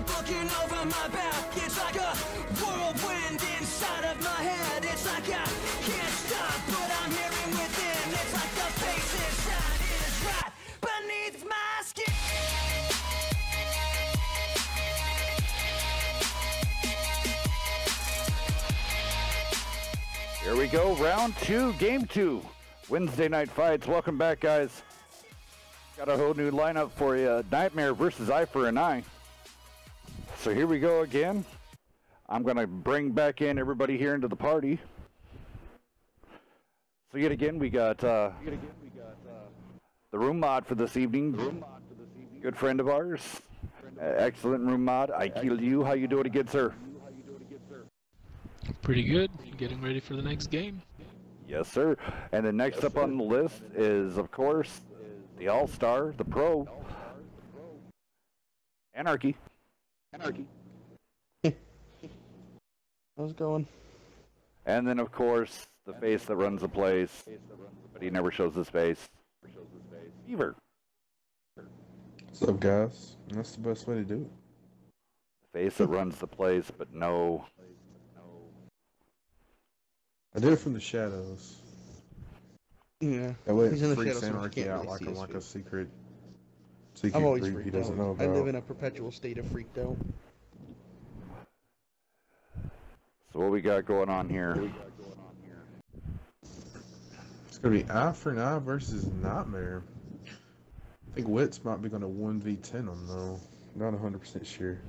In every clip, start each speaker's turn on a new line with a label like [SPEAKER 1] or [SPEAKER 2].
[SPEAKER 1] Looking over my back, it's like a whirlwind inside of my head. It's like I can't stop what I'm hearing within. It's like the face inside is right beneath my skin.
[SPEAKER 2] Here we go, round two, game two, Wednesday night fights. Welcome back, guys. Got a whole new lineup for you. Nightmare versus Eye for an Eye. So here we go again. I'm going to bring back in everybody here into the party. So yet again, we got the room mod for this evening. Good friend of ours. Excellent room mod. I killed you. How you doing again, sir?
[SPEAKER 3] Pretty good. Getting ready for the next game.
[SPEAKER 2] Yes, sir. And then next up on the list is, of course, the All-Star, the Pro, Anarchy.
[SPEAKER 4] How's it going?
[SPEAKER 2] And then, of course, the face that runs the place, but he never shows his face. Beaver.
[SPEAKER 5] What's up, guys? That's the best way to do it.
[SPEAKER 2] The face that runs the place, but no.
[SPEAKER 5] I did it from the shadows.
[SPEAKER 4] Yeah.
[SPEAKER 5] That way
[SPEAKER 4] He's
[SPEAKER 5] it
[SPEAKER 4] in the
[SPEAKER 5] freaks
[SPEAKER 4] shadows, so
[SPEAKER 5] Anarchy
[SPEAKER 4] he can't
[SPEAKER 5] out
[SPEAKER 4] really
[SPEAKER 5] like
[SPEAKER 4] see
[SPEAKER 5] I'm
[SPEAKER 4] his
[SPEAKER 5] like a
[SPEAKER 4] face.
[SPEAKER 5] secret
[SPEAKER 4] I'm always
[SPEAKER 5] breed he
[SPEAKER 4] freaked
[SPEAKER 5] doesn't
[SPEAKER 4] out.
[SPEAKER 5] know
[SPEAKER 4] I
[SPEAKER 5] about.
[SPEAKER 4] live in a perpetual state of freaked out.
[SPEAKER 2] So what we got going on here?
[SPEAKER 5] It's gonna be Eye for an Eye versus Nightmare. I think Wits might be gonna 1v10 him though. Not 100% sure.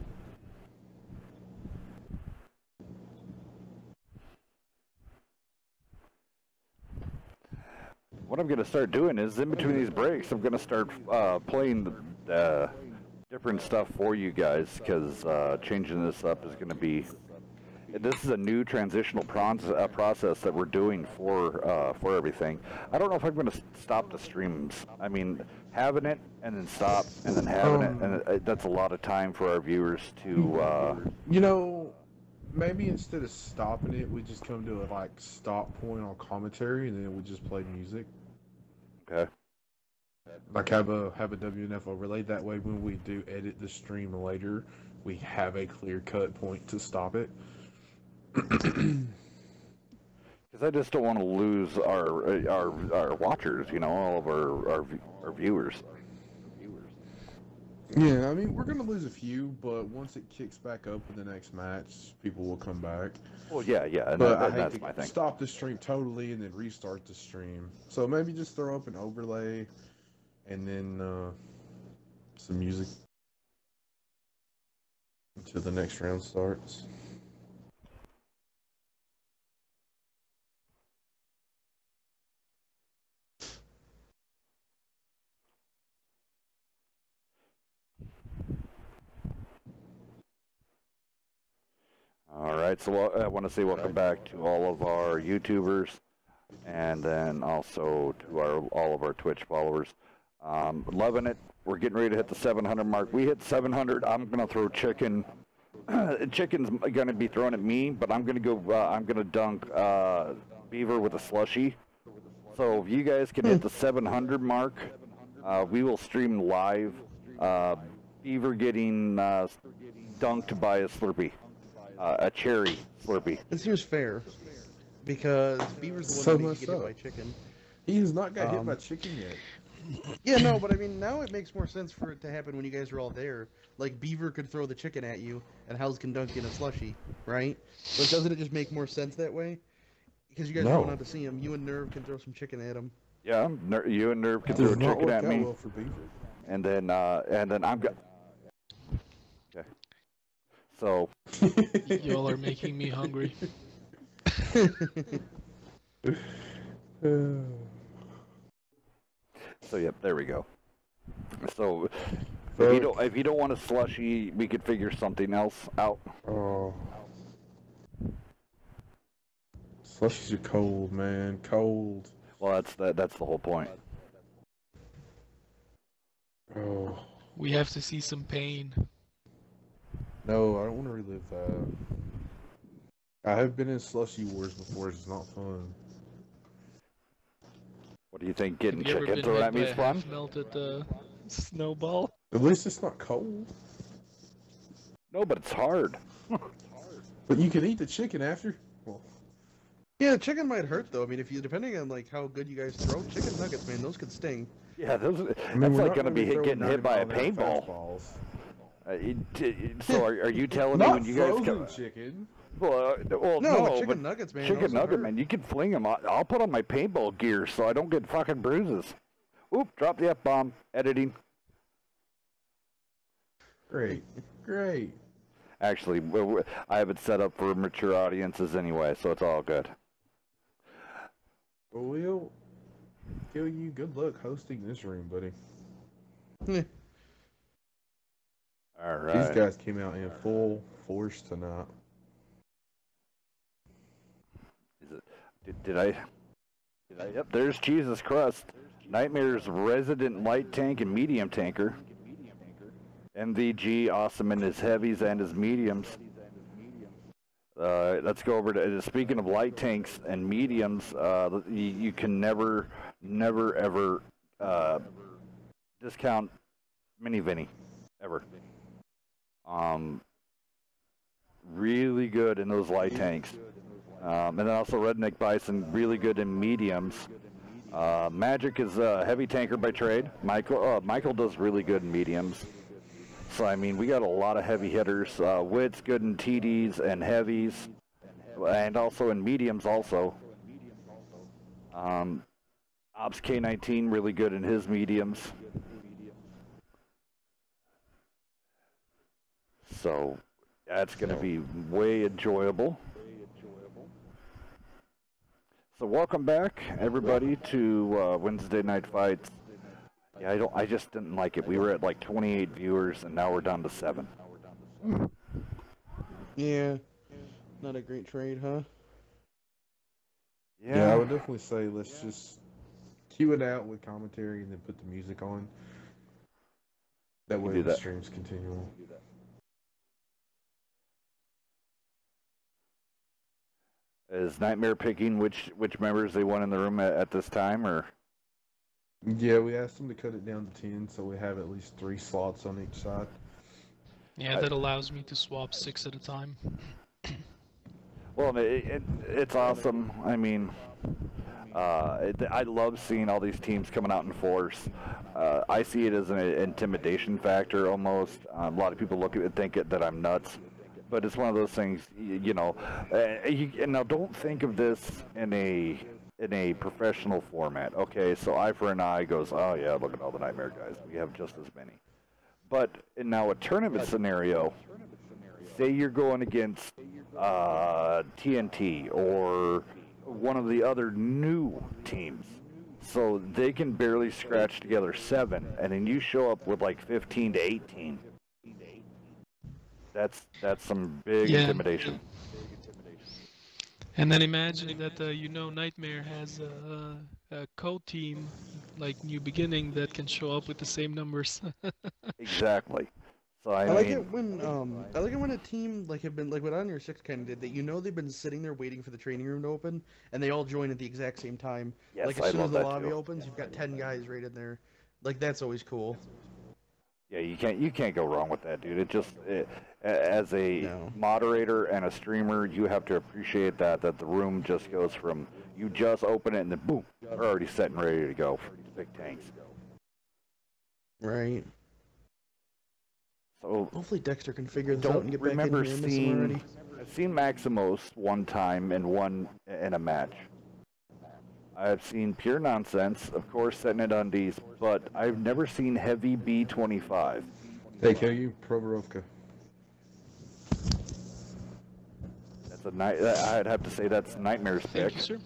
[SPEAKER 2] What I'm going to start doing is, in between these breaks, I'm going to start playing the different stuff for you guys, because changing this up is going to be... This is a new transitional process that we're doing for everything. I don't know if I'm going to stop the streams. I mean, having it, and then stop, and then having it, and that's a lot of time for our viewers to...
[SPEAKER 5] You know, maybe instead of stopping it, we just come to a like stop point on commentary, and then we just play music.
[SPEAKER 2] Okay.
[SPEAKER 5] Like have a WNF overlay. That way, when we do edit the stream later, we have a clear cut point to stop it.
[SPEAKER 2] Because I just don't want to lose our watchers, you know, all of our viewers.
[SPEAKER 5] Yeah, I mean, we're going to lose a few, but once it kicks back up in the next match, people will come back.
[SPEAKER 2] Well, yeah, and
[SPEAKER 5] but I
[SPEAKER 2] that's
[SPEAKER 5] hate
[SPEAKER 2] my
[SPEAKER 5] to
[SPEAKER 2] thing.
[SPEAKER 5] stop the stream totally and then restart the stream. So maybe just throw up an overlay and then some music until the next round starts.
[SPEAKER 2] All right, so I want to say welcome back to all of our YouTubers, and then also to all of our Twitch followers. Loving it. We're getting ready to hit the 700 mark. We hit 700. I'm gonna throw chicken. Chicken's gonna be thrown at me, but I'm gonna go. I'm gonna dunk Beaver with a slushy. So if you guys can hit the 700 mark, we will stream live. Beaver getting dunked by a Slurpee. A cherry Slurpee.
[SPEAKER 4] It seems fair, because Beaver's the one that needs to get hit by chicken.
[SPEAKER 5] He has not got hit by chicken yet.
[SPEAKER 4] Yeah, no, but I mean, now it makes more sense for it to happen when you guys are all there. Like, Beaver could throw the chicken at you, and House can dunk you in a slushy, right? But doesn't it just make more sense that way? Because you guys are going out to see him. You and Nerve can throw some chicken at him.
[SPEAKER 2] Yeah, you and Nerve can throw chicken at me.
[SPEAKER 5] Well for Beaver.
[SPEAKER 2] And then I'm got. Okay. So.
[SPEAKER 3] Y'all are making me hungry.
[SPEAKER 2] So, yep, there we go. So, If you don't want a slushy, we could figure something else out.
[SPEAKER 5] Oh. Slushies are cold, man. Cold.
[SPEAKER 2] Well, that's the whole point.
[SPEAKER 5] Oh.
[SPEAKER 3] We have to see some pain.
[SPEAKER 5] No, I don't want to relive that. I have been in slushy wars before. It's not fun.
[SPEAKER 2] What do you think? Getting
[SPEAKER 3] Have you ever
[SPEAKER 2] chicken
[SPEAKER 3] been
[SPEAKER 2] thrown
[SPEAKER 3] hit
[SPEAKER 2] at me
[SPEAKER 3] by
[SPEAKER 2] is
[SPEAKER 3] a
[SPEAKER 2] fun?
[SPEAKER 3] half-melted snowball?
[SPEAKER 5] At least it's not cold.
[SPEAKER 2] No, but it's hard.
[SPEAKER 5] But you can eat the chicken after. Well,
[SPEAKER 4] Yeah, chicken might hurt though. I mean, if you depending on like how good you guys throw chicken nuggets, man, those could sting.
[SPEAKER 2] Yeah, that's
[SPEAKER 5] we're
[SPEAKER 2] like
[SPEAKER 5] not
[SPEAKER 2] gonna be
[SPEAKER 5] throw
[SPEAKER 2] getting hit by a
[SPEAKER 5] 90-mile-an-hour
[SPEAKER 2] paintball.
[SPEAKER 5] fastballs.
[SPEAKER 2] So are you telling me
[SPEAKER 5] Not
[SPEAKER 2] when you guys
[SPEAKER 5] frozen
[SPEAKER 2] come?
[SPEAKER 5] chicken.
[SPEAKER 2] Well,
[SPEAKER 4] No,
[SPEAKER 2] no,
[SPEAKER 4] chicken
[SPEAKER 2] but
[SPEAKER 4] nuggets, man.
[SPEAKER 2] chicken
[SPEAKER 4] those
[SPEAKER 2] nugget,
[SPEAKER 4] hurt.
[SPEAKER 2] man, you can fling them. I'll put on my paintball gear so I don't get fucking bruises. Oop, drop the F-bomb. Editing.
[SPEAKER 5] Great. Great.
[SPEAKER 2] Actually, I have it set up for mature audiences anyway, so it's all good.
[SPEAKER 5] Well, we'll kill you. Good luck hosting this room, buddy.
[SPEAKER 2] All right.
[SPEAKER 5] These guys came out in full force tonight.
[SPEAKER 2] Did I? Yep, there's Jesus Crust. Nightmare's resident light tank and medium tanker. MVG, awesome in his heavies and his mediums. Let's go over to, speaking of light tanks and mediums, you can never, ever discount Mini Vinny, ever. Really good in those light tanks. And then also Redneck Bison, really good in mediums. Magic is a heavy tanker by trade. Michael does really good in mediums. So, I mean, we got a lot of heavy hitters. WoT's good in TDs and heavies, and also in mediums also. Ops K19, really good in his mediums. So, that's going to be way enjoyable. So welcome back, everybody, to Wednesday Night Fights. Yeah, I just didn't like it. We were at like 28 viewers, and now we're down to 7.
[SPEAKER 4] Yeah, not a great trade, huh?
[SPEAKER 5] Yeah, I would definitely say let's just cue it out with commentary and then put the music on. That way the stream's continual.
[SPEAKER 2] Is Nightmare picking which members they want in the room at this time, or?
[SPEAKER 5] Yeah, we asked them to cut it down to 10, so we have at least 3 slots on each side.
[SPEAKER 3] Yeah, that allows me to swap 6 at a time.
[SPEAKER 2] Well, it's awesome. I mean, I love seeing all these teams coming out in force. I see it as an intimidation factor almost. A lot of people look at it and think that I'm nuts. But it's one of those things, you know. And now don't think of this in a professional format. Okay, so eye for an eye goes, oh yeah, look at all the Nightmare guys. We have just as many. But in now a tournament scenario, say you're going against TNT or one of the other new teams. So they can barely scratch together 7, and then you show up with like 15 to 18. That's some big intimidation.
[SPEAKER 3] And then imagine that Nightmare has a co-team like New Beginning that can show up with the same numbers.
[SPEAKER 2] Exactly. So I
[SPEAKER 4] like
[SPEAKER 2] mean,
[SPEAKER 4] it when a team have been like what On Your 6 kind of did, that they've been sitting there waiting for the training room to open and they all join at the exact same time.
[SPEAKER 2] Yes,
[SPEAKER 4] like as soon as the lobby opens, you've got 10 guys right in there. Like that's always cool.
[SPEAKER 2] Yeah, you can't go wrong with that, dude. As a moderator and a streamer, you have to appreciate that the room just goes from you just open it and then boom, we're already set and ready to go for these big tanks.
[SPEAKER 4] Right.
[SPEAKER 2] So
[SPEAKER 4] hopefully Dexter can figure this out and get back in here.
[SPEAKER 2] I've seen Maximos one time in a match. I've seen Pure Nonsense, of course, setting it undies, but I've never seen Heavy B25.
[SPEAKER 5] They kill you, Provorovka.
[SPEAKER 2] I'd have to say that's Nightmare's pick.
[SPEAKER 3] Thank you, sir.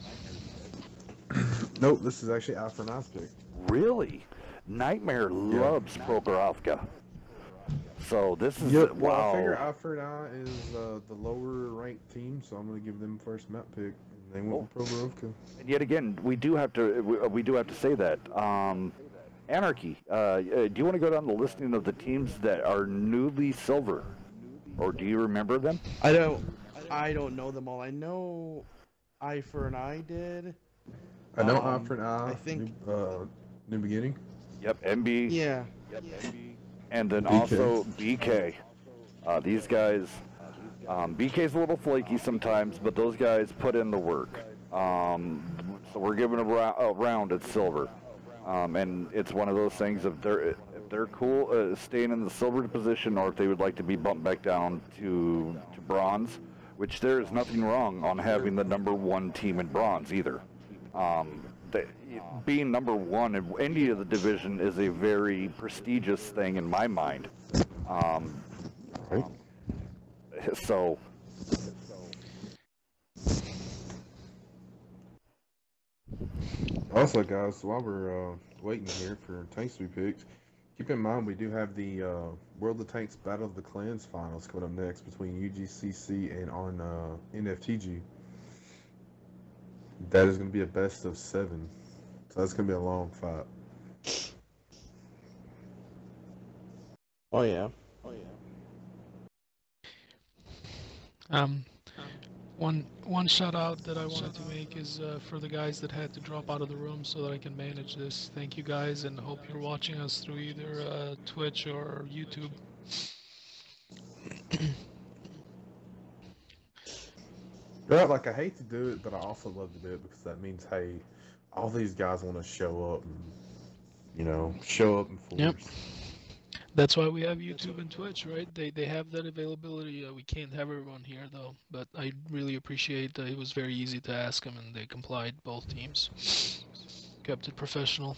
[SPEAKER 5] Nope, this is actually Alfred Knight's pick.
[SPEAKER 2] Really? Nightmare loves Provorovka. So this is
[SPEAKER 5] Yep.
[SPEAKER 2] wow.
[SPEAKER 5] Well, I figure Eye for an Eye is the lower ranked team, so I'm going to give them first map pick. And they went with Provorovka.
[SPEAKER 2] And yet again, we do have to say that Anarchy. Do you want to go down the listing of the teams that are newly silver, or do you remember them?
[SPEAKER 4] I don't know them all. I know Eye for an Eye did.
[SPEAKER 5] I know Eye for an Eye.
[SPEAKER 4] I think
[SPEAKER 5] New Beginning.
[SPEAKER 2] Yep, MB.
[SPEAKER 4] Yeah.
[SPEAKER 2] Yep, MB. And then
[SPEAKER 5] BK.
[SPEAKER 2] also BK. These guys, BK's a little flaky sometimes, but those guys put in the work. So we're giving a round at silver. And it's one of those things, if they're cool staying in the silver position, or if they would like to be bumped back down to bronze, which there is nothing wrong on having the #1 team in bronze either. Being #1 in any of the division is a very prestigious thing in my mind.
[SPEAKER 5] Right.
[SPEAKER 2] So.
[SPEAKER 5] Also, guys, while we're waiting here for tanks to be picked, keep in mind we do have the World of Tanks Battle of the Clans finals coming up next between UGCC and on NFTG. That is going to be a best of 7, so that's going to be a long fight.
[SPEAKER 4] Oh yeah.
[SPEAKER 3] One shout out that I wanted to make is for the guys that had to drop out of the room so that I can manage this. Thank you guys, and hope you're watching us through either Twitch or YouTube.
[SPEAKER 5] Yeah, like I hate to do it, but I also love to do it because that means, hey, all these guys want to show up and, show up in force.
[SPEAKER 3] Yep. That's why we have YouTube and Twitch, right? They have that availability. We can't have everyone here, though. But I really appreciate that it was very easy to ask them, and they complied, both teams. Kept it professional.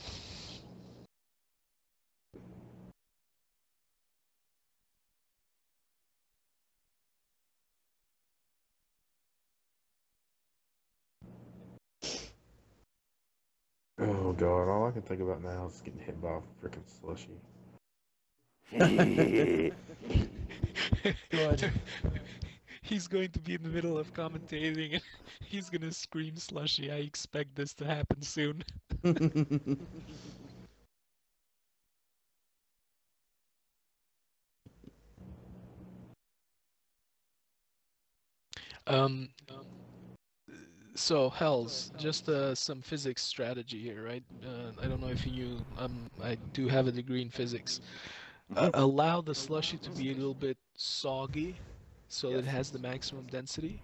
[SPEAKER 5] Oh, God, all I can think about now is getting hit by a freaking slushy.
[SPEAKER 4] Good.
[SPEAKER 3] He's going to be in the middle of commentating and he's gonna scream slushy. I expect this to happen soon. So Hells, just some physics strategy here, right? I don't know if you knew, I do have a degree in physics. Allow the slushy to be a little bit soggy, so it has the maximum density.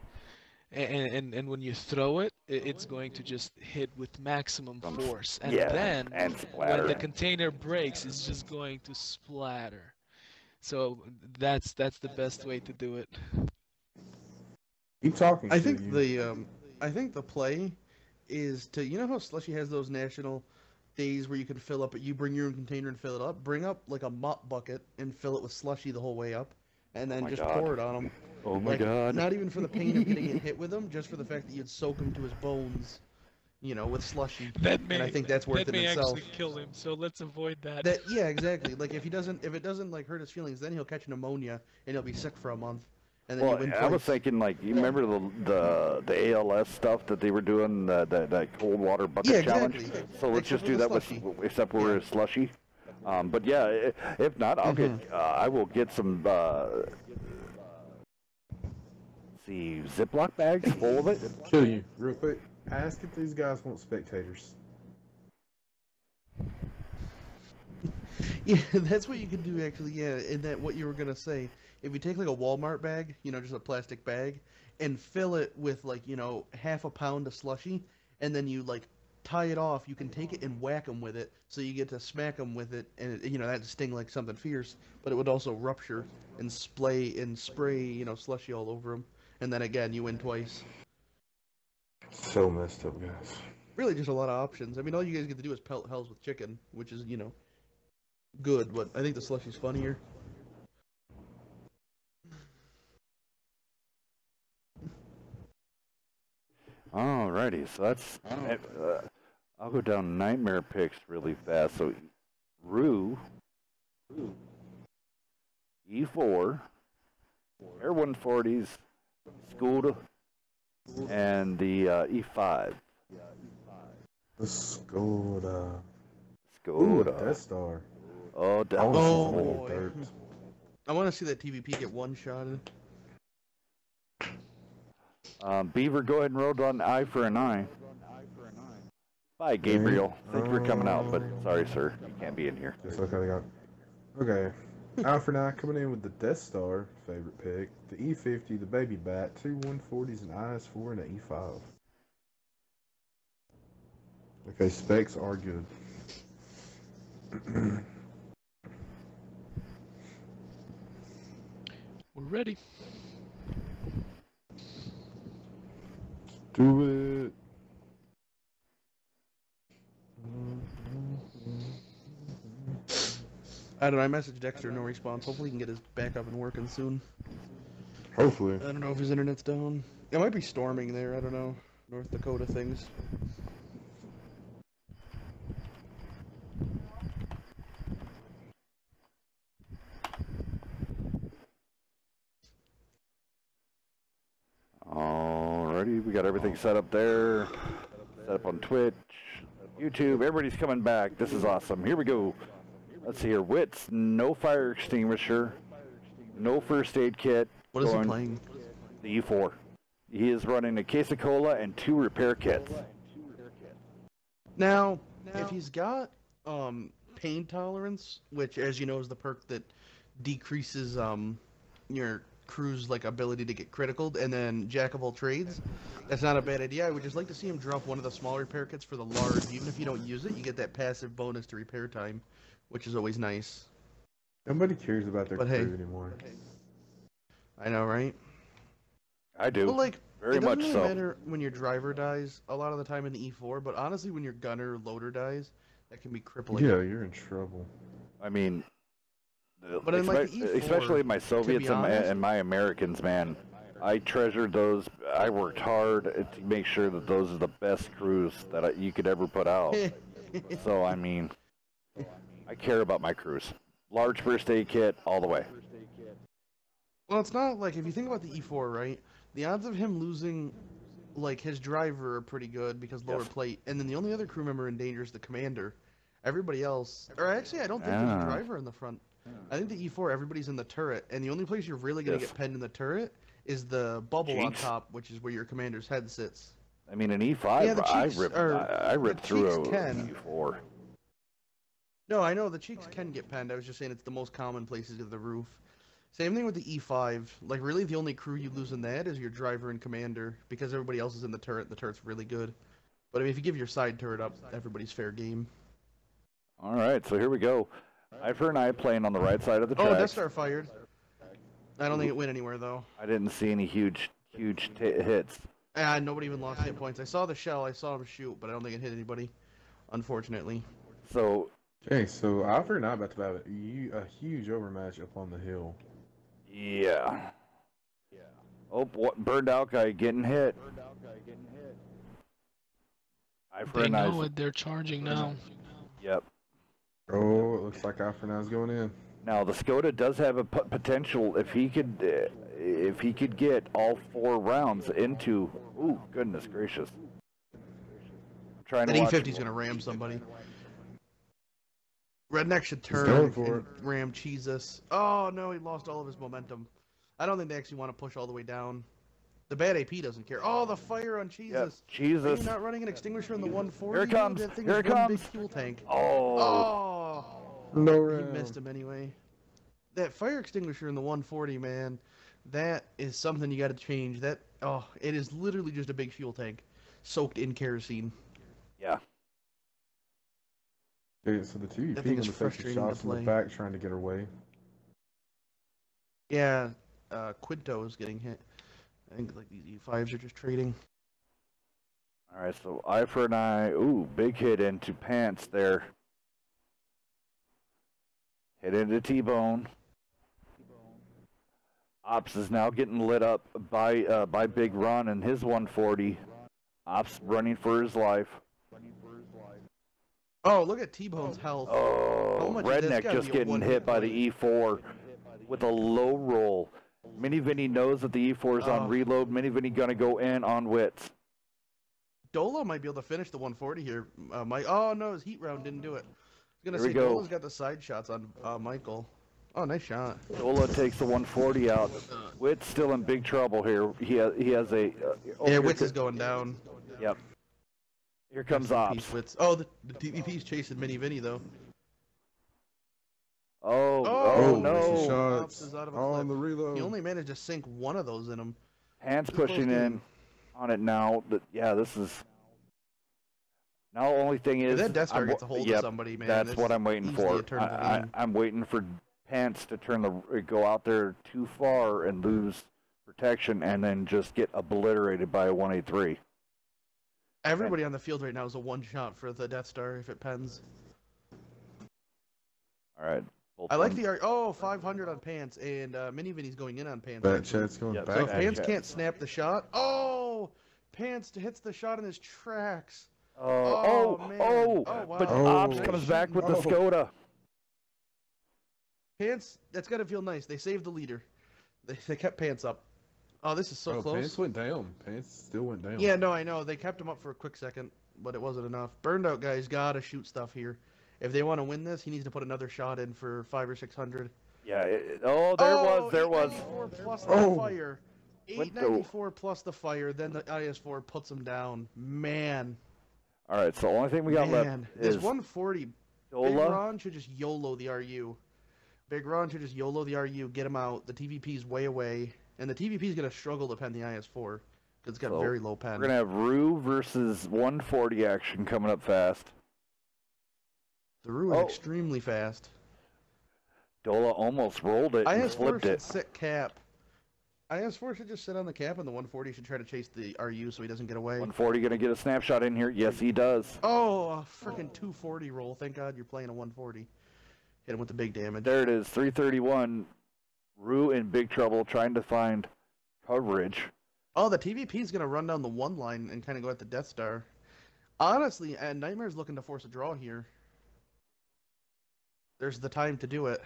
[SPEAKER 3] And when you throw it, it's going to just hit with maximum force. And then, when the container breaks, it's just going to splatter. So that's the best way to do it.
[SPEAKER 5] Keep talking.
[SPEAKER 4] I think the play is to, you know how Slushy has those national days where you can fill up, you bring your own container and fill it up. Bring up like a mop bucket and fill it with Slushy the whole way up, and then just pour it on him.
[SPEAKER 2] Oh my God!
[SPEAKER 4] Not even for the pain of getting hit with him, just for the fact that you'd soak him to his bones, with Slushy.
[SPEAKER 3] And
[SPEAKER 4] I think that's worth it
[SPEAKER 3] may
[SPEAKER 4] itself.
[SPEAKER 3] actually kill him, so let's avoid that.
[SPEAKER 4] Yeah, exactly. Like if it doesn't like hurt his feelings, then he'll catch pneumonia and he'll be sick for a month. And then
[SPEAKER 2] Well, I was thinking, like, you remember the ALS stuff that they were doing, that cold water bucket challenge? So let's just do that except we're slushy. But yeah, if not, I will get some Ziploc bags full of it.
[SPEAKER 5] Kill you real quick. Ask if these guys want spectators.
[SPEAKER 4] Yeah, that's what you could do actually. Yeah, and that what you were gonna say. If you take like a Walmart bag, just a plastic bag, and fill it with like half a pound of slushy, and then you like tie it off, you can take it and whack them with it, so you get to smack them with it, and that'd sting like something fierce, but it would also rupture and spray slushy all over them, and then again you win twice.
[SPEAKER 5] So messed up, guys.
[SPEAKER 4] Really, just a lot of options. I mean, all you guys get to do is pelt Hells with chicken, which is good, but I think the slushy's funnier.
[SPEAKER 2] Alrighty, so that's. I'll go down nightmare picks really fast. So, Rue, E4, Air 140s, Skoda, and the E5.
[SPEAKER 5] The Skoda.
[SPEAKER 2] Skoda.
[SPEAKER 5] Ooh, Death Star.
[SPEAKER 2] Oh,
[SPEAKER 5] I wanna see some
[SPEAKER 4] boy.
[SPEAKER 5] more dirt.
[SPEAKER 4] I want to see that TVP get one-shotted.
[SPEAKER 2] Beaver, go ahead and roll on I for an I. Bye, Gabriel. Thank you for coming out, but sorry, sir. You can't be in here.
[SPEAKER 5] Just okay, okay. Alfred and I coming in with the Death Star favorite pick, the E50, the Baby Bat, 2 140s, an IS4, and an E5. Okay, specs are good.
[SPEAKER 3] We're ready.
[SPEAKER 5] Do it.
[SPEAKER 4] I don't know. I messaged Dexter, no response. Hopefully he can get his back up and working soon.
[SPEAKER 5] Hopefully.
[SPEAKER 4] I don't know if his internet's down. It might be storming there. I don't know. North Dakota things.
[SPEAKER 2] Alrighty, we got everything set up there. Set up on Twitch, YouTube. Everybody's coming back. This is awesome. Here we go. Let's see here. Wits, no fire extinguisher, no first aid kit.
[SPEAKER 4] What is he playing?
[SPEAKER 2] The E4. He is running a case of cola and 2 repair kits.
[SPEAKER 4] Now, if he's got pain tolerance, which, as you know, is the perk that decreases your crew's ability to get critical, and then jack of all trades, that's not a bad idea. I would just like to see him drop one of the small repair kits for the large. Even if you don't use it, you get that passive bonus to repair time, which is always nice.
[SPEAKER 5] Nobody cares about their
[SPEAKER 4] But
[SPEAKER 5] crew
[SPEAKER 4] hey.
[SPEAKER 5] anymore.
[SPEAKER 4] I know, right?
[SPEAKER 2] I do.
[SPEAKER 4] Well,
[SPEAKER 2] very
[SPEAKER 4] it
[SPEAKER 2] much
[SPEAKER 4] doesn't
[SPEAKER 2] so.
[SPEAKER 4] really matter when your driver dies a lot of the time in the E4, but honestly, when your gunner or loader dies, that can be crippling.
[SPEAKER 5] Yeah, you're in trouble.
[SPEAKER 2] I mean,
[SPEAKER 4] But in, the E4,
[SPEAKER 2] especially my Soviets
[SPEAKER 4] to be honest,
[SPEAKER 2] and my Americans, man. I treasured those. I worked hard to make sure that those are the best crews that you could ever put out. So, I mean, I care about my crews. Large first aid kit, all the way.
[SPEAKER 4] Well, it's not if you think about the E4, right? The odds of him losing, his driver are pretty good because lower plate, and then the only other crew member in danger is the commander. Everybody else, or actually, I don't think there's a driver in the front. I think the E4, everybody's in the turret, and the only place you're really going to get penned in the turret is the bubble on top, which is where your commander's head sits.
[SPEAKER 2] I mean, an E5,
[SPEAKER 4] Yeah, the cheeks
[SPEAKER 2] I ripped through a
[SPEAKER 4] can.
[SPEAKER 2] E4.
[SPEAKER 4] No, I know the cheeks can get penned. I was just saying it's the most common places of the roof. Same thing with the E5. Really, the only crew you lose in that is your driver and commander, because everybody else is in the turret. The turret's really good. But I mean, if you give your side turret up, everybody's fair game.
[SPEAKER 2] All right, so here we go. Ifer and I playing on the right side of the track.
[SPEAKER 4] Oh, Death Star fired. I don't think it went anywhere, though.
[SPEAKER 2] I didn't see any huge hits.
[SPEAKER 4] Nobody even lost hit points. I saw the shell. I saw him shoot, but I don't think it hit anybody, unfortunately.
[SPEAKER 2] So...
[SPEAKER 5] Okay, so Alfred and I about to have a huge overmatch up on the hill.
[SPEAKER 2] Yeah. Oh, burned out guy getting hit.
[SPEAKER 3] They know it. They're charging now.
[SPEAKER 2] Yep.
[SPEAKER 5] Oh, it looks like Alfred and I's going in.
[SPEAKER 2] Now the Skoda does have a potential if he could get all 4 rounds into. Ooh, goodness gracious! I'm trying
[SPEAKER 4] that
[SPEAKER 2] to watch.
[SPEAKER 4] E50's gonna ram somebody. Redneck should turn and ram Jesus. Oh no, he lost all of his momentum. I don't think they actually want to push all the way down. The bad AP doesn't care. Oh, the fire on Jesus.
[SPEAKER 2] Yep, Jesus.
[SPEAKER 4] Are you not running an extinguisher in the 140?
[SPEAKER 2] Here it comes.
[SPEAKER 4] That thing
[SPEAKER 2] Here
[SPEAKER 4] is
[SPEAKER 2] it
[SPEAKER 4] one
[SPEAKER 2] comes.
[SPEAKER 4] big fuel tank.
[SPEAKER 2] Oh.
[SPEAKER 5] No
[SPEAKER 4] He
[SPEAKER 5] round.
[SPEAKER 4] missed him anyway. That fire extinguisher in the 140, man, that is something you got to change. It is literally just a big fuel tank soaked in kerosene.
[SPEAKER 2] Yeah.
[SPEAKER 5] Okay, so the two
[SPEAKER 4] That
[SPEAKER 5] people
[SPEAKER 4] thing is
[SPEAKER 5] take the
[SPEAKER 4] frustrating
[SPEAKER 5] shots
[SPEAKER 4] to
[SPEAKER 5] from the
[SPEAKER 4] play.
[SPEAKER 5] back trying to get her way.
[SPEAKER 4] Yeah, Quinto is getting hit. I think these E5s are just trading.
[SPEAKER 2] All right, so Ifer and I. Ooh, big hit into pants there. Hit into T-bone. Ops is now getting lit up by Big Ron and his 140. Ops running for his life.
[SPEAKER 4] Oh, look at T-Bone's health.
[SPEAKER 2] Oh,
[SPEAKER 4] How much is this
[SPEAKER 2] Redneck
[SPEAKER 4] gotta
[SPEAKER 2] just
[SPEAKER 4] be a
[SPEAKER 2] getting
[SPEAKER 4] one
[SPEAKER 2] hit
[SPEAKER 4] hit
[SPEAKER 2] by the E4. with a low roll. Mini Vinny knows that the E4 is on reload. Mini Vinny gonna go in on wits.
[SPEAKER 4] Dolo might be able to finish the 140 here. Mike. Oh no, his heat round didn't do it. I was gonna say Dolo's got the side shots on Michael. Oh, nice shot.
[SPEAKER 2] Dola takes the 140 out. Wit's still in big trouble here. He has a.
[SPEAKER 4] Yeah, Wits is going down.
[SPEAKER 2] Yep. Here comes Ops.
[SPEAKER 4] Wits. Oh, the TVP's chasing Mini Vinny though.
[SPEAKER 2] Oh no!
[SPEAKER 5] Shots on the reload.
[SPEAKER 4] He only managed to sink one of those in him.
[SPEAKER 2] Hands pushing in on it now. Yeah, this is. Now, the only thing is.
[SPEAKER 4] If that Death Star gets a hold of somebody, man.
[SPEAKER 2] That's what I'm waiting for. I'm waiting for Pants to go out there too far and lose protection, and then just get obliterated by a 183.
[SPEAKER 4] Everybody on the field right now is a one shot for the Death Star if it pens.
[SPEAKER 2] All right.
[SPEAKER 4] I like the 500 on Pants, and Mini Vinny's going in on Pants.
[SPEAKER 5] That chat's going back.
[SPEAKER 4] So if Pants can't snap the shot, Pants hits the shot in his tracks.
[SPEAKER 2] Man. But Ops comes back with the Skoda.
[SPEAKER 4] Pants, that's gotta feel nice. They saved the leader. They kept Pants up. Oh, this is so close.
[SPEAKER 5] Pants went down. Pants still went down.
[SPEAKER 4] Yeah, no, I know. They kept him up for a quick second, but it wasn't enough. Burned Out guys gotta shoot stuff here. If they want to win this, he needs to put another shot in for 500 or 600.
[SPEAKER 2] Yeah. There was.
[SPEAKER 4] 894 plus the fire. 894 plus the fire. Then the IS-4 puts him down. Man.
[SPEAKER 2] All right. So the only thing we got left is
[SPEAKER 4] this 140.
[SPEAKER 2] Dola.
[SPEAKER 4] Big Ron should just YOLO the RU. Big Ron should just YOLO the RU, get him out. The TVP's way away, and the TVP's gonna struggle to pen the IS-4 because it's got a very low pen.
[SPEAKER 2] We're gonna have Rue versus 140 action coming up fast.
[SPEAKER 4] The Rue is extremely fast.
[SPEAKER 2] Dola almost rolled it and flipped it.
[SPEAKER 4] IS-4 should sit cap. IS-4 should just sit on the cap, and the 140 should try to chase the RU so he doesn't get away.
[SPEAKER 2] 140 gonna get a snapshot in here. Yes, he does.
[SPEAKER 4] Oh, a freaking 240 roll. Thank God you're playing a 140. Hit him with the big damage.
[SPEAKER 2] There it is. 331. Rue in big trouble trying to find coverage.
[SPEAKER 4] Oh, the TVP's gonna run down the one line and kind of go at the Death Star. Honestly, and Nightmare's looking to force a draw here. There's the time to do it.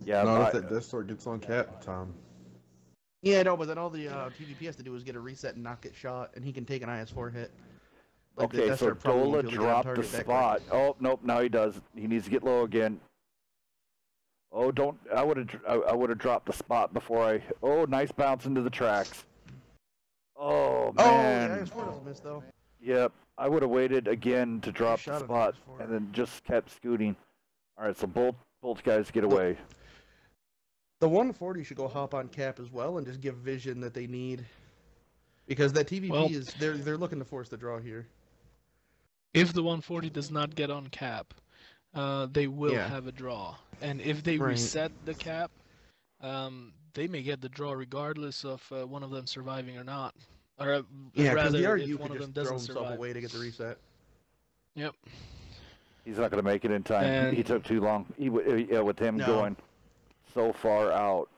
[SPEAKER 5] Yeah, not if that Death Star gets on cap time.
[SPEAKER 4] Yeah, I know, but then all the TVP has to do is get a reset and not get shot, and he can take an IS-4 hit. Like
[SPEAKER 2] okay, so Dola dropped the spot. Oh, nope, now he does. He needs to get low again. Oh, don't! I would have dropped the spot before I. Oh, nice bounce into the tracks. Oh man!
[SPEAKER 4] Oh, yeah, IS-4 doesn't miss though.
[SPEAKER 2] Yep, I would have waited again to drop the spot, and then just kept scooting. All right, so both guys get away.
[SPEAKER 4] The 140 should go hop on cap as well and just give vision that they need, because that TVP is they're looking to force the draw here.
[SPEAKER 3] If the 140 does not get on cap, they will have a draw, and if they reset the cap, they may get the draw regardless of one of them surviving or not. Or rather,
[SPEAKER 4] the
[SPEAKER 3] if one of them doesn't survive.
[SPEAKER 4] Away to get the reset.
[SPEAKER 3] Yep.
[SPEAKER 2] He's not going to make it in time.
[SPEAKER 3] And
[SPEAKER 2] he took too long. With him going so far out,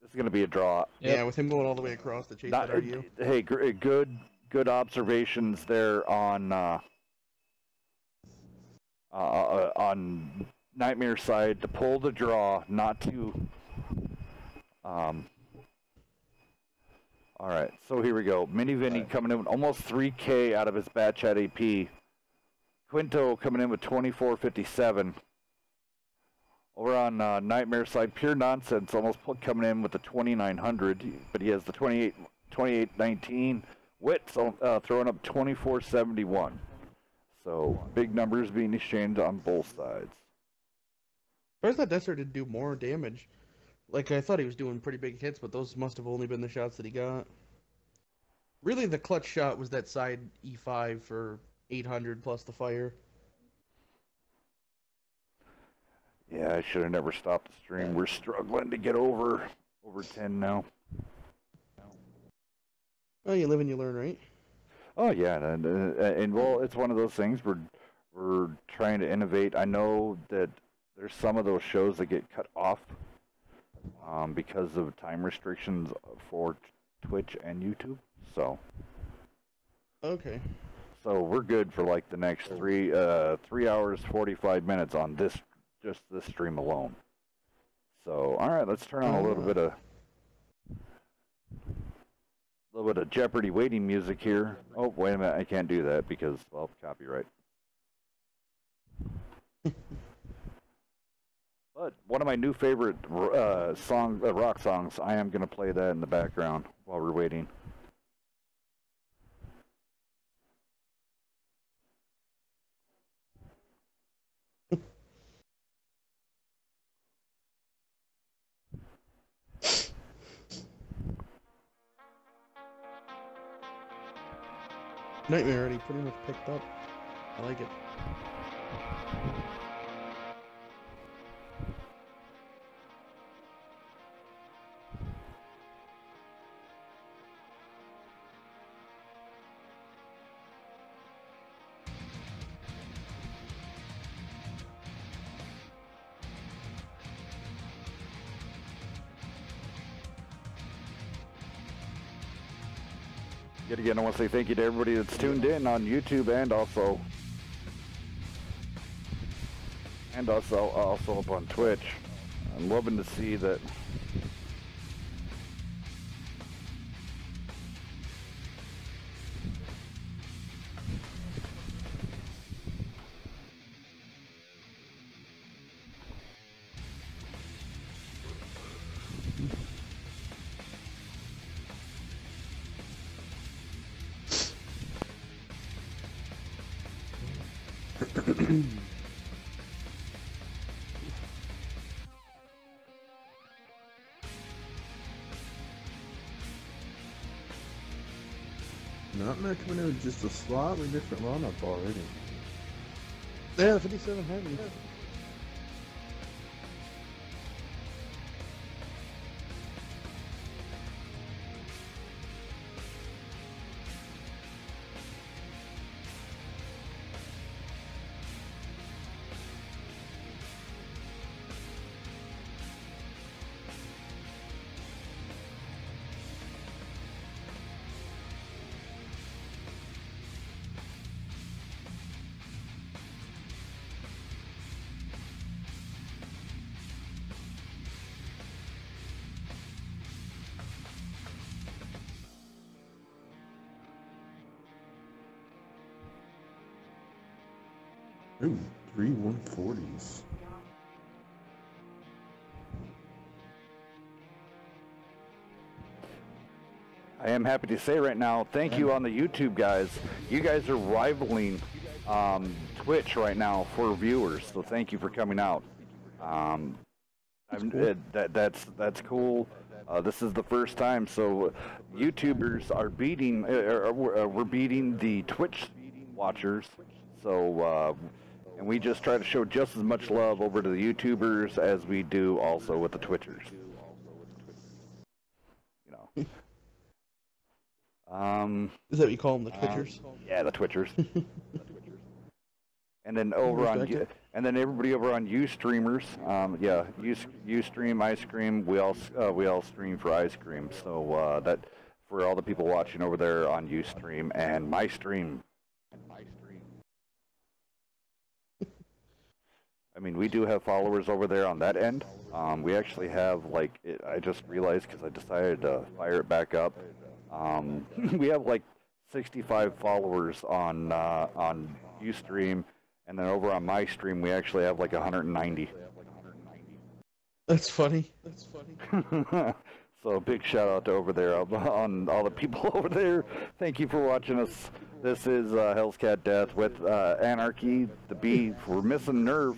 [SPEAKER 2] this is going to be a draw.
[SPEAKER 4] Yep. Yeah, with him going all the way across to chase that RU.
[SPEAKER 2] Hey, good observations there on Nightmare's side to pull the draw, not to. All right, so here we go. Mini Vinny coming in with almost 3K out of his batch at AP. Quinto coming in with 2457. Over on Nightmare's side, Pure Nonsense almost coming in with the 2900, but he has the 2819. Wit's throwing up 2471. So big numbers being exchanged on both sides.
[SPEAKER 4] I thought Death Star did do more damage. Like, I thought he was doing pretty big hits, but those must have only been the shots that he got. Really, the clutch shot was that side E5 for 800 plus the fire.
[SPEAKER 2] Yeah, I should have never stopped the stream. We're struggling to get over 10 now.
[SPEAKER 4] Oh, you live and you learn, right?
[SPEAKER 2] Oh yeah, and well, it's one of those things we're trying to innovate. I know that there's some of those shows that get cut off because of time restrictions for Twitch and YouTube. So
[SPEAKER 4] okay.
[SPEAKER 2] So we're good for like the next 3 hours 45 minutes on this stream alone. So, all right, let's turn on a little bit of Jeopardy waiting music here. Oh, wait a minute, I can't do that because, well, copyright. But one of my new favorite rock songs, I am going to play that in the background while we're waiting.
[SPEAKER 4] Nightmare already pretty much picked up. I like it.
[SPEAKER 2] Yet again, I want to say thank you to everybody that's tuned in on YouTube and also up on Twitch. I'm loving to see that.
[SPEAKER 5] Nightmare coming in with just a slightly different lineup already.
[SPEAKER 4] Yeah, 57 heavy.
[SPEAKER 5] Ooh, 3 140s.
[SPEAKER 2] I am happy to say right now, thank you on the YouTube guys. You guys are rivaling Twitch right now for viewers, so thank you for coming out. That's cool. This is the first time, so YouTubers are beating. We're beating the Twitch watchers. So, and we just try to show just as much love over to the YouTubers as we do also with the Twitchers. You know.
[SPEAKER 4] Is that what you call them, the Twitchers?
[SPEAKER 2] Yeah, the Twitchers. And then over on, and then everybody over on Ustreamers, yeah, Ustream, Ice Cream, we all stream for Ice Cream. So that for all the people watching over there on Ustream and my stream. I mean, we do have followers over there on that end. We actually have like I just realized because I decided to fire it back up. We have like 65 followers on Ustream. And then over on my stream, we actually have like 190.
[SPEAKER 4] That's funny. That's funny.
[SPEAKER 2] So a big shout out to over there on all the people over there. Thank you for watching us. This is Hell's Cat Death with Anarchy, the Bee. We're missing Nerve.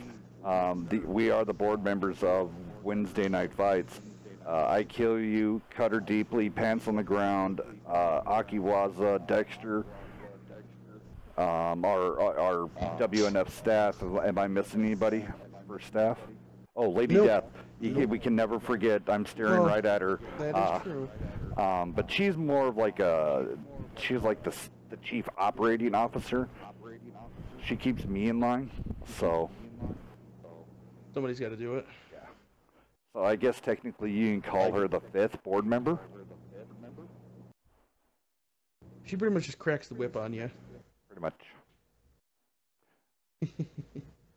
[SPEAKER 2] We are the board members of Wednesday Night Fights. I Kill You, Cutter Deeply, Pants on the Ground, Akiwaza, Dexter. Our WNF staff. Am I missing anybody for staff? Oh, Lady
[SPEAKER 4] Nope.
[SPEAKER 2] Death. We can never forget. I'm staring right at her.
[SPEAKER 4] That is true.
[SPEAKER 2] But she's more of like she's like the chief operating officer. She keeps me in line. So.
[SPEAKER 4] Somebody's got to do it.
[SPEAKER 2] Yeah. So I guess technically you can call her the 5th board member.
[SPEAKER 4] She pretty much just cracks the whip on you.
[SPEAKER 2] Pretty much.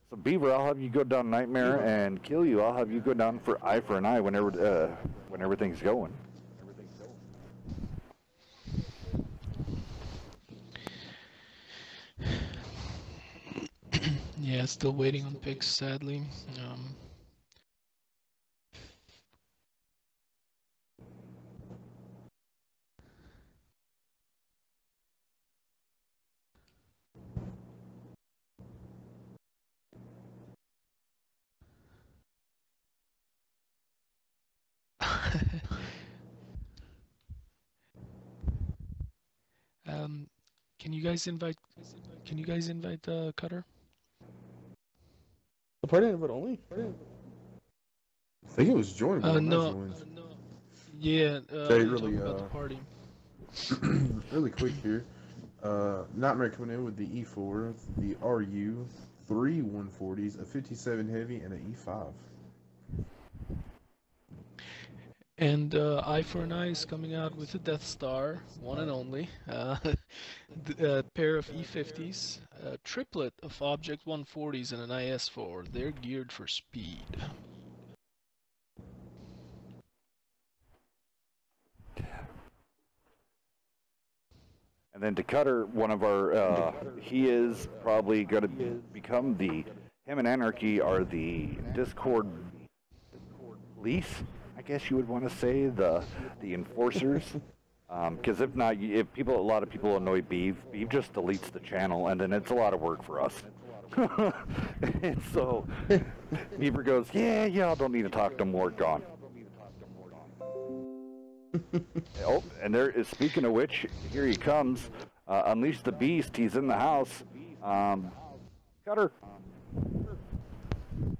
[SPEAKER 2] So Beaver, I'll have you go down Nightmare, and Kill You, I'll have you go down for Eye for an Eye whenever when everything's going.
[SPEAKER 3] Yeah, still waiting on picks, sadly. Can you guys invite? Can you guys invite Cutter?
[SPEAKER 4] The party invite only?
[SPEAKER 5] I think it was joinable on
[SPEAKER 3] No.
[SPEAKER 5] those ones.
[SPEAKER 3] Yeah.
[SPEAKER 5] Okay,
[SPEAKER 3] I'm
[SPEAKER 5] really,
[SPEAKER 3] talking about the party.
[SPEAKER 5] really quick here. Nightmare coming in with the E4, the RU, 3 140s, a 57 heavy, and an E5.
[SPEAKER 3] And Eye for an Eye is coming out with a Death Star, one and only. A pair of E50s, a triplet of Object 140s, and an IS4. They're geared for speed.
[SPEAKER 2] And then to Cutter, one of our, he is probably going to become him and Anarchy are the Discord police, I guess you would want to say, the enforcers. Because if not, a lot of people annoy Beav just deletes the channel, and then it's a lot of work for us. And so Beaver goes, yeah, I don't need to talk no more, gone. Oh, and there is, speaking of which, here he comes. Unleash the Beast, he's in the house. Cutter.
[SPEAKER 6] How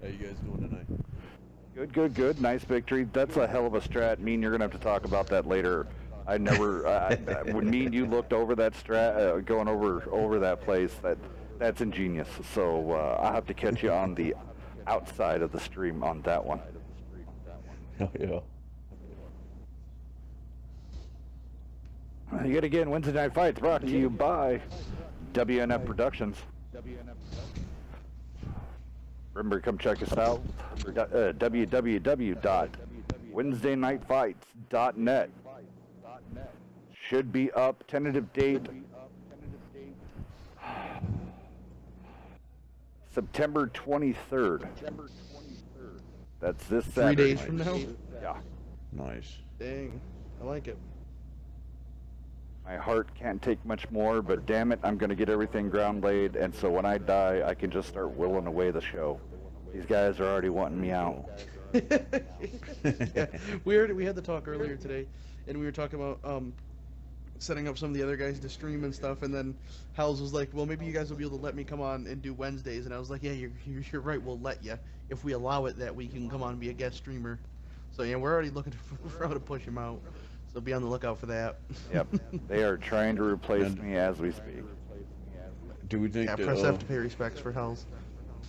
[SPEAKER 6] you guys doing tonight?
[SPEAKER 2] Good. Nice victory. That's a hell of a strat. Me and you're going to have to talk about that later. I never, when me and you looked over that strat, going over that place, that's ingenious. So I'll have to catch you on the outside of the stream on that one.
[SPEAKER 6] Oh, yeah.
[SPEAKER 2] Yet again, Wednesday Night Fights brought to you by WNF Productions. Remember, come check us out for www.wednesdaynightfights.net. Should be up. Tentative date September 23rd. That's this Saturday.
[SPEAKER 4] 3 days from now?
[SPEAKER 2] Yeah.
[SPEAKER 6] Nice.
[SPEAKER 4] Dang, I like it.
[SPEAKER 2] My heart can't take much more, but damn it, I'm going to get everything ground laid, and so when I die, I can just start willing away the show. These guys are already wanting me out.
[SPEAKER 4] Yeah, we had the talk earlier today, and we were talking about setting up some of the other guys to stream and stuff, and then Howells was like, well, maybe you guys will be able to let me come on and do Wednesdays, and I was like, yeah, you're right, we'll let you. If we allow it that week, you can come on and be a guest streamer. So yeah, we're already looking for how to push him out. So be on the lookout for that.
[SPEAKER 2] Yep, they are trying to replace me as we speak.
[SPEAKER 6] Do we think
[SPEAKER 4] Yeah,
[SPEAKER 6] that
[SPEAKER 4] press F to pay respects for Howells.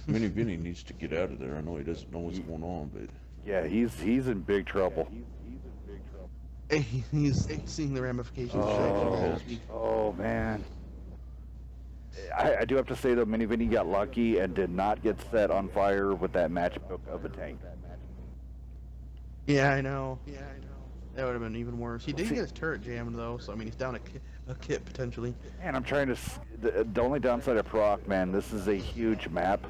[SPEAKER 6] Mini Vinny needs to get out of there? I know he doesn't know what's going on, but
[SPEAKER 2] Yeah, he's in big trouble.
[SPEAKER 4] He's seeing the ramifications of that this week.
[SPEAKER 2] Oh man. I do have to say though, Mini Vinny got lucky and did not get set on fire with that matchbook of a tank.
[SPEAKER 4] Yeah, I know. That would have been even worse. He did get his turret jammed though, so I mean he's down a kit potentially.
[SPEAKER 2] And I'm trying to. The only downside of Proc, man, this is a huge map.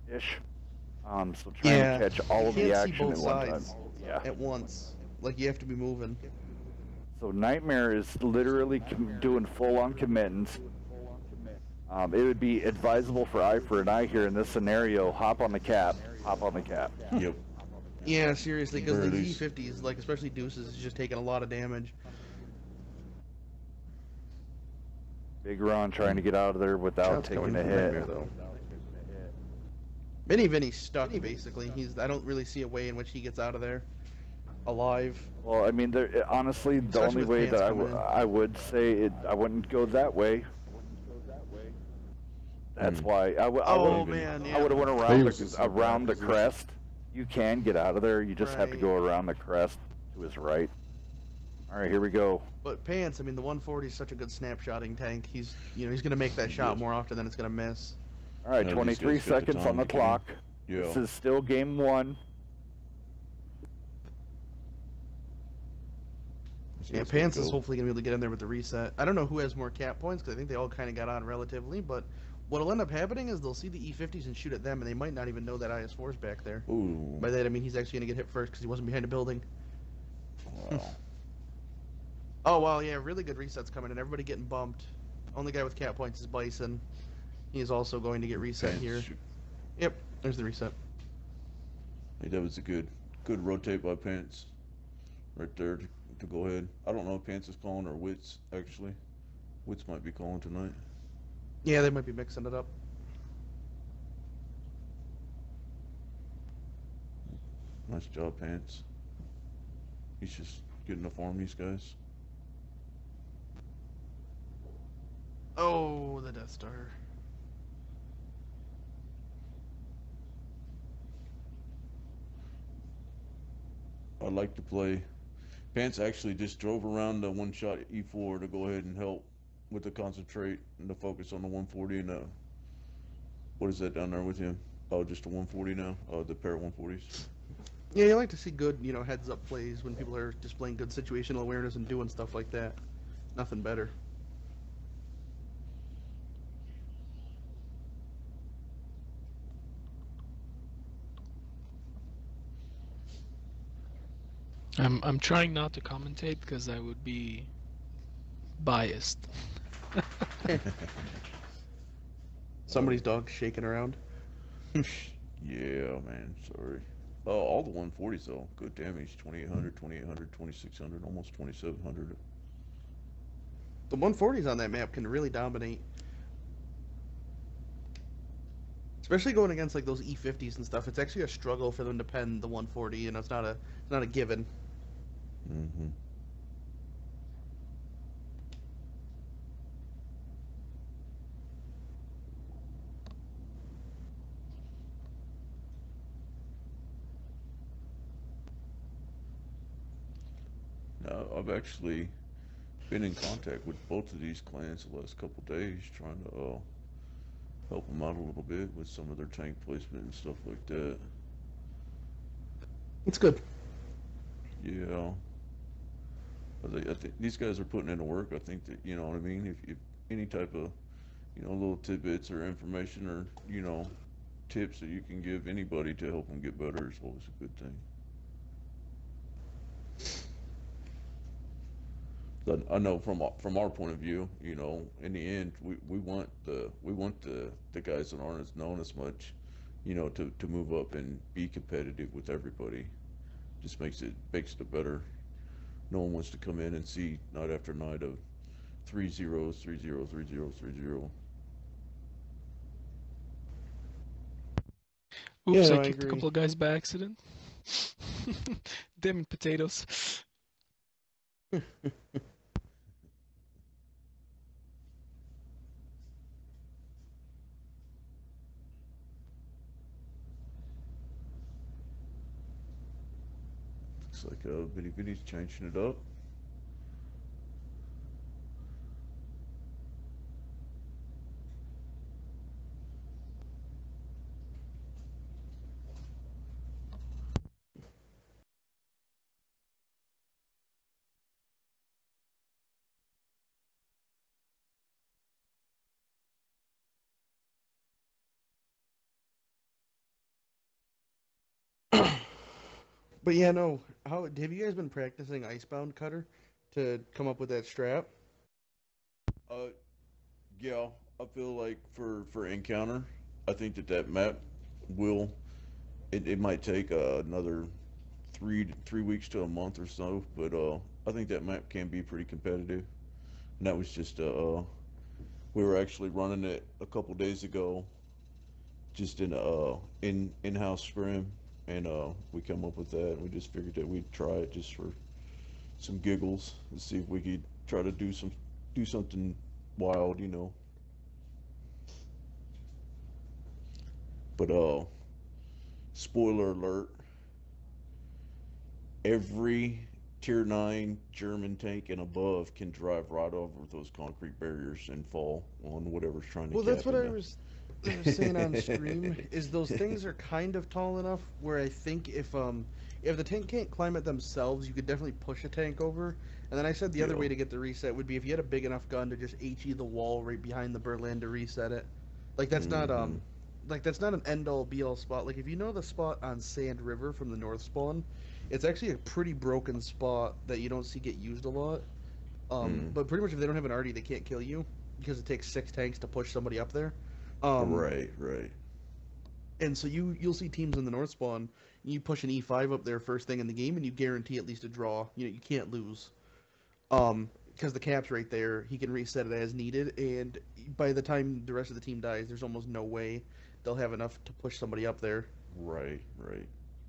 [SPEAKER 2] Ish. So trying to catch all of the action at one time. Yeah.
[SPEAKER 4] At once. Like you have to be moving.
[SPEAKER 2] So Nightmare is literally doing full-on committance. It would be advisable for Eye for an Eye here in this scenario. Hop on the cap.
[SPEAKER 6] yep.
[SPEAKER 4] Yeah, seriously, because the
[SPEAKER 6] Birdies.
[SPEAKER 4] E50s, like especially Deuces, is just taking a lot of damage.
[SPEAKER 2] Big Ron trying to get out of there without
[SPEAKER 4] Shots
[SPEAKER 2] taking
[SPEAKER 4] coming
[SPEAKER 2] a
[SPEAKER 4] from
[SPEAKER 2] hit.
[SPEAKER 4] Nightmare, though. Mini Vinny's stuck basically. I don't really see a way in which he gets out of there alive.
[SPEAKER 2] Well, I mean, honestly, the
[SPEAKER 4] Especially
[SPEAKER 2] only
[SPEAKER 4] with
[SPEAKER 2] way
[SPEAKER 4] pants
[SPEAKER 2] that
[SPEAKER 4] coming in.
[SPEAKER 2] I would say it, I wouldn't go that way. That's why I would.
[SPEAKER 4] Oh man, yeah.
[SPEAKER 2] I would have went around the crest. You can get out of there. You just have to
[SPEAKER 4] Right.
[SPEAKER 2] go around the crest to his right. All right, here we go.
[SPEAKER 4] But Pants, I mean, the 140 is such a good snapshotting tank. He's gonna make that shot more often than it's gonna miss.
[SPEAKER 2] All right,
[SPEAKER 6] Now these
[SPEAKER 2] 23
[SPEAKER 6] guys got the
[SPEAKER 2] seconds
[SPEAKER 6] time
[SPEAKER 2] on the
[SPEAKER 6] to game.
[SPEAKER 2] clock.
[SPEAKER 6] Yeah.
[SPEAKER 2] This is still game one.
[SPEAKER 4] Yeah, Pants is hopefully going to be able to get in there with the reset. I don't know who has more cap points, because I think they all kind of got on relatively, but what'll end up happening is they'll see the E50s and shoot at them, and they might not even know that IS-4's back there.
[SPEAKER 6] Ooh.
[SPEAKER 4] By that, I mean he's actually going to get hit first because he wasn't behind a building.
[SPEAKER 6] Wow.
[SPEAKER 4] Oh, wow, yeah, really good resets coming in. Everybody getting bumped. Only guy with cap points is Bison. He is also going to get reset
[SPEAKER 6] Pants
[SPEAKER 4] here.
[SPEAKER 6] shoot.
[SPEAKER 4] Yep, there's the reset.
[SPEAKER 6] Hey, that was a good rotate by Pants right there to go ahead. I don't know if Pants is calling or Wits, actually. Wits might be calling tonight.
[SPEAKER 4] Yeah, they might be mixing it up.
[SPEAKER 6] Nice job, Pants. He's just getting to farm these guys.
[SPEAKER 4] Oh, the Death Star.
[SPEAKER 6] I'd like to play. Pants actually just drove around the one-shot E4 to go ahead and help with the concentrate and the focus on the 140 and what is that down there with him? Oh, just a 140 now? Oh, the pair of 140s.
[SPEAKER 4] Yeah, you like to see good, heads-up plays when people are displaying good situational awareness and doing stuff like that. Nothing better.
[SPEAKER 3] I'm trying not to commentate because I would be biased.
[SPEAKER 4] Somebody's dog shaking around.
[SPEAKER 6] Yeah, man, sorry. Oh, all the 140s though. Good damage. 2800, 2800, 2600, almost 2700.
[SPEAKER 4] The 140s on that map can really dominate. Especially going against like those E50s and stuff. It's actually a struggle for them to pen the 140, it's not a given.
[SPEAKER 6] Mm-hmm. Now, I've actually been in contact with both of these clans the last couple days, trying to help them out a little bit with some of their tank placement and stuff like that.
[SPEAKER 4] It's good.
[SPEAKER 6] Yeah. I think these guys are putting in the work. I think that, you know what I mean? If any type of, little tidbits or information or, tips that you can give anybody to help them get better is always a good thing. But I know from our point of view, in the end, we want the guys that aren't as known as much, to move up and be competitive with everybody. Just makes it a better. No one wants to come in and see night after night of 3 zeros, 3 0, 3 0, 3 0.
[SPEAKER 3] Oops,
[SPEAKER 4] Yeah, no,
[SPEAKER 3] I
[SPEAKER 4] I
[SPEAKER 3] kicked a
[SPEAKER 4] agree.
[SPEAKER 3] couple of guys by accident. Damn it, potatoes.
[SPEAKER 6] Looks like Bitty Bitty's changing it up.
[SPEAKER 4] But yeah, no. How have you guys been practicing Icebound Cutter to come up with that strap?
[SPEAKER 6] Uh, yeah, I feel like for Encounter, I think that map will it might take another three weeks to a month or so, but I think that map can be pretty competitive. And that was just we were actually running it a couple days ago, just in-house scrim, and we come up with that. And we just figured that we'd try it just for some giggles and see if we could try to do something wild, But spoiler alert, every tier 9 German tank and above can drive right over those concrete barriers and fall on whatever's trying to
[SPEAKER 4] Well,
[SPEAKER 6] cap in
[SPEAKER 4] I was saying on stream is those things are kind of tall enough where I think if the tank can't climb it themselves, you could definitely push a tank over. And then I said the other way to get the reset would be if you had a big enough gun to just HE the wall right behind the Berlin to reset it. Like that's not an end all be all spot. Like if you know the spot on Sand River from the north spawn, it's actually a pretty broken spot that you don't see get used a lot. But pretty much if they don't have an arty, they can't kill you because it takes 6 tanks to push somebody up there.
[SPEAKER 6] Right.
[SPEAKER 4] And so you'll see teams in the north spawn. You push an E5 up there first thing in the game, and you guarantee at least a draw. You know you can't lose. Because the cap's right there, he can reset it as needed, and by the time the rest of the team dies, there's almost no way they'll have enough to push somebody up there.
[SPEAKER 6] Right.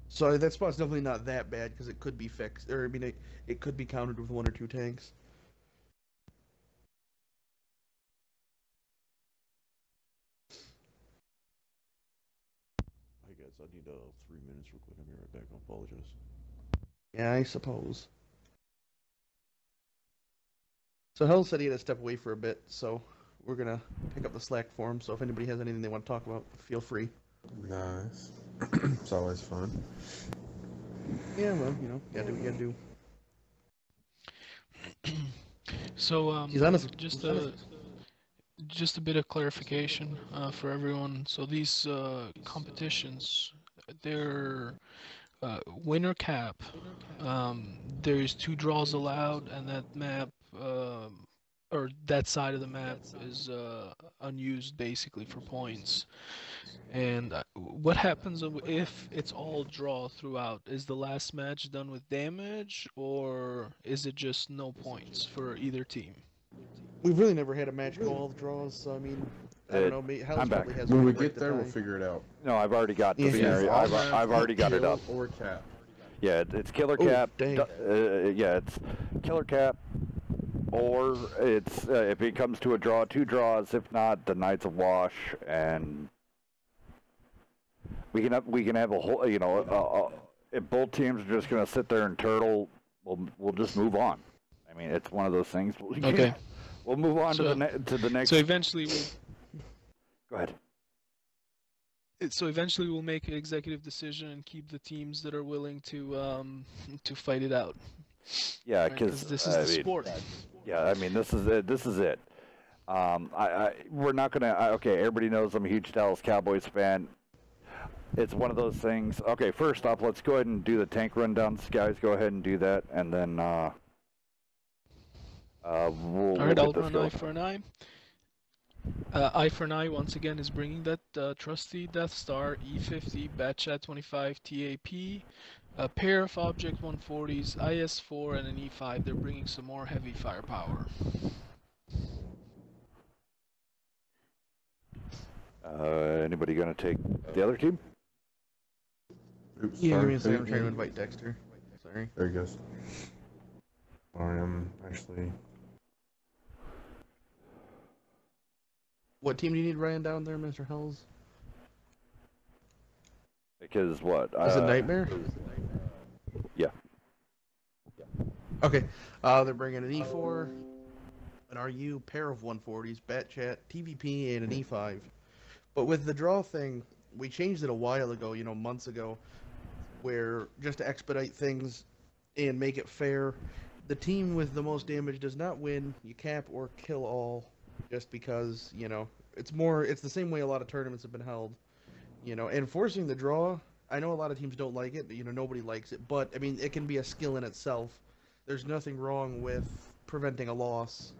[SPEAKER 4] So that spot's definitely not that bad because it could be fixed, or I mean, it could be countered with 1 or 2 tanks.
[SPEAKER 6] I guess I need 3 minutes real quick. I'll be right back. I apologize.
[SPEAKER 4] Yeah, I suppose. So Hell said he had to step away for a bit, so we're gonna pick up the slack for him. So if anybody has anything they want to talk about, feel free.
[SPEAKER 5] Nice. It's always fun.
[SPEAKER 4] Yeah, well, you know, gotta do what you gotta do.
[SPEAKER 3] So
[SPEAKER 4] He's honest.
[SPEAKER 3] just a bit of clarification for everyone. So these competitions, they're winner cap. There's 2 draws allowed, and that map or that side of the map is unused basically for points. And what happens if it's all draw throughout? Is the last match done with damage, or is it just no points for either team?
[SPEAKER 4] We've really never had a match go all the draws, so I mean, I don't know.
[SPEAKER 2] I'm back.
[SPEAKER 4] Probably has
[SPEAKER 5] When we
[SPEAKER 4] right
[SPEAKER 5] get there, we'll figure it out.
[SPEAKER 2] No, I've already got the
[SPEAKER 4] Yeah.
[SPEAKER 2] scenario. I've already got it up.
[SPEAKER 5] Or cap.
[SPEAKER 2] Yeah, it's killer cap.
[SPEAKER 4] dang.
[SPEAKER 2] Yeah, it's killer cap, or it's if it comes to a draw, 2 draws. If not, the Knights of Wash, and we can have a whole. You know, if both teams are just gonna sit there and turtle, we'll just move on. I mean, it's one of those things.
[SPEAKER 3] Okay.
[SPEAKER 2] We'll move on
[SPEAKER 3] So-
[SPEAKER 2] to the next.
[SPEAKER 3] So eventually
[SPEAKER 2] Go ahead.
[SPEAKER 3] we'll make an executive decision and keep the teams that are willing to fight it out.
[SPEAKER 2] Yeah,
[SPEAKER 3] Right?
[SPEAKER 2] because
[SPEAKER 3] this is the sport.
[SPEAKER 2] Yeah, I mean, this is it. This is it. We're not gonna. Okay, everybody knows I'm a huge Dallas Cowboys fan. It's one of those things. Okay, first off, let's go ahead and do the tank rundown. Guys, go ahead and do that, and then we'll.
[SPEAKER 3] All right, I'll run eye for an eye. Eye for an Eye once again is bringing that trusty Death Star E50 Batchat 25 TAP, a pair of Object 140s, IS-4, and an E5. They're bringing some more heavy firepower.
[SPEAKER 2] Anybody gonna take the other team?
[SPEAKER 5] Oops,
[SPEAKER 4] Yeah,
[SPEAKER 5] sorry.
[SPEAKER 4] I'm trying to invite Dexter. Sorry.
[SPEAKER 5] There he goes. I am actually.
[SPEAKER 4] What team do you need Ryan down there, Mr. Hells?
[SPEAKER 2] Because what?
[SPEAKER 4] Is it Nightmare?
[SPEAKER 2] Yeah.
[SPEAKER 4] Okay. They're bringing an E4, an RU, pair of 140s, Batchat, TVP, and an E5. But with the draw thing, we changed it a while ago, you know, months ago, where just to expedite things and make it fair, the team with the most damage does not win. You cap or kill all, just because, you know, it's the same way a lot of tournaments have been held. You know, and forcing the draw, I know a lot of teams don't like it, you know, nobody likes it, but, I mean, it can be a skill in itself. There's nothing wrong with preventing a loss.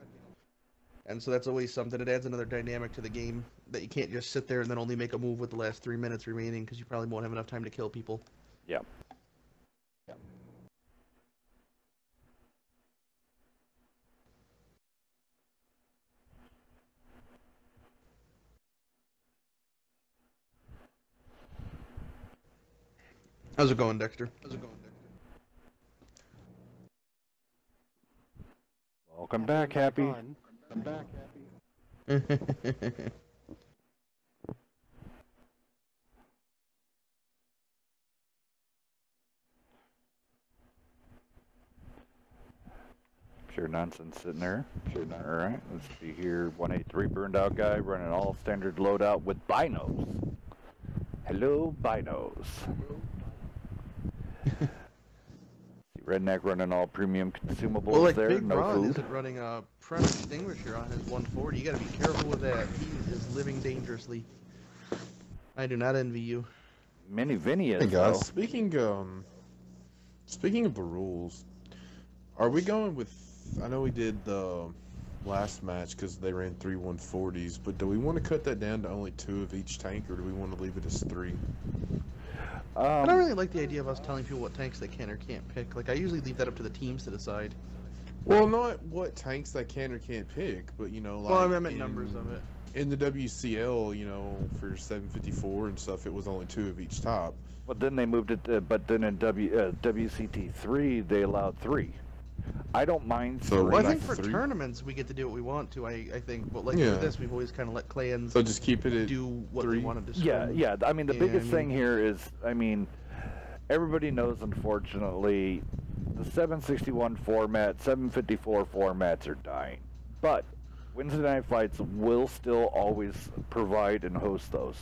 [SPEAKER 4] And so that's always something. It adds another dynamic to the game, that you can't just sit there and then only make a move with the last 3 minutes remaining, because you probably won't have enough time to kill people.
[SPEAKER 2] Yeah.
[SPEAKER 4] How's it going, Dexter?
[SPEAKER 2] Welcome back, Happy.
[SPEAKER 7] I'm back, Happy.
[SPEAKER 2] Pure nonsense sitting there. All right, let's see here. 183 burned out guy running all standard loadout with binos. Hello, binos. Redneck running all premium consumables
[SPEAKER 4] Well, like
[SPEAKER 2] there.
[SPEAKER 4] Big
[SPEAKER 2] No
[SPEAKER 4] Ron
[SPEAKER 2] food.
[SPEAKER 4] isn't running a front extinguisher on his 140. You gotta be careful with that. He is living dangerously. I do not envy you.
[SPEAKER 2] Mini Vinny is
[SPEAKER 5] Hey guys,
[SPEAKER 2] though.
[SPEAKER 5] speaking of the rules, are we going with? I know we did the last match because they ran 3 140s, but do we want to cut that down to only 2 of each tank, or do we want to leave it as 3?
[SPEAKER 4] I don't really like the idea of us telling people what tanks they can or can't pick. Like, I usually leave that up to the teams to decide.
[SPEAKER 5] Well, not what tanks they can or can't pick, but like.
[SPEAKER 4] Well, I meant numbers of it.
[SPEAKER 5] In the WCL, for 754 and stuff, it was only 2 of each top.
[SPEAKER 2] But then they moved it. But then in WCT3 they allowed 3. I don't mind.
[SPEAKER 5] So,
[SPEAKER 4] Well, I
[SPEAKER 5] like
[SPEAKER 4] think for
[SPEAKER 5] 3?
[SPEAKER 4] tournaments we get to do what we want to. I think, but like
[SPEAKER 5] Yeah.
[SPEAKER 4] with this, we've always kind of let clans
[SPEAKER 5] So just keep it at
[SPEAKER 4] do what
[SPEAKER 5] 3?
[SPEAKER 4] they wanted to.
[SPEAKER 2] Yeah. I mean, the
[SPEAKER 4] Yeah,
[SPEAKER 2] biggest
[SPEAKER 4] I
[SPEAKER 2] thing
[SPEAKER 4] mean-
[SPEAKER 2] here is, everybody knows, unfortunately, the 761 format, 754 formats are dying. But Wednesday Night Fights will still always provide and host those.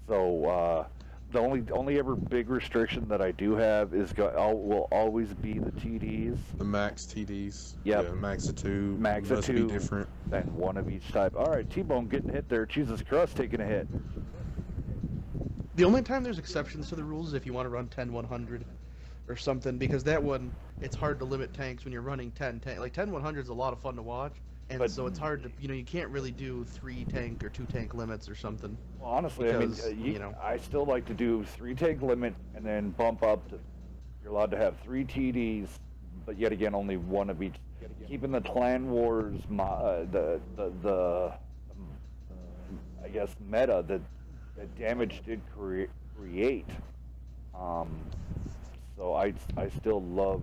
[SPEAKER 2] So the only ever big restriction that I do have is will always be the TDs.
[SPEAKER 5] The max TDs.
[SPEAKER 2] Yep.
[SPEAKER 5] Yeah, max of 2.
[SPEAKER 2] Max of
[SPEAKER 5] must
[SPEAKER 2] 2.
[SPEAKER 5] be different.
[SPEAKER 2] And 1 of each type. All right, T-Bone getting hit there. Jesus Christ, taking a hit.
[SPEAKER 4] The only time there's exceptions to the rules is if you want to run 10-100 or something, because that one, it's hard to limit tanks when you're running 10 tank. Like 10-100 is a lot of fun to watch, and
[SPEAKER 2] But-
[SPEAKER 4] so it's hard to, you can't really do 3 tank or 2 tank limits or something.
[SPEAKER 2] Well, honestly,
[SPEAKER 4] Because,
[SPEAKER 2] I still like to do 3 tank limit and then bump up to. You're allowed to have 3 TDs, but yet again only 1 of each. Keeping the Clan Wars, I guess meta that Damage did create. So I still love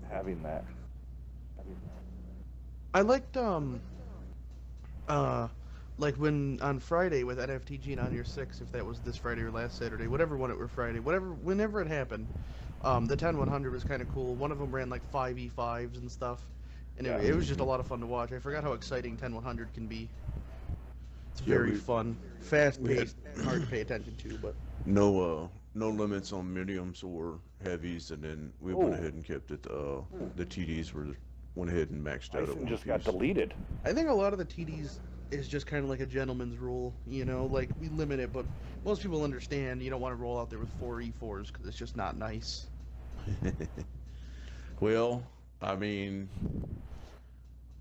[SPEAKER 2] having that.
[SPEAKER 4] I liked like when on Friday with NFTG and On Your 6, if that was this Friday or last Saturday, whatever one it were Friday, whenever it happened, the 10-100 was kind of cool. One of them ran like 5v5s and stuff, and it was just a lot of fun to watch. I forgot how exciting 10-100 can be. It's very fun, fast-paced, hard to pay attention to, but
[SPEAKER 6] No limits on mediums or heavies, and then we went ahead and kept it. The TDs went ahead and maxed out.
[SPEAKER 2] Tyson just got deleted.
[SPEAKER 4] I think a lot of the TDs is just kind of like a gentleman's rule, like we limit it, but most people understand you don't want to roll out there with 4 E4s because it's just not nice.
[SPEAKER 6] Well, I mean,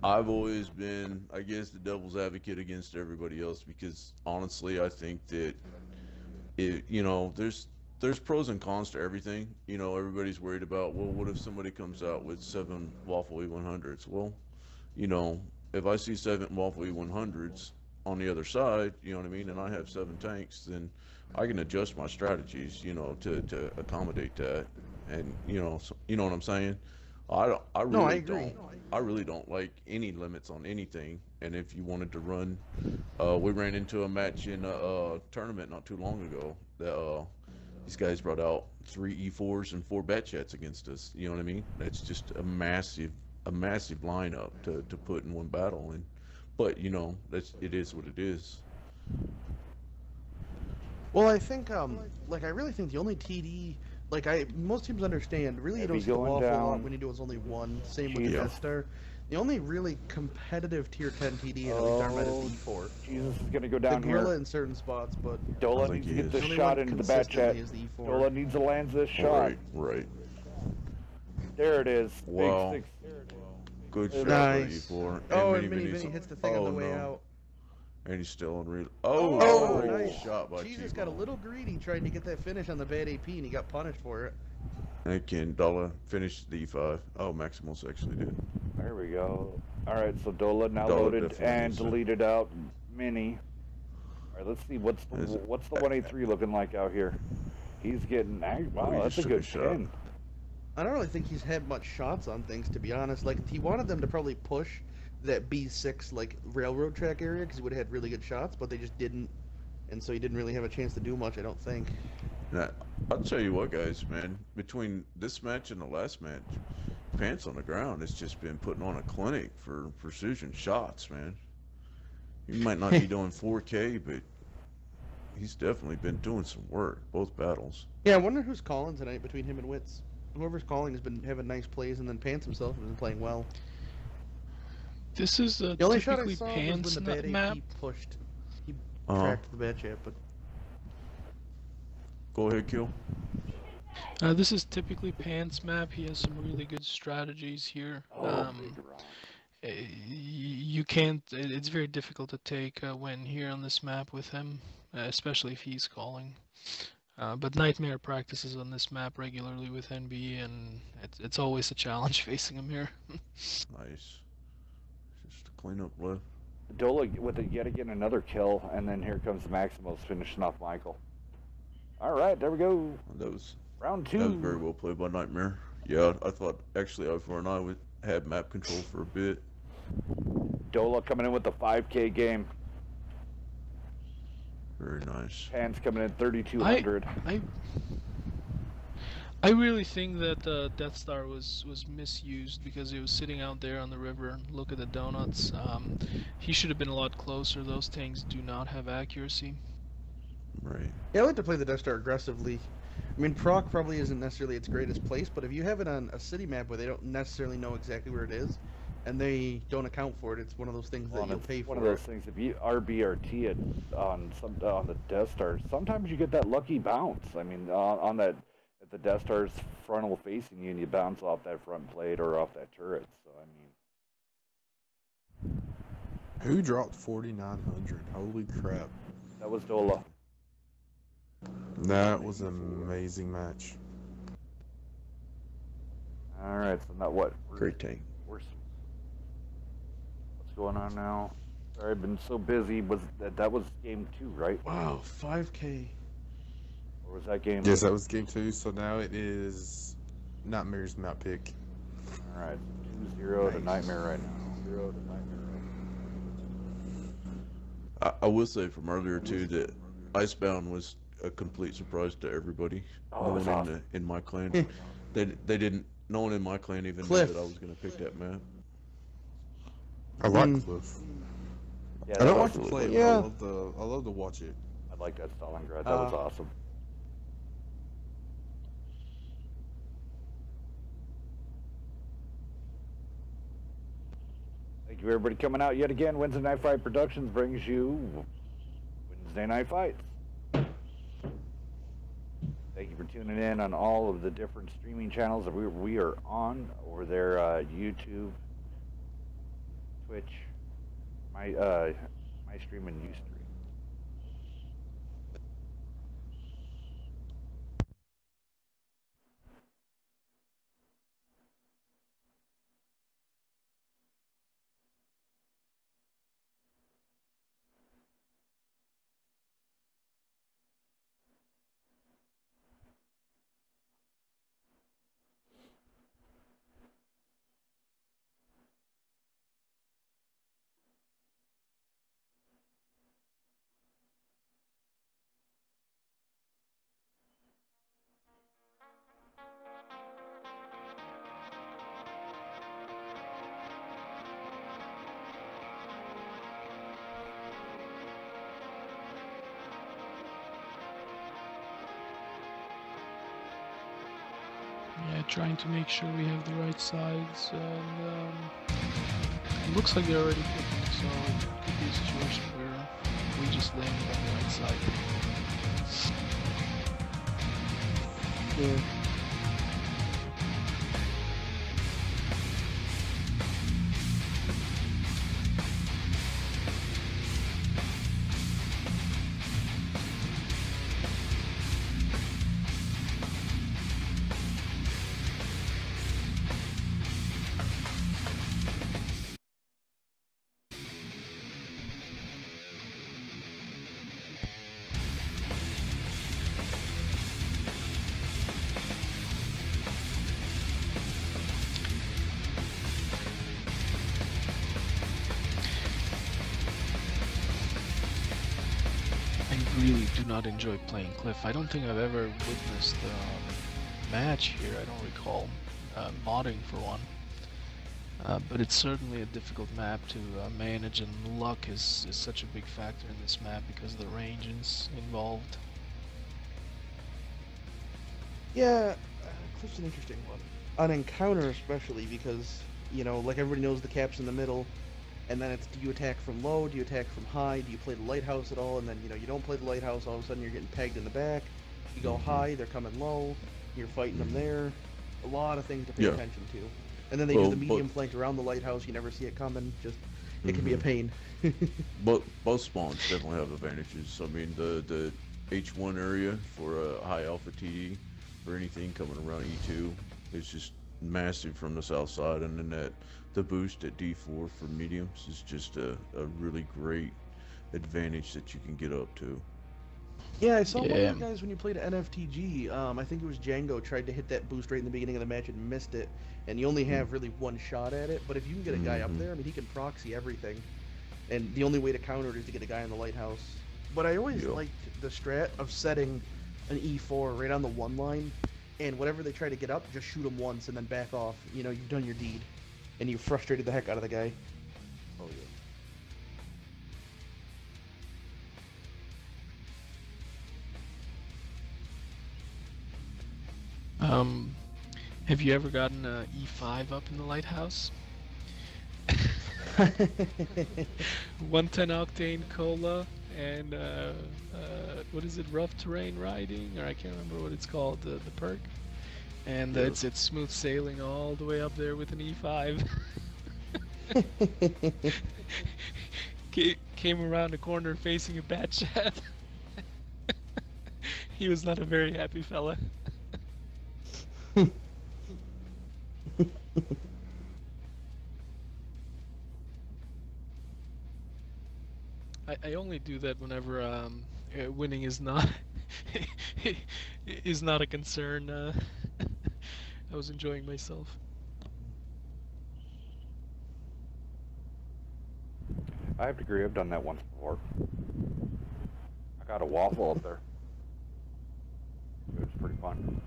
[SPEAKER 6] I've always been, I guess, the devil's advocate against everybody else, because honestly, I think that there's pros and cons to everything. Everybody's worried about, well, what if somebody comes out with 7 Waffle E100s? Well, if I see 7 Waffle E100s on the other side, you know what I mean, and I have 7 tanks, then I can adjust my strategies, to accommodate that. And so, you know what I'm saying? I really don't like any limits on anything. And if you wanted to run, we ran into a match in a tournament not too long ago that these guys brought out 3 E4s and 4 bat chats against us. You know what I mean? That's just a massive lineup to put in one battle. But it is what it is.
[SPEAKER 4] Well, I think I really think the only TD, most teams understand, really you
[SPEAKER 2] Heavy
[SPEAKER 4] don't see the
[SPEAKER 2] going
[SPEAKER 4] Waffle a lot
[SPEAKER 2] down.
[SPEAKER 4] when you do is only 1. Same with the
[SPEAKER 2] Jesus.
[SPEAKER 4] Death Star. The only really competitive tier 10 TD in at least our meta is the E4.
[SPEAKER 2] Jesus is going to go
[SPEAKER 4] The
[SPEAKER 2] down
[SPEAKER 4] Gorilla
[SPEAKER 2] here.
[SPEAKER 4] in certain spots, but
[SPEAKER 2] Dola
[SPEAKER 5] I think
[SPEAKER 2] needs to
[SPEAKER 5] he
[SPEAKER 2] get
[SPEAKER 5] is.
[SPEAKER 2] this
[SPEAKER 4] The only
[SPEAKER 2] shot
[SPEAKER 4] one
[SPEAKER 2] into the bat chat.
[SPEAKER 4] consistently is the E4.
[SPEAKER 2] Dola needs to land this shot.
[SPEAKER 6] Right.
[SPEAKER 2] There it is.
[SPEAKER 6] Wow.
[SPEAKER 2] Big 6.
[SPEAKER 6] Good shot
[SPEAKER 4] Nice.
[SPEAKER 6] by E4.
[SPEAKER 4] Oh,
[SPEAKER 6] Mini
[SPEAKER 4] and Mini
[SPEAKER 6] Vinny's-
[SPEAKER 4] Vinny hits the thing on the way out.
[SPEAKER 6] And he's still on real.
[SPEAKER 4] Oh,
[SPEAKER 6] great
[SPEAKER 4] nice.
[SPEAKER 6] shot by
[SPEAKER 4] Jesus
[SPEAKER 6] T-Bone.
[SPEAKER 4] got a little greedy trying to get that finish on the bad AP, and he got punished for it.
[SPEAKER 6] Again, Dola finished the E5. Oh, Maximus actually did.
[SPEAKER 2] There we go. All right, so Dola now
[SPEAKER 6] Dola
[SPEAKER 2] loaded
[SPEAKER 6] definitely
[SPEAKER 2] and
[SPEAKER 6] needs to-
[SPEAKER 2] deleted out Mini. All right, let's see what's the 183 looking like out here. He's getting wow,
[SPEAKER 6] he
[SPEAKER 2] that's
[SPEAKER 6] just
[SPEAKER 2] a
[SPEAKER 6] took a
[SPEAKER 2] good
[SPEAKER 6] shot.
[SPEAKER 2] pin.
[SPEAKER 4] I don't really think he's had much shots on things, to be honest. Like, he wanted them to probably push that B6, railroad track area, because he would have had really good shots, but they just didn't. And so he didn't really have a chance to do much, I don't think.
[SPEAKER 6] Now, I'll tell you what, guys, man. Between this match and the last match, Pants on the ground has just been putting on a clinic for precision shots, man. He might not be doing 4K, but he's definitely been doing some work, both battles.
[SPEAKER 4] Yeah, I wonder who's calling tonight between him and Wits. Whoever's calling has been having nice plays, and then Pants himself has been playing well.
[SPEAKER 3] This is a
[SPEAKER 4] The only shot I
[SPEAKER 3] typically
[SPEAKER 4] saw was
[SPEAKER 3] Pants
[SPEAKER 4] when the bad
[SPEAKER 3] map.
[SPEAKER 4] AP pushed. He tracked the bad chat, but
[SPEAKER 6] Go ahead, Kill.
[SPEAKER 3] This is typically Pants map. He has some really good strategies here. You can't. It's very difficult to take a win here on this map with him, especially if he's calling. But Nightmare practices on this map regularly with NB, and it's always a challenge facing him here.
[SPEAKER 6] Nice. Just a cleanup left.
[SPEAKER 2] Dola with yet again another kill, and then here comes Maximus finishing off Michael. All right, there we go.
[SPEAKER 6] That was
[SPEAKER 2] round 2.
[SPEAKER 6] That was very well played by Nightmare. Yeah, I thought actually Over and I would have map control for a bit.
[SPEAKER 2] Dola coming in with the 5K game.
[SPEAKER 6] Very nice.
[SPEAKER 2] Pants coming in 3,200.
[SPEAKER 3] I really think that Death Star was misused because it was sitting out there on the river. Look at the donuts. He should have been a lot closer. Those tanks do not have accuracy.
[SPEAKER 6] Right.
[SPEAKER 4] yeah, I like to play the Death Star aggressively. I mean, proc probably isn't necessarily its greatest place, but if you have it on a city map where they don't necessarily know exactly where it is, and they don't account for it, it's one of those things that you'll pay for.
[SPEAKER 2] One of those things. If you RBRT it on the Death Star, sometimes you get that lucky bounce. I mean, on that, if the Death Star's frontal facing you, and you bounce off that front plate or off that turret. So I mean,
[SPEAKER 5] Who dropped 4,900? Holy crap!
[SPEAKER 2] that was Dola.
[SPEAKER 5] That was an amazing match.
[SPEAKER 2] All right, so now what?
[SPEAKER 6] Great tank.
[SPEAKER 2] What's going on now? Sorry, I've been so busy. Was that was game 2, right?
[SPEAKER 4] Wow, 5K.
[SPEAKER 2] Or was that game?
[SPEAKER 5] Yes, that was game 2. So now it is Nightmare's map pick.
[SPEAKER 2] All right, 2-0 to Nightmare right now. 0 to Nightmare right
[SPEAKER 6] I will say from earlier too that Icebound was a complete surprise to everybody.
[SPEAKER 2] Oh,
[SPEAKER 6] No
[SPEAKER 2] that's
[SPEAKER 6] one
[SPEAKER 2] awesome.
[SPEAKER 6] in my clan, they didn't. No one in my clan even
[SPEAKER 4] Cliff.
[SPEAKER 6] knew that I was going to pick that map.
[SPEAKER 5] I like Cliff.
[SPEAKER 2] Yeah,
[SPEAKER 5] I don't
[SPEAKER 2] that
[SPEAKER 5] like to
[SPEAKER 2] was
[SPEAKER 5] play it,
[SPEAKER 4] Yeah.
[SPEAKER 5] but I love to watch it.
[SPEAKER 2] I like that Stalingrad. That was awesome. Thank you, everybody, coming out yet again. Wednesday Night Fight Productions brings you Wednesday Night Fights. Thank you for tuning in on all of the different streaming channels that we are on over there, YouTube, Twitch, my stream, and Ustream.
[SPEAKER 3] Yeah, trying to make sure we have the right sides, and it looks like they're already picking, so it could be a situation where we just landed on the right side.
[SPEAKER 4] Yeah.
[SPEAKER 3] I really do not enjoy playing Cliff. I don't think I've ever witnessed a match here. I don't recall modding for one. But it's certainly a difficult map to manage, and luck is such a big factor in this map because of the ranges involved.
[SPEAKER 4] Yeah, Cliff's an interesting one. On Encounter especially, because, you know, like everybody knows the cap's in the middle, and then it's, do you attack from low, do you attack from high, do you play the lighthouse at all, and then, you know, you don't play the lighthouse, all of a sudden you're getting pegged in the back, you go high, they're coming low, you're fighting them there, a lot of things to pay attention to. And then they do the medium flank around the lighthouse, you never see it coming, just, it can be a pain.
[SPEAKER 6] But both spawns definitely have advantages. I mean, the H1 area for a high alpha TD, or anything coming around E2 is just massive from the south side, and then the boost at D4 for mediums is just a really great advantage that you can get up to.
[SPEAKER 4] Yeah, I saw one of you guys when you played NFTG. I think it was Django tried to hit that boost right in the beginning of the match and missed it, and you only have really one shot at it. But if you can get a guy up there, I mean, he can proxy everything, and the only way to counter it is to get a guy in the lighthouse. But I always liked the strat of setting an E4 right on the one line, and whatever they try to get up, just shoot them once and then back off. You know, you've done your deed, and you've frustrated the heck out of the guy.
[SPEAKER 6] Oh
[SPEAKER 3] yeah. Have you ever gotten a E5 up in the lighthouse? 110 octane cola and what is it, rough terrain riding, or I can't remember what it's called, the perk, and it's smooth sailing all the way up there with an E5. Came around the corner facing a bat chat. He was not a very happy fella. I only do that whenever winning is not is not a concern. I was enjoying myself.
[SPEAKER 2] I have to agree, I've done that once before. I got a waffle up there. It was pretty fun.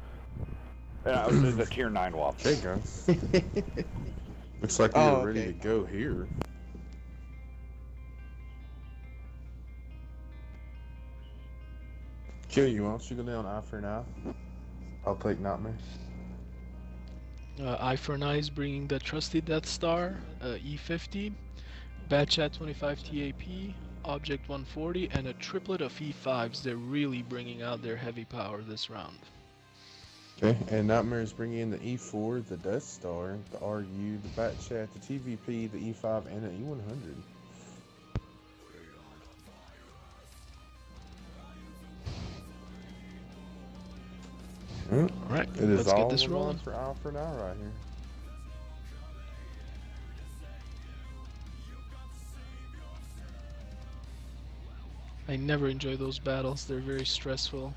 [SPEAKER 2] Yeah, it was a tier 9 waffle.
[SPEAKER 5] Hey guys. Looks like we're ready to go here. Kill you, why don't you go down eye for an eye? I'll take Nightmare.
[SPEAKER 3] Eye for an Eye is bringing the trusty Death Star, E50, Bad Chat 25 TAP, Object 140, and a triplet of E5s. They're really bringing out their heavy power this round.
[SPEAKER 5] Okay, and Nightmare is bringing in the E4, the Death Star, the RU, the Bat Chat, the TVP, the E5, and the E100.
[SPEAKER 3] Alright,
[SPEAKER 5] it is
[SPEAKER 3] let's
[SPEAKER 5] all
[SPEAKER 3] get this rolling.
[SPEAKER 5] For Eye for an Eye right here.
[SPEAKER 3] I never enjoy those battles. They're very stressful.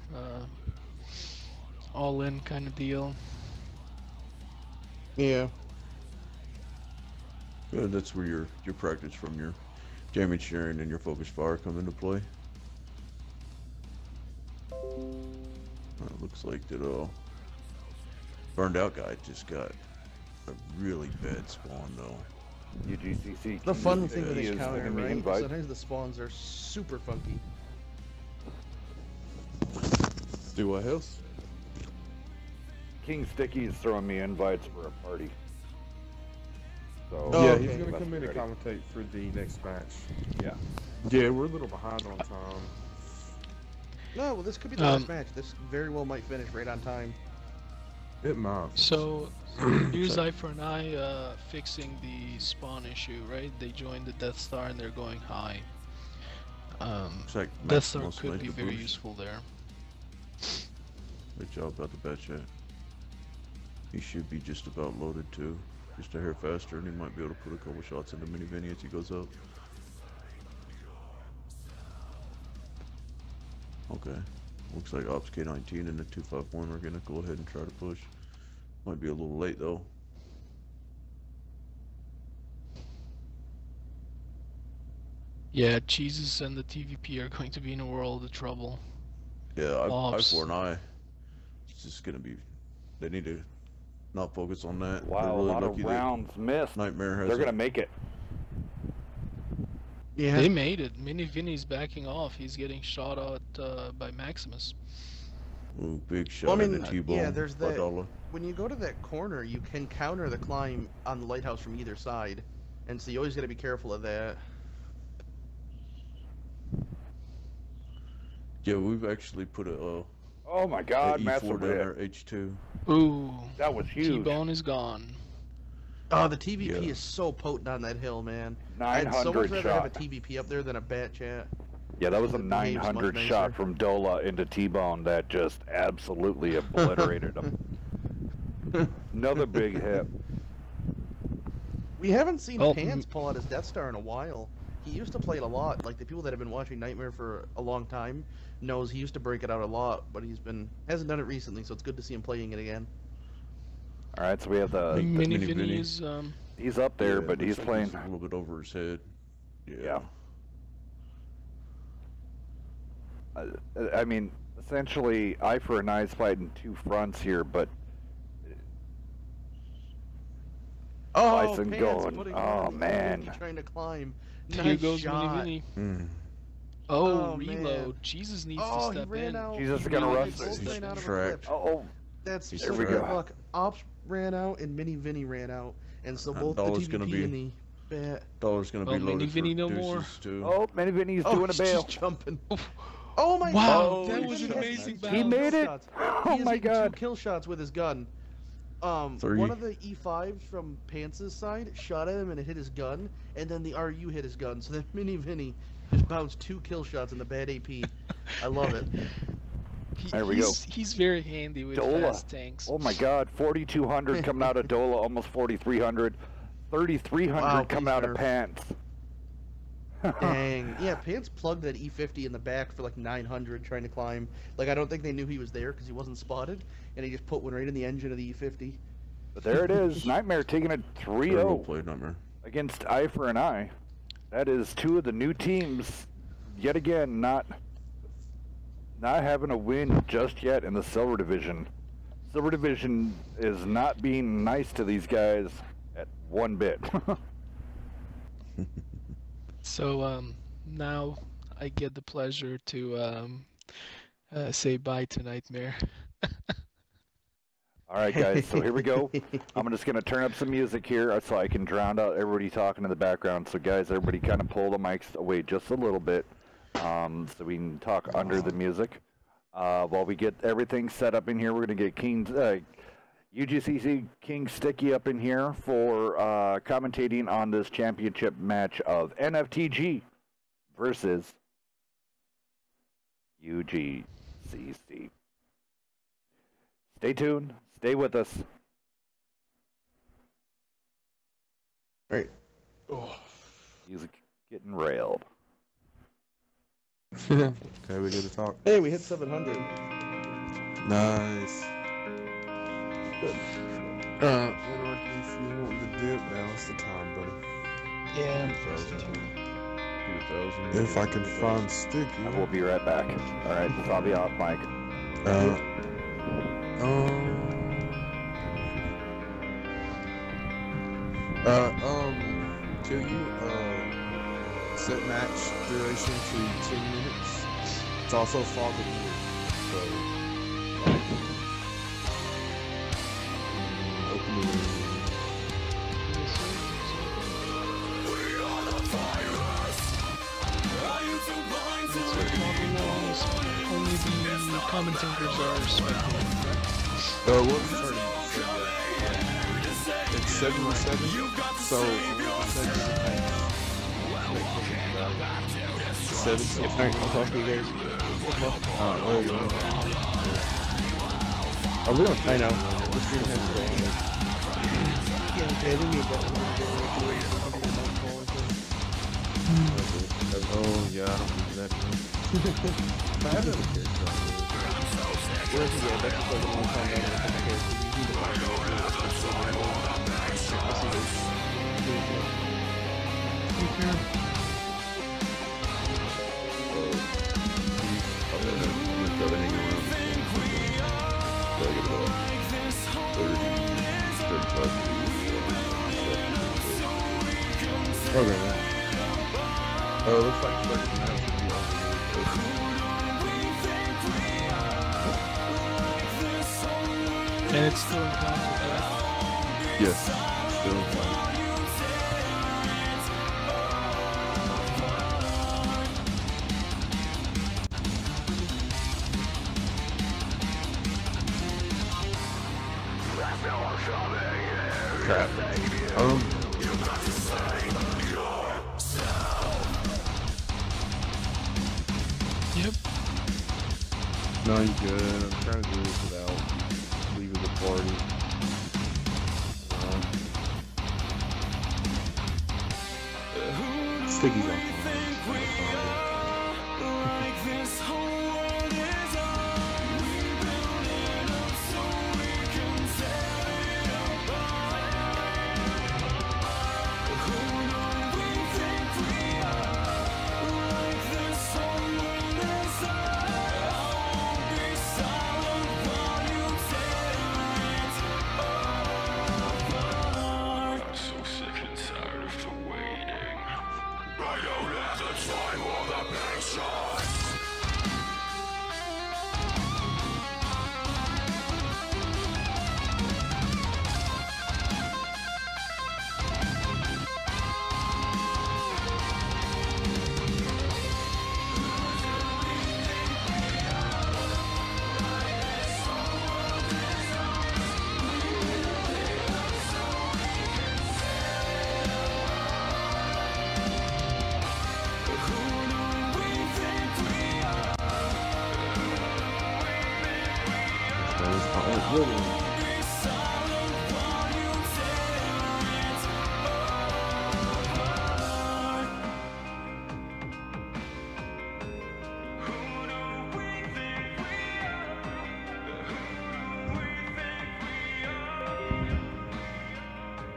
[SPEAKER 3] All in kind of deal.
[SPEAKER 4] Yeah.
[SPEAKER 6] Good, that's where your practice from your damage sharing and your focus fire come into play. It looks like that burned out guy just got a really bad spawn though.
[SPEAKER 2] UGCC.
[SPEAKER 4] The fun thing with this counter, right? Sometimes the spawns are super funky.
[SPEAKER 5] Do what else?
[SPEAKER 2] King Sticky is throwing me invites for a party. So
[SPEAKER 5] yeah, he's gonna come in and commentate for the next match.
[SPEAKER 2] Yeah.
[SPEAKER 5] Yeah, we're a little behind on time.
[SPEAKER 4] No, well, this could be the last match. This very well might finish right on time.
[SPEAKER 5] It might.
[SPEAKER 3] So, here's Eye for an Eye fixing the spawn issue, right? They joined the Death Star and they're going high.
[SPEAKER 6] Like
[SPEAKER 3] Death Star could be very useful there.
[SPEAKER 6] Good job about the Bat Chat. He should be just about loaded too. Just a hair faster, and he might be able to put a couple shots into mini-Vinny as he goes up. Okay. Looks like Ops K19 and the 251 are gonna go ahead and try to push. Might be a little late though.
[SPEAKER 3] Yeah, Jesus and the TVP are going to be in a world of trouble.
[SPEAKER 6] Yeah, Eye for an Eye. It's just gonna be. They need to not focus on that.
[SPEAKER 2] Wow,
[SPEAKER 6] They're
[SPEAKER 2] a
[SPEAKER 6] really
[SPEAKER 2] lot
[SPEAKER 6] lucky
[SPEAKER 2] of
[SPEAKER 6] that
[SPEAKER 2] rounds missed.
[SPEAKER 6] Nightmare has
[SPEAKER 2] They're
[SPEAKER 6] a-
[SPEAKER 2] going to make it.
[SPEAKER 4] Yeah.
[SPEAKER 3] They made it. Mini Vinny's backing off. He's getting shot at by Maximus.
[SPEAKER 6] Ooh, big shot
[SPEAKER 4] Well, I
[SPEAKER 6] in
[SPEAKER 4] mean,
[SPEAKER 6] the T-bone.
[SPEAKER 4] yeah, there's
[SPEAKER 6] by
[SPEAKER 4] that.
[SPEAKER 6] Dollar.
[SPEAKER 4] When you go to that corner, you can counter the climb on the lighthouse from either side, and so you always got to be careful of that.
[SPEAKER 6] Yeah, we've actually put a
[SPEAKER 2] Oh my God,
[SPEAKER 6] E4
[SPEAKER 2] massive
[SPEAKER 6] down
[SPEAKER 2] hit.
[SPEAKER 6] there, H2.
[SPEAKER 3] Ooh.
[SPEAKER 2] That was huge.
[SPEAKER 3] T-bone is gone.
[SPEAKER 4] Oh, the TVP
[SPEAKER 6] Yeah.
[SPEAKER 4] is so potent on that hill, man. I'd so much
[SPEAKER 2] 900
[SPEAKER 4] rather have a
[SPEAKER 2] shot.
[SPEAKER 4] TVP up there than a bat chat.
[SPEAKER 2] Yeah, that was a
[SPEAKER 4] It behaves much
[SPEAKER 2] 900
[SPEAKER 4] nicer.
[SPEAKER 2] shot from Dola into T-bone that just absolutely obliterated him. Another big hit.
[SPEAKER 4] We haven't seen
[SPEAKER 3] Oh,
[SPEAKER 4] Pants pull out his Death Star in a while. He used to play it a lot. Like the people that have been watching Nightmare for a long time knows he used to break it out a lot, but hasn't done it recently. So it's good to see him playing it again.
[SPEAKER 2] All right, so we have the.
[SPEAKER 3] Mini
[SPEAKER 6] Mini
[SPEAKER 3] Vinny
[SPEAKER 6] Vinny.
[SPEAKER 3] is
[SPEAKER 2] He's up there,
[SPEAKER 6] Yeah,
[SPEAKER 2] but
[SPEAKER 6] looks
[SPEAKER 2] he's
[SPEAKER 6] like
[SPEAKER 2] playing.
[SPEAKER 6] a little bit over his head.
[SPEAKER 2] Yeah. I mean, essentially, Eye for an Eye's fighting two fronts here, but
[SPEAKER 4] Oh,
[SPEAKER 2] Bison
[SPEAKER 4] Pants
[SPEAKER 2] going.
[SPEAKER 4] putting
[SPEAKER 2] Oh,
[SPEAKER 4] on the
[SPEAKER 2] man.
[SPEAKER 4] TVP trying to climb.
[SPEAKER 3] here
[SPEAKER 4] Nice
[SPEAKER 3] goes
[SPEAKER 4] shot.
[SPEAKER 3] Mini Vinny.
[SPEAKER 6] Mm.
[SPEAKER 3] Oh,
[SPEAKER 4] Oh,
[SPEAKER 3] reload.
[SPEAKER 4] man.
[SPEAKER 3] Jesus needs
[SPEAKER 4] Oh,
[SPEAKER 3] to
[SPEAKER 4] he
[SPEAKER 3] step
[SPEAKER 4] ran
[SPEAKER 3] in.
[SPEAKER 4] out.
[SPEAKER 2] Jesus is
[SPEAKER 4] He
[SPEAKER 2] gonna
[SPEAKER 4] ran-
[SPEAKER 2] rush
[SPEAKER 4] they both
[SPEAKER 6] it.
[SPEAKER 4] ran out of a
[SPEAKER 6] Tracked.
[SPEAKER 4] clip.
[SPEAKER 2] oh,
[SPEAKER 4] That's
[SPEAKER 6] He's
[SPEAKER 4] such
[SPEAKER 2] There we
[SPEAKER 4] good
[SPEAKER 2] go.
[SPEAKER 4] luck. Ops ran out and Mini Vinny ran out, and so both the
[SPEAKER 6] Dollar's
[SPEAKER 4] TVP
[SPEAKER 6] gonna be-
[SPEAKER 4] and the bat.
[SPEAKER 6] Dollar's gonna be
[SPEAKER 3] Oh, Mini
[SPEAKER 6] loaded
[SPEAKER 3] Vinny
[SPEAKER 6] for
[SPEAKER 3] no
[SPEAKER 6] deuces
[SPEAKER 3] more.
[SPEAKER 6] too.
[SPEAKER 2] oh, Mini Vinny's doing a
[SPEAKER 4] he's
[SPEAKER 2] bail.
[SPEAKER 4] just jumping. Oh my
[SPEAKER 3] Wow,
[SPEAKER 4] god!
[SPEAKER 3] that
[SPEAKER 4] Mini
[SPEAKER 3] was
[SPEAKER 4] Vinny
[SPEAKER 3] an
[SPEAKER 4] has
[SPEAKER 3] amazing
[SPEAKER 4] two
[SPEAKER 3] bounce.
[SPEAKER 2] He made
[SPEAKER 4] kill
[SPEAKER 2] it.
[SPEAKER 4] shots.
[SPEAKER 2] Oh
[SPEAKER 4] He has
[SPEAKER 2] my
[SPEAKER 4] eaten
[SPEAKER 2] God.
[SPEAKER 4] 2 kill shots with his gun.
[SPEAKER 6] Three.
[SPEAKER 4] One of the E5s from Pants's side shot at him and it hit his gun, and then the RU hit his gun. So then Mini Vinny just bounced 2 kill shots in the bad AP. I love it.
[SPEAKER 2] There we go.
[SPEAKER 3] He's very handy with
[SPEAKER 2] Dola.
[SPEAKER 3] fast tanks.
[SPEAKER 2] Oh my God, 4,200 coming out of Dola, almost 4,300. 3,300
[SPEAKER 4] Wow,
[SPEAKER 2] coming
[SPEAKER 4] please
[SPEAKER 2] out of
[SPEAKER 4] nerf.
[SPEAKER 2] Pants.
[SPEAKER 4] Dang. Yeah, Pants plugged that E50 in the back for like 900 trying to climb. Like, I don't think they knew he was there because he wasn't spotted, and he just put one right in the engine of the E50.
[SPEAKER 2] But there it is, Nightmare taking it
[SPEAKER 6] Very well
[SPEAKER 2] 3-0
[SPEAKER 6] played, Nightmare.
[SPEAKER 2] against Eye for an Eye. That is 2 of the new teams, yet again, not having a win just yet in the Silver Division. Silver Division is not being nice to these guys at one bit.
[SPEAKER 3] So now I get the pleasure to say bye to Nightmare.
[SPEAKER 2] All right, guys, so here we go. I'm just going to turn up some music here so I can drown out everybody talking in the background. So, guys, everybody kind of pull the mics away just a little bit so we can talk under the music. While we get everything set up in here, we're going to get UGCC King Sticky up in here for commentating on this championship match of NFTG versus UGCC. Stay tuned. Stay with us.
[SPEAKER 4] Right.
[SPEAKER 2] He's getting railed.
[SPEAKER 5] Okay, we good to talk.
[SPEAKER 4] Hey, we hit 700.
[SPEAKER 5] Nice. Anarchy, if you want the dip, now's the time, buddy.
[SPEAKER 3] Yeah.
[SPEAKER 5] If I can find Sticky.
[SPEAKER 2] I will be right back. All right, so I'll be off mic.
[SPEAKER 5] Can you set match duration to 10 minutes? It's also fog of war, so opening.
[SPEAKER 3] Only the commentators are spectating, correct?
[SPEAKER 5] What it's 77, so 17.
[SPEAKER 4] Alright, I'll talk to you guys.
[SPEAKER 5] Oh, we don't.
[SPEAKER 4] I know. The stream has to go on. Yeah, okay, we need that.
[SPEAKER 5] Oh, yeah, I don't do that.
[SPEAKER 4] I have another character. Where is he at? That's just like a long time ago.
[SPEAKER 5] Oh, it looks like first match will be
[SPEAKER 3] And it's still in contact, right?
[SPEAKER 5] yes, still in fight. Crap.
[SPEAKER 3] Yep.
[SPEAKER 5] No, you're good. I'm trying to do this without leaving the party. Sticky's on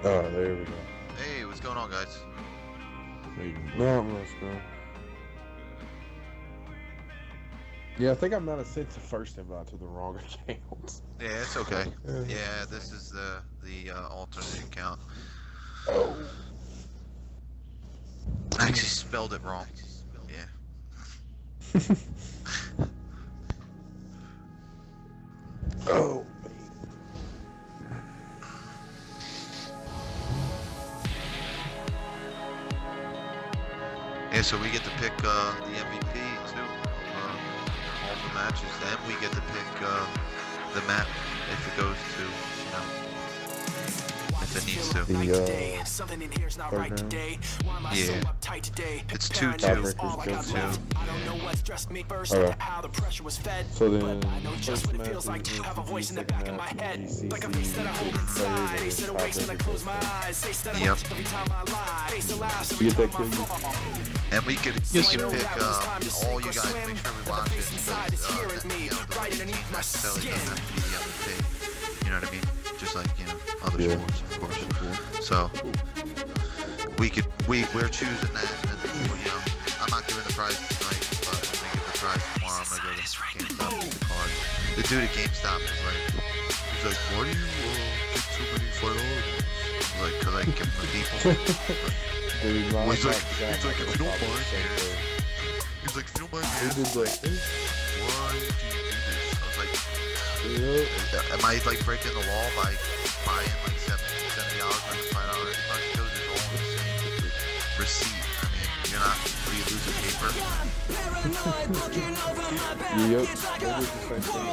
[SPEAKER 5] there we go.
[SPEAKER 8] Hey, what's going on, guys?
[SPEAKER 5] Not much, bro. Yeah, I think I might have sent the first invite to the wrong account.
[SPEAKER 8] Yeah, it's okay. Yeah, this is the alternate account.
[SPEAKER 5] Oh.
[SPEAKER 8] I actually spelled it wrong. Yeah.
[SPEAKER 5] Oh.
[SPEAKER 8] Yeah, so we get to pick the MVP too, all the matches, and we get to pick the map if it goes to, you know, if it needs to.
[SPEAKER 5] The
[SPEAKER 8] Yeah, it's 2-2.
[SPEAKER 5] Tiebreakers go to. Alright. So then, first match is UGCC, second match is
[SPEAKER 8] Yep.
[SPEAKER 5] You get that kill you?
[SPEAKER 8] And we could
[SPEAKER 3] Yes,
[SPEAKER 8] pick
[SPEAKER 3] sir.
[SPEAKER 8] all you guys, make sure we watch it, because, you know, the team necessarily doesn't have to be the MVP. You know what I mean? Just like, you know, other sports, of course. So, we're choosing that, and, you know, I'm not giving the prize tonight, but when we get the prize tomorrow, I'm gonna go to GameStop and get the card. The dude at GameStop is like, he's like, why do you get so many $5? Like, cause I give them the people.
[SPEAKER 5] Dude,
[SPEAKER 8] He's like, if you don't mind, he's like, if you don't mind,
[SPEAKER 5] He's just like,
[SPEAKER 8] why do you do this? I was like,
[SPEAKER 5] yeah.
[SPEAKER 8] am I like breaking the law by buying like $70 worth of $5 Xbox codes? It's all the same receipt. I mean, you're not, do you lose a paper?
[SPEAKER 5] Yep. They did the same thing.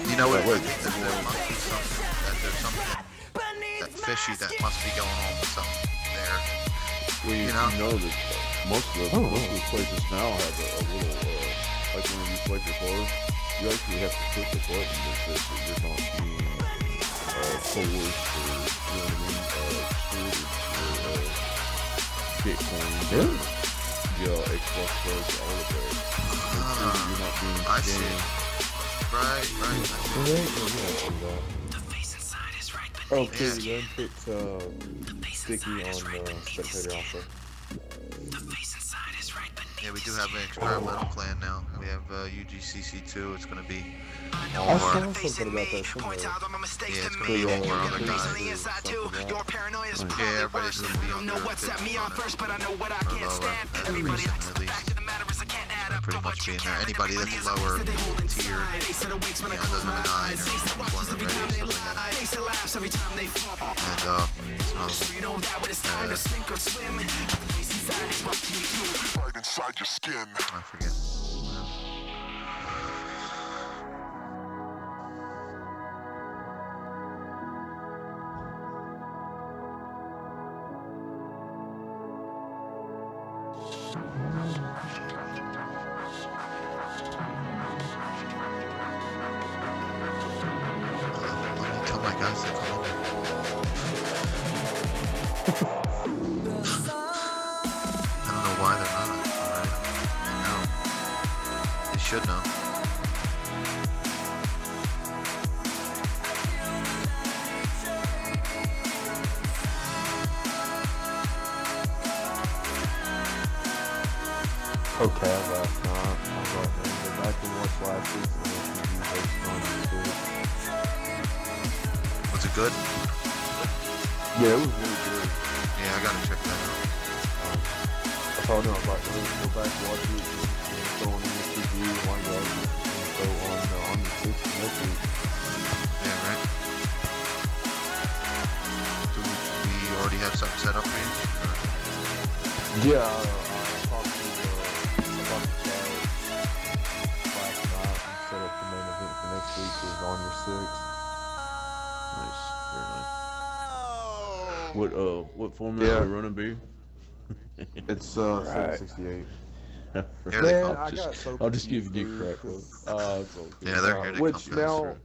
[SPEAKER 8] You know what? I think that there must be something, that there's something that fishy that must be going on with something there.
[SPEAKER 6] Well, you know that most of the places now have a little, like when you select your color, you actually have to click the button that says that you're not being coerced or, you know what I mean, extorted or Bitcoin. Yeah, Xbox cards, all of that. Make sure that you're not being
[SPEAKER 8] I see.
[SPEAKER 6] scammed.
[SPEAKER 8] Right.
[SPEAKER 5] Okay, then picked Sticky on Spectator also.
[SPEAKER 8] Yeah, we do have an experimental plan now. We have UGCC 2. It's going to be all
[SPEAKER 5] I
[SPEAKER 8] our,
[SPEAKER 5] saw something about that somewhere.
[SPEAKER 8] yeah, it's going to be all our other guys. Yeah, everybody's gonna be on their pretty much being there. Anybody that's lower tier, yeah, doesn't have an eye or one already, and inside your skin. I forget. Should know.
[SPEAKER 5] Okay, last night. I thought go back and watch last season.
[SPEAKER 8] Was it good?
[SPEAKER 5] Yeah, it was really good.
[SPEAKER 8] Yeah, I gotta check that out.
[SPEAKER 5] I told him I was like, go back and watch it. Go on NFTG, one day, and go on the 6th next week.
[SPEAKER 8] Yeah, right. Do we already have something set up for you?
[SPEAKER 5] Yeah, I talked to Chad last night and set up the main event for next week is on your 6th.
[SPEAKER 6] Nice, very nice. What format are we running, B?
[SPEAKER 5] It's 768.
[SPEAKER 8] Man,
[SPEAKER 6] I'll just give you crap.
[SPEAKER 8] Yeah, they're here to
[SPEAKER 5] which
[SPEAKER 8] come
[SPEAKER 5] now,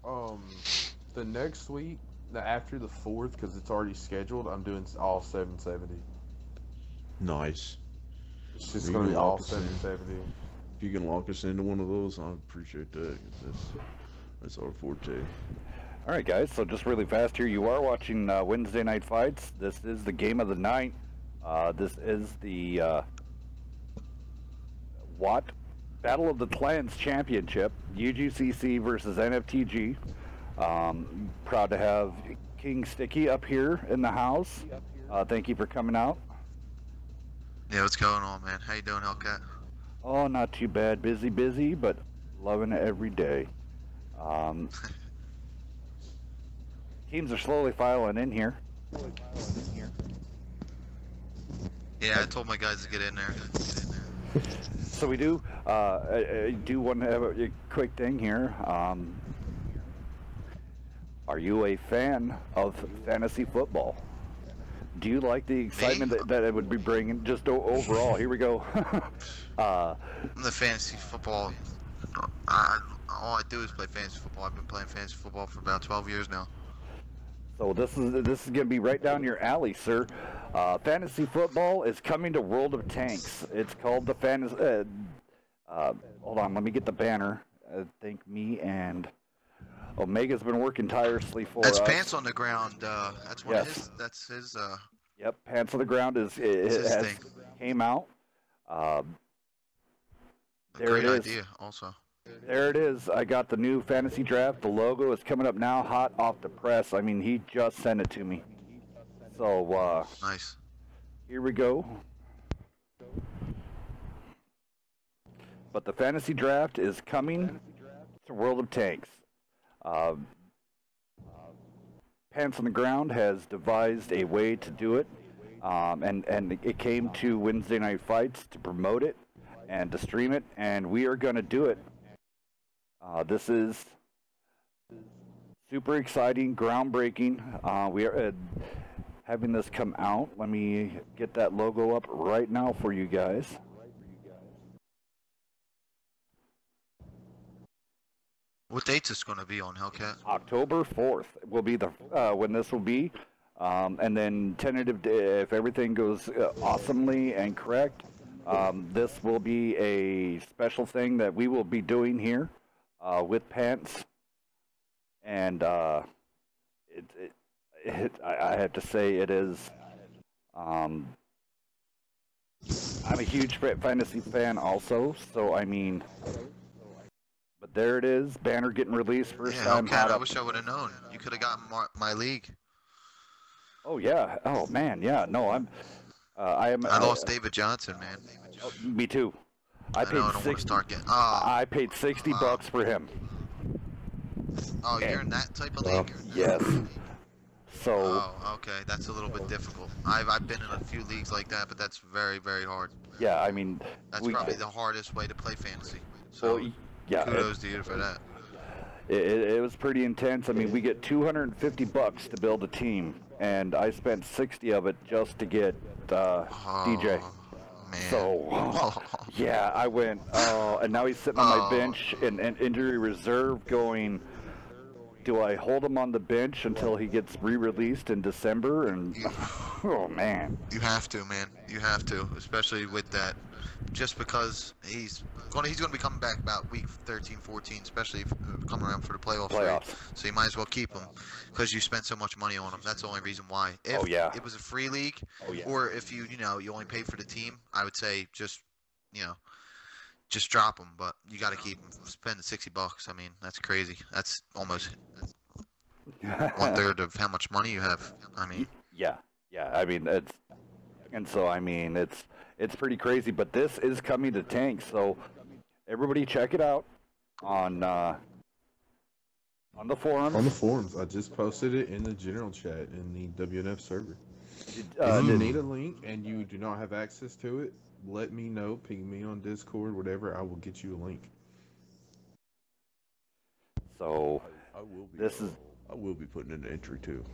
[SPEAKER 5] the next week, after the 4th, because it's already scheduled, I'm doing all 770.
[SPEAKER 6] Nice.
[SPEAKER 5] It's just going to be all 770.
[SPEAKER 6] If you can lock us into one of those, I appreciate that. That's our forte.
[SPEAKER 2] All right, guys. So just really fast here, you are watching Wednesday Night Fights. This is the game of the night. This is the WoT Battle of the Clans Championship, UGCC versus NFTG. Proud to have King Sticky up here in the house. Thank you for coming out.
[SPEAKER 8] Yeah, what's going on, man? How you doing, Hellcat?
[SPEAKER 2] Oh, not too bad. Busy, but loving it every day. Teams are slowly filing in here.
[SPEAKER 8] Yeah, I told my guys to get in there.
[SPEAKER 2] So we do. I do want to have a quick thing here. Are you a fan of fantasy football? Do you like the excitement that it would be bringing just overall? Here we go.
[SPEAKER 8] I'm the fantasy football. All I do is play fantasy football. I've been playing fantasy football for about 12 years now.
[SPEAKER 2] So this is going to be right down your alley, sir. Fantasy football is coming to World of Tanks. It's called the fantasy. Hold on, let me get the banner. I think me and Omega's been working tirelessly for us.
[SPEAKER 8] That's Pants on the Ground. That's one of his. That's his.
[SPEAKER 2] Yep, Pants on the Ground came out. There it is.
[SPEAKER 8] Great idea, also.
[SPEAKER 2] There it is. I got the new fantasy draft. The logo is coming up now, hot off the press. I mean, he just sent it to me. So,
[SPEAKER 8] nice.
[SPEAKER 2] Here we go. But the fantasy draft is coming to World of Tanks. Pants on the Ground has devised a way to do it, and it came to Wednesday Night Fights to promote it and to stream it, and we are going to do it. This is super exciting, groundbreaking. We are having this come out. Let me get that logo up right now for you guys.
[SPEAKER 8] What date's this going to be on, Hellcat?
[SPEAKER 2] October 4th will be the when this will be, and then tentative if everything goes awesomely and correct. This will be a special thing that we will be doing here with Pants, and I have to say it is. I'm a huge fantasy fan also, so I mean. But there it is, banner getting released first time.
[SPEAKER 8] Hellcat, I wish I would have known. You could have gotten my league.
[SPEAKER 2] Oh yeah. Oh man. Yeah. No, I am.
[SPEAKER 8] I lost David Johnson, man.
[SPEAKER 2] Oh, me too. I
[SPEAKER 8] know,
[SPEAKER 2] paid
[SPEAKER 8] I don't want to
[SPEAKER 2] 60.
[SPEAKER 8] start getting. Oh,
[SPEAKER 2] I paid 60
[SPEAKER 8] wow.
[SPEAKER 2] bucks for him.
[SPEAKER 8] Oh, you're in that type of league?
[SPEAKER 2] Yes. So.
[SPEAKER 8] Oh, okay. That's a little bit difficult. I've been in a few leagues like that, but that's very, very hard.
[SPEAKER 2] Yeah, I mean.
[SPEAKER 8] That's probably the hardest way to play fantasy. So,
[SPEAKER 2] yeah,
[SPEAKER 8] kudos to you for that.
[SPEAKER 2] It was pretty intense. I mean, we get 250 bucks to build a team, and I spent 60 of it just to get DJ.
[SPEAKER 8] Man.
[SPEAKER 2] So, yeah, I went, and now he's sitting on my bench in injury reserve going, do I hold him on the bench until he gets re-released in December? And, oh, man.
[SPEAKER 8] You have to, man. You have to, especially with that. Just because he's going to be coming back about week 13, 14, especially if coming around for the playoffs. Right? So you might as well keep him because you spent so much money on him. That's the only reason why. If it was a free league, or if you only paid for the team, I would say just drop him. But you got to keep him. Spend the 60 bucks. I mean, that's crazy. That's almost 1/3 of how much money you have. I mean.
[SPEAKER 2] Yeah. I mean, it's pretty crazy, but this is coming to Tank, so everybody check it out on the forums.
[SPEAKER 5] On the forums, I just posted it in the general chat in the WNF server. If you need a link and you do not have access to it, let me know. Ping me on Discord, whatever. I will get you a link.
[SPEAKER 2] So
[SPEAKER 6] I will be putting in an entry too.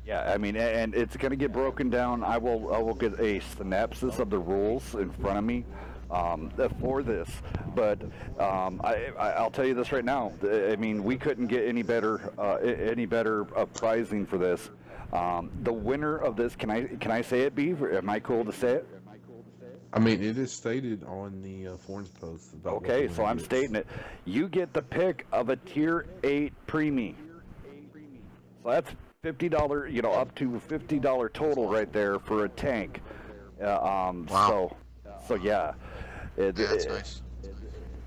[SPEAKER 2] Yeah, I mean, and it's going to get broken down. I will get a synopsis of the rules in front of me for this, but I'll tell you this right now. I mean, we couldn't get any better pricing for this. The winner of this, can I say it, Beav? Am I cool to say it?
[SPEAKER 5] I mean, it is stated on the forums post.
[SPEAKER 2] Okay, so I'm stating it. You get the pick of a Tier 8 preemie. So that's $50, up to $50 total right there for a tank.
[SPEAKER 8] Wow.
[SPEAKER 2] So yeah,
[SPEAKER 8] that's nice.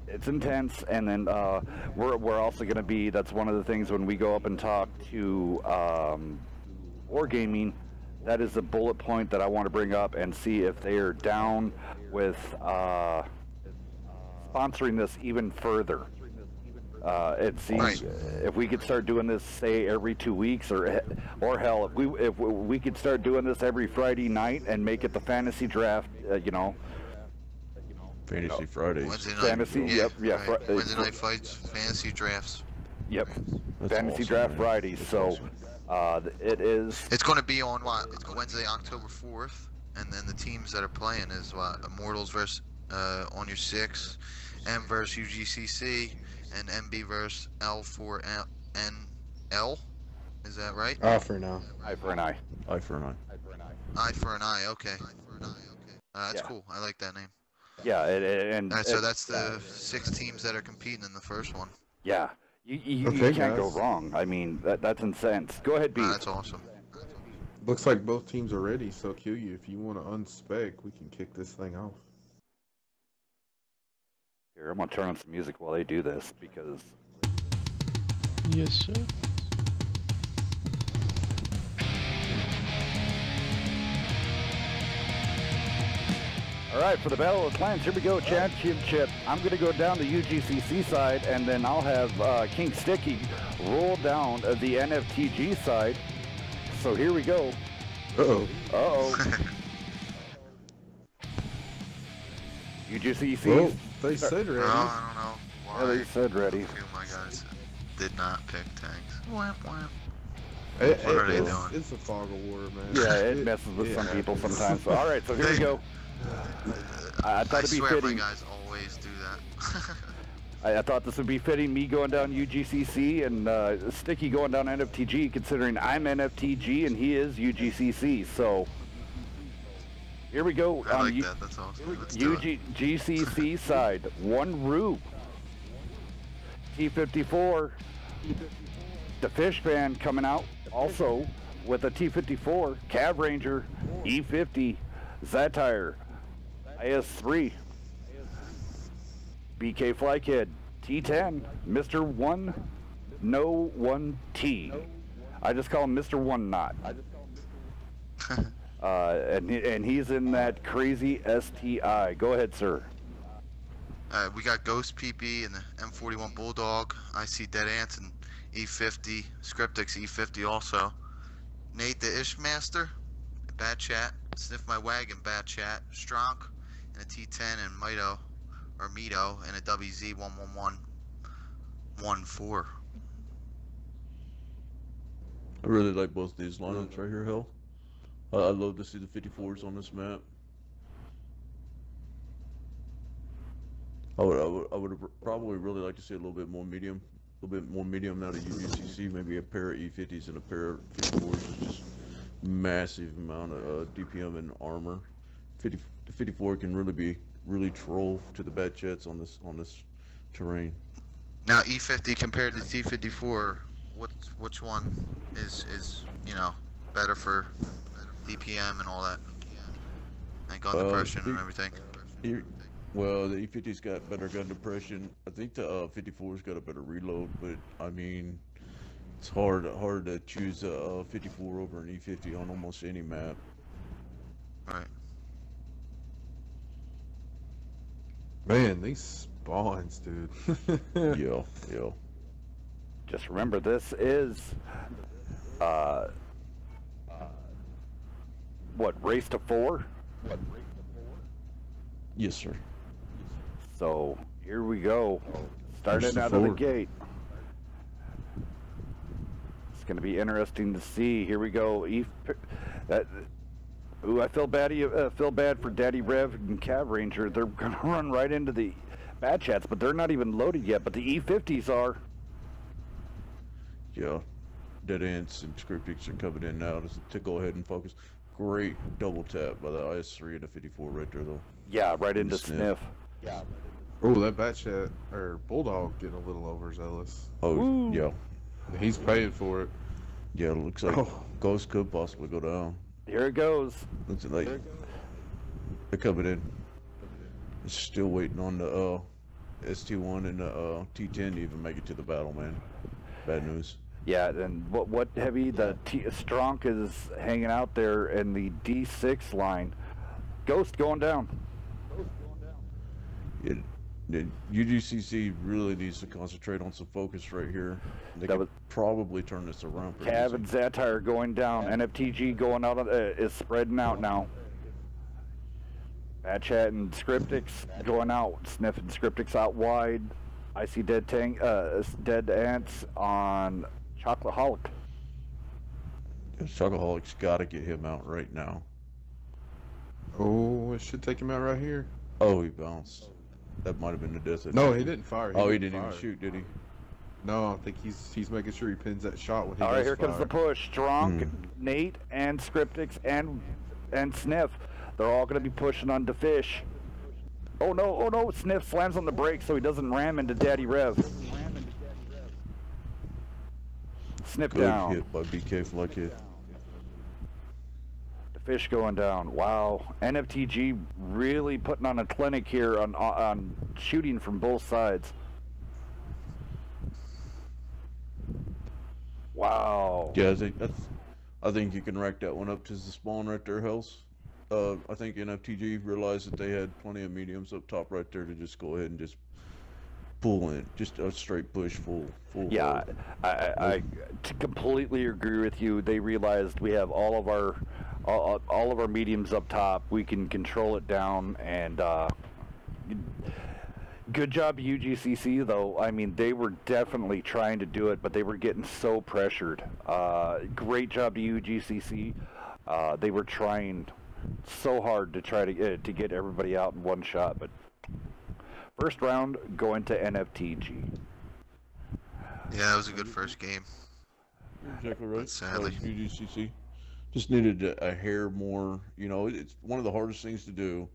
[SPEAKER 2] It's intense, and then we're also going to be. That's one of the things when we go up and talk to Wargaming. That is a bullet point that I want to bring up and see if they are down with sponsoring this even further. And see if we could start doing this, say, every 2 weeks, or hell, if we could start doing this every Friday night and make it the fantasy draft,
[SPEAKER 6] Fantasy Fridays.
[SPEAKER 8] Wednesday night.
[SPEAKER 2] Fantasy,
[SPEAKER 8] yeah.
[SPEAKER 2] Right.
[SPEAKER 8] Wednesday night fights, fantasy drafts.
[SPEAKER 2] Yep.
[SPEAKER 6] That's
[SPEAKER 2] Fantasy
[SPEAKER 6] awesome,
[SPEAKER 2] draft
[SPEAKER 6] man.
[SPEAKER 2] Fridays. So it is.
[SPEAKER 8] It's going to be on Wednesday, October 4th, and then the teams that are playing is Immortals versus on your 6th, M versus UGCC, and MB versus L4NL. Is that right?
[SPEAKER 5] For now.
[SPEAKER 2] Eye for an eye.
[SPEAKER 6] Eye for an eye.
[SPEAKER 8] Eye for an eye. Okay. That's cool. I like that name.
[SPEAKER 2] Yeah, and
[SPEAKER 8] So that's the 6 teams that are competing in the first one.
[SPEAKER 2] yeah, you
[SPEAKER 5] Okay,
[SPEAKER 2] can't go
[SPEAKER 5] guys.
[SPEAKER 2] wrong. I mean, that's insane. Go ahead, B.
[SPEAKER 8] That's awesome.
[SPEAKER 5] Looks like both teams are ready, so QU, if you want to unspec, we can kick this thing off.
[SPEAKER 2] Here, I'm gonna turn on some music while they do this because.
[SPEAKER 3] Yes, sir.
[SPEAKER 2] All right, for the Battle of the Clans, here we go, championship. I'm going to go down the UGCC side, and then I'll have King Sticky roll down the NFTG side. So here we go.
[SPEAKER 5] Uh-oh.
[SPEAKER 2] Uh-oh. UGCC.
[SPEAKER 5] Well, they said ready.
[SPEAKER 8] I don't know
[SPEAKER 2] Yeah,
[SPEAKER 8] why
[SPEAKER 2] they said ready.
[SPEAKER 8] a few of my guys did not pick tanks. Wham, wham.
[SPEAKER 5] What
[SPEAKER 8] are they doing?
[SPEAKER 5] It's a fog of war, man.
[SPEAKER 2] Yeah, it messes with some people
[SPEAKER 5] happens.
[SPEAKER 2] sometimes. So, all right, so here we go. I thought it'd be
[SPEAKER 8] swear
[SPEAKER 2] fitting.
[SPEAKER 8] my guys always do that.
[SPEAKER 2] I thought this would be fitting, me going down UGCC and Sticky going down NFTG, considering I'm NFTG and he is UGCC. So here we go.
[SPEAKER 8] I like that. That's awesome. Let's do it.
[SPEAKER 2] UGCC side, one Rue, T54, the Fish Band coming out also with a T54, Cab Ranger, E50, Zatire, IS3, BK Fly Kid, T10, Mr. 1, No 1T. I just call him Mr. 1 Knot. And he's in that crazy STI. Go ahead, sir.
[SPEAKER 8] We got Ghost PP and the M41 Bulldog. I see Dead Ants and E50. Scriptix E50 also. Nate the Ishmaster. Bad chat. Sniff My Wagon. Bad chat. Stronk and a T10 and Mito and a WZ11114.
[SPEAKER 6] I really like both these lineups right here, Hell. I'd love to see the 54s on this map. I would probably really like to see a little bit more medium out of UGCC, maybe a pair of E50s and a pair of 54s. Just massive amount of DPM and armor. The 54 can really troll to the bad jets on this terrain.
[SPEAKER 8] Now E50 compared to T54, which one is better for DPM and all that, and gun depression and everything?
[SPEAKER 6] Well, the E50's got better gun depression. I think the 54's got a better reload, but I mean, it's hard to choose a 54 over an E50 on almost any map.
[SPEAKER 8] Right.
[SPEAKER 5] Man, these spawns, dude.
[SPEAKER 6] Yeah.
[SPEAKER 2] Just remember, this is what, race to 4?
[SPEAKER 6] Yes, sir.
[SPEAKER 2] So here we go, starting out of the gate. It's going to be interesting to see. Here we go. I feel bad for Daddy Rev and Cav Ranger. They're going to run right into the bad chats, but they're not even loaded yet. But the E50s are.
[SPEAKER 6] Yeah, Dead Ants and Scriptix are coming in now to go ahead and focus. Great double tap by the IS-3 and the 54 right there, though.
[SPEAKER 2] Yeah, right into Sniff.
[SPEAKER 5] Yeah. Oh, that Batchat or Bulldog getting a little overzealous.
[SPEAKER 6] Oh,
[SPEAKER 2] Woo.
[SPEAKER 6] Yeah.
[SPEAKER 5] He's paying for it.
[SPEAKER 6] Yeah, it looks like Ghost could possibly go down.
[SPEAKER 2] Here it goes.
[SPEAKER 6] Looks like they're coming in. It's still waiting on the ST1 and the T10 to even make it to the battle, man. Bad news.
[SPEAKER 2] Yeah, and what heavy? The Stronk is hanging out there in the D6 line. Ghost going down.
[SPEAKER 6] UGCC really needs to concentrate on some focus right here. They could probably turn this around.
[SPEAKER 2] Cav and Zatire going down. NFTG going out is spreading out now. Batchat and Scriptix going out. Sniff and Scriptix out wide. I see Dead Ants on Chocoholic.
[SPEAKER 6] Chocoholic's got to get him out right now.
[SPEAKER 5] Oh, it should take him out right here.
[SPEAKER 6] Oh, he bounced. That might have been the death.
[SPEAKER 5] No, he didn't fire.
[SPEAKER 6] He didn't even shoot, did he?
[SPEAKER 5] No, I think he's making sure he pins that shot when he
[SPEAKER 2] All right,
[SPEAKER 5] does
[SPEAKER 2] here
[SPEAKER 5] fire.
[SPEAKER 2] comes the push. Stronk, Nate, and Scriptix and Sniff. They're all going to be pushing on Defish. Oh no! Sniff slams on the brakes so he doesn't ram into Daddy Rev. Snip
[SPEAKER 6] Good
[SPEAKER 2] down.
[SPEAKER 6] hit by BK Fluck hit.
[SPEAKER 2] The fish going down. Wow. NFTG really putting on a clinic here on shooting from both sides. Wow.
[SPEAKER 6] Yeah, I think you can rack that one up to the spawn right there, Hells. I think NFTG realized that they had plenty of mediums up top right there to just go ahead and just pull in, just a straight push, full.
[SPEAKER 2] Yeah, I completely agree with you. They realized we have all of our mediums up top. We can control it down, and good job UGCC though. I mean, they were definitely trying to do it, but they were getting so pressured. Great job to UGCC. They were trying so hard to try to get everybody out in one shot, but first round going to NFTG.
[SPEAKER 8] Yeah, that was a good first game.
[SPEAKER 6] You're exactly right.
[SPEAKER 8] But sadly.
[SPEAKER 6] UGCC just needed a hair more. You know, it's one of the hardest things to do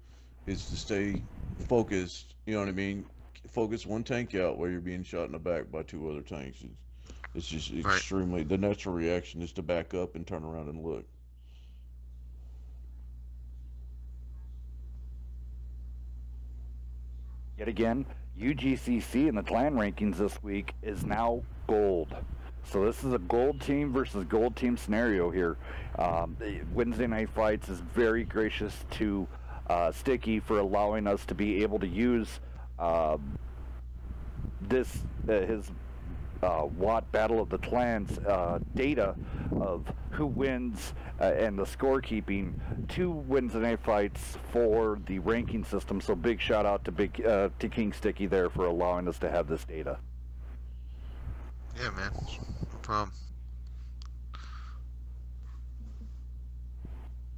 [SPEAKER 6] is to stay focused. You know what I mean? Focus one tank out while you're being shot in the back by two other tanks. It's just extremely. The natural reaction is to back up and turn around and look. Yet
[SPEAKER 2] again, UGCC in the clan rankings this week is now gold. So this is a gold team versus gold team scenario here. The Wednesday Night Fights is very gracious to Sticky for allowing us to be able to use his WoT Battle of the Clans data of who wins and the scorekeeping to Wednesday Night Fights for the ranking system. So big shout out to King Sticky there for allowing us to have this data.
[SPEAKER 8] Yeah, man. No problem.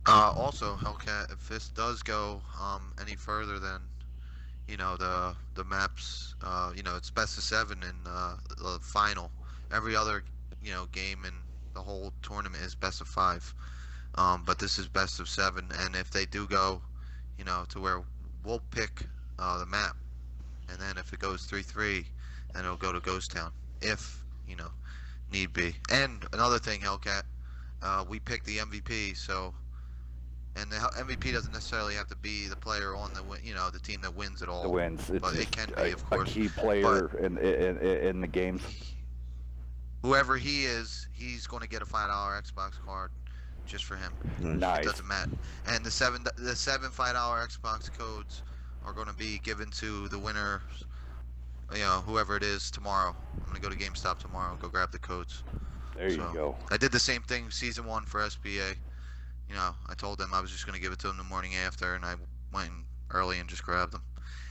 [SPEAKER 8] Also, Hellcat, if this does go any further than, you know, the maps, you know, it's best of 7 in the final. Every other, you know, game in the whole tournament is best of 5. But this is best of 7, and if they do go, you know, to where we'll pick the map, and then if it goes 3-3, then it'll go to Ghost Town, if, you know, need be. And another thing, Hellcat, we picked the MVP, so, and the MVP doesn't necessarily have to be the player on the, you know, the team that wins it all.
[SPEAKER 2] The wins. It's
[SPEAKER 8] but it can be, of course.
[SPEAKER 2] A key player in the games.
[SPEAKER 8] Whoever he is, he's going to get a $5 Xbox card just for him.
[SPEAKER 2] Nice.
[SPEAKER 8] It doesn't matter. And the seven $5 Xbox codes are going to be given to the winner, you know, whoever it is tomorrow. I'm going to go to GameStop tomorrow and go grab the codes.
[SPEAKER 2] There you go.
[SPEAKER 8] I did the same thing season 1 for SBA. You know, I told them I was just going to give it to them the morning after, and I went early and just grabbed them.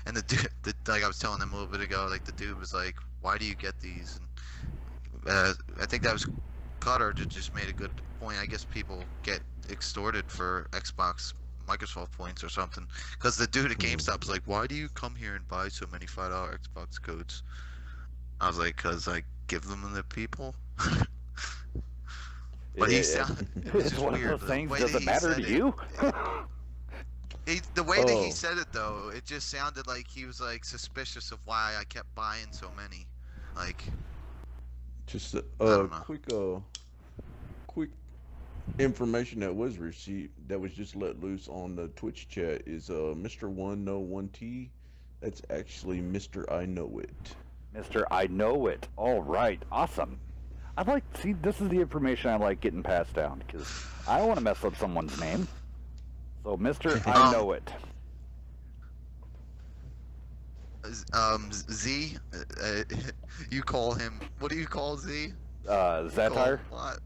[SPEAKER 8] And the dude, like I was telling them a little bit ago, like the dude was like, "Why do you get these?" And I think that was Cutter just made a good point. I guess people get extorted for Xbox Microsoft points or something. Because the dude at GameStop was like, "Why do you come here and buy so many $5 Xbox codes?" I was like, "Cause I give them to the people." But he sounded,
[SPEAKER 2] it's one
[SPEAKER 8] weird.
[SPEAKER 2] of those things. Does it matter to you?
[SPEAKER 8] The way that he said it, though, it just sounded like he was like suspicious of why I kept buying so many. Like,
[SPEAKER 6] just quick information that was received, that was just let loose on the Twitch chat is Mr. 101T. That's actually Mr. I Know It.
[SPEAKER 2] Mr. I Know It. All right, awesome. See, this is the information I like getting passed down, because I don't want to mess up someone's name. So, Mr. I Know It.
[SPEAKER 8] Z, you call him, what do you call Z?
[SPEAKER 2] Zatire?
[SPEAKER 8] What?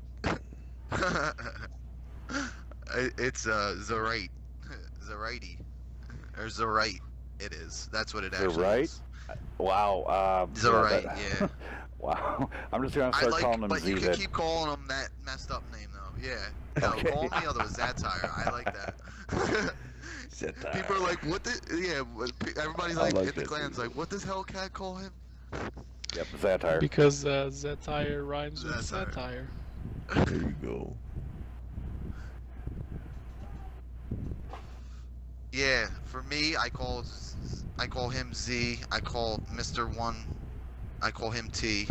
[SPEAKER 8] It's Zarite. Zarite. Or Zarite, it is. That's what it actually is.
[SPEAKER 2] Wow.
[SPEAKER 8] Zarite, yeah.
[SPEAKER 2] Wow. I'm just going to start calling him Z.
[SPEAKER 8] But you can keep calling him that messed up name, though. Yeah. No,
[SPEAKER 2] Okay.
[SPEAKER 8] call him the other one, Zatire. I like that.
[SPEAKER 6] Zatire.
[SPEAKER 8] People are like, what the... Yeah, everybody's like in the clan's like, what does Hellcat call him?
[SPEAKER 2] Yep, Zatire.
[SPEAKER 3] Because Zatire rhymes with satire.
[SPEAKER 6] There you go.
[SPEAKER 8] Yeah, for me, I call him Z. I call Mr. 1. I call him T.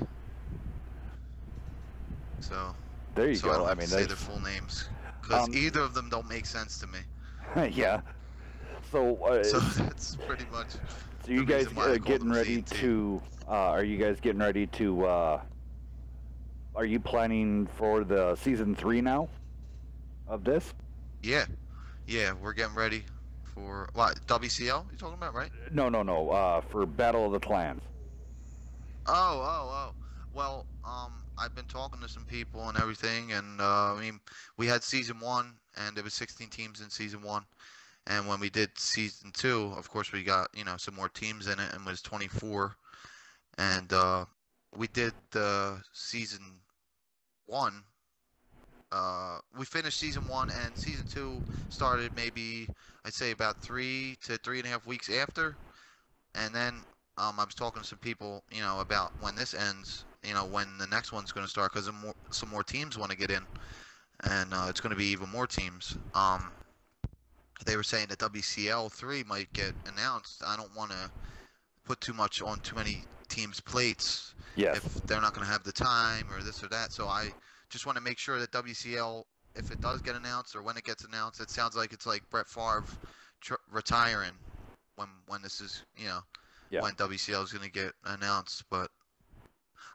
[SPEAKER 8] So
[SPEAKER 2] there you go.
[SPEAKER 8] I mean, say their full names because either of them don't make sense to me.
[SPEAKER 2] Yeah. So
[SPEAKER 8] that's pretty much.
[SPEAKER 2] So you guys getting ready to? Are you guys getting ready to? Are you planning for the season 3 now? Of this?
[SPEAKER 8] Yeah, we're getting ready for what? WCL? You talking about, right?
[SPEAKER 2] No. For Battle of the Clans.
[SPEAKER 8] Oh. Well, I've been talking to some people and everything, and I mean, we had season 1, and there was 16 teams in season 1, and when we did season 2, of course, we got, you know, some more teams in it, and it was 24, and we did the season 1. We finished season 1, and season 2 started maybe, I'd say about 3 to 3.5 weeks after, and then I was talking to some people, you know, about when this ends, you know, when the next one's going to start, because some more teams want to get in, and it's going to be even more teams. They were saying that WCL 3 might get announced. I don't want to put too much on too many teams' plates if they're not going to have the time or this or that. So I just want to make sure that WCL, if it does get announced or when it gets announced, it sounds like it's like Brett Favre retiring when this is, you know. Yeah. When WCL is going to get announced, but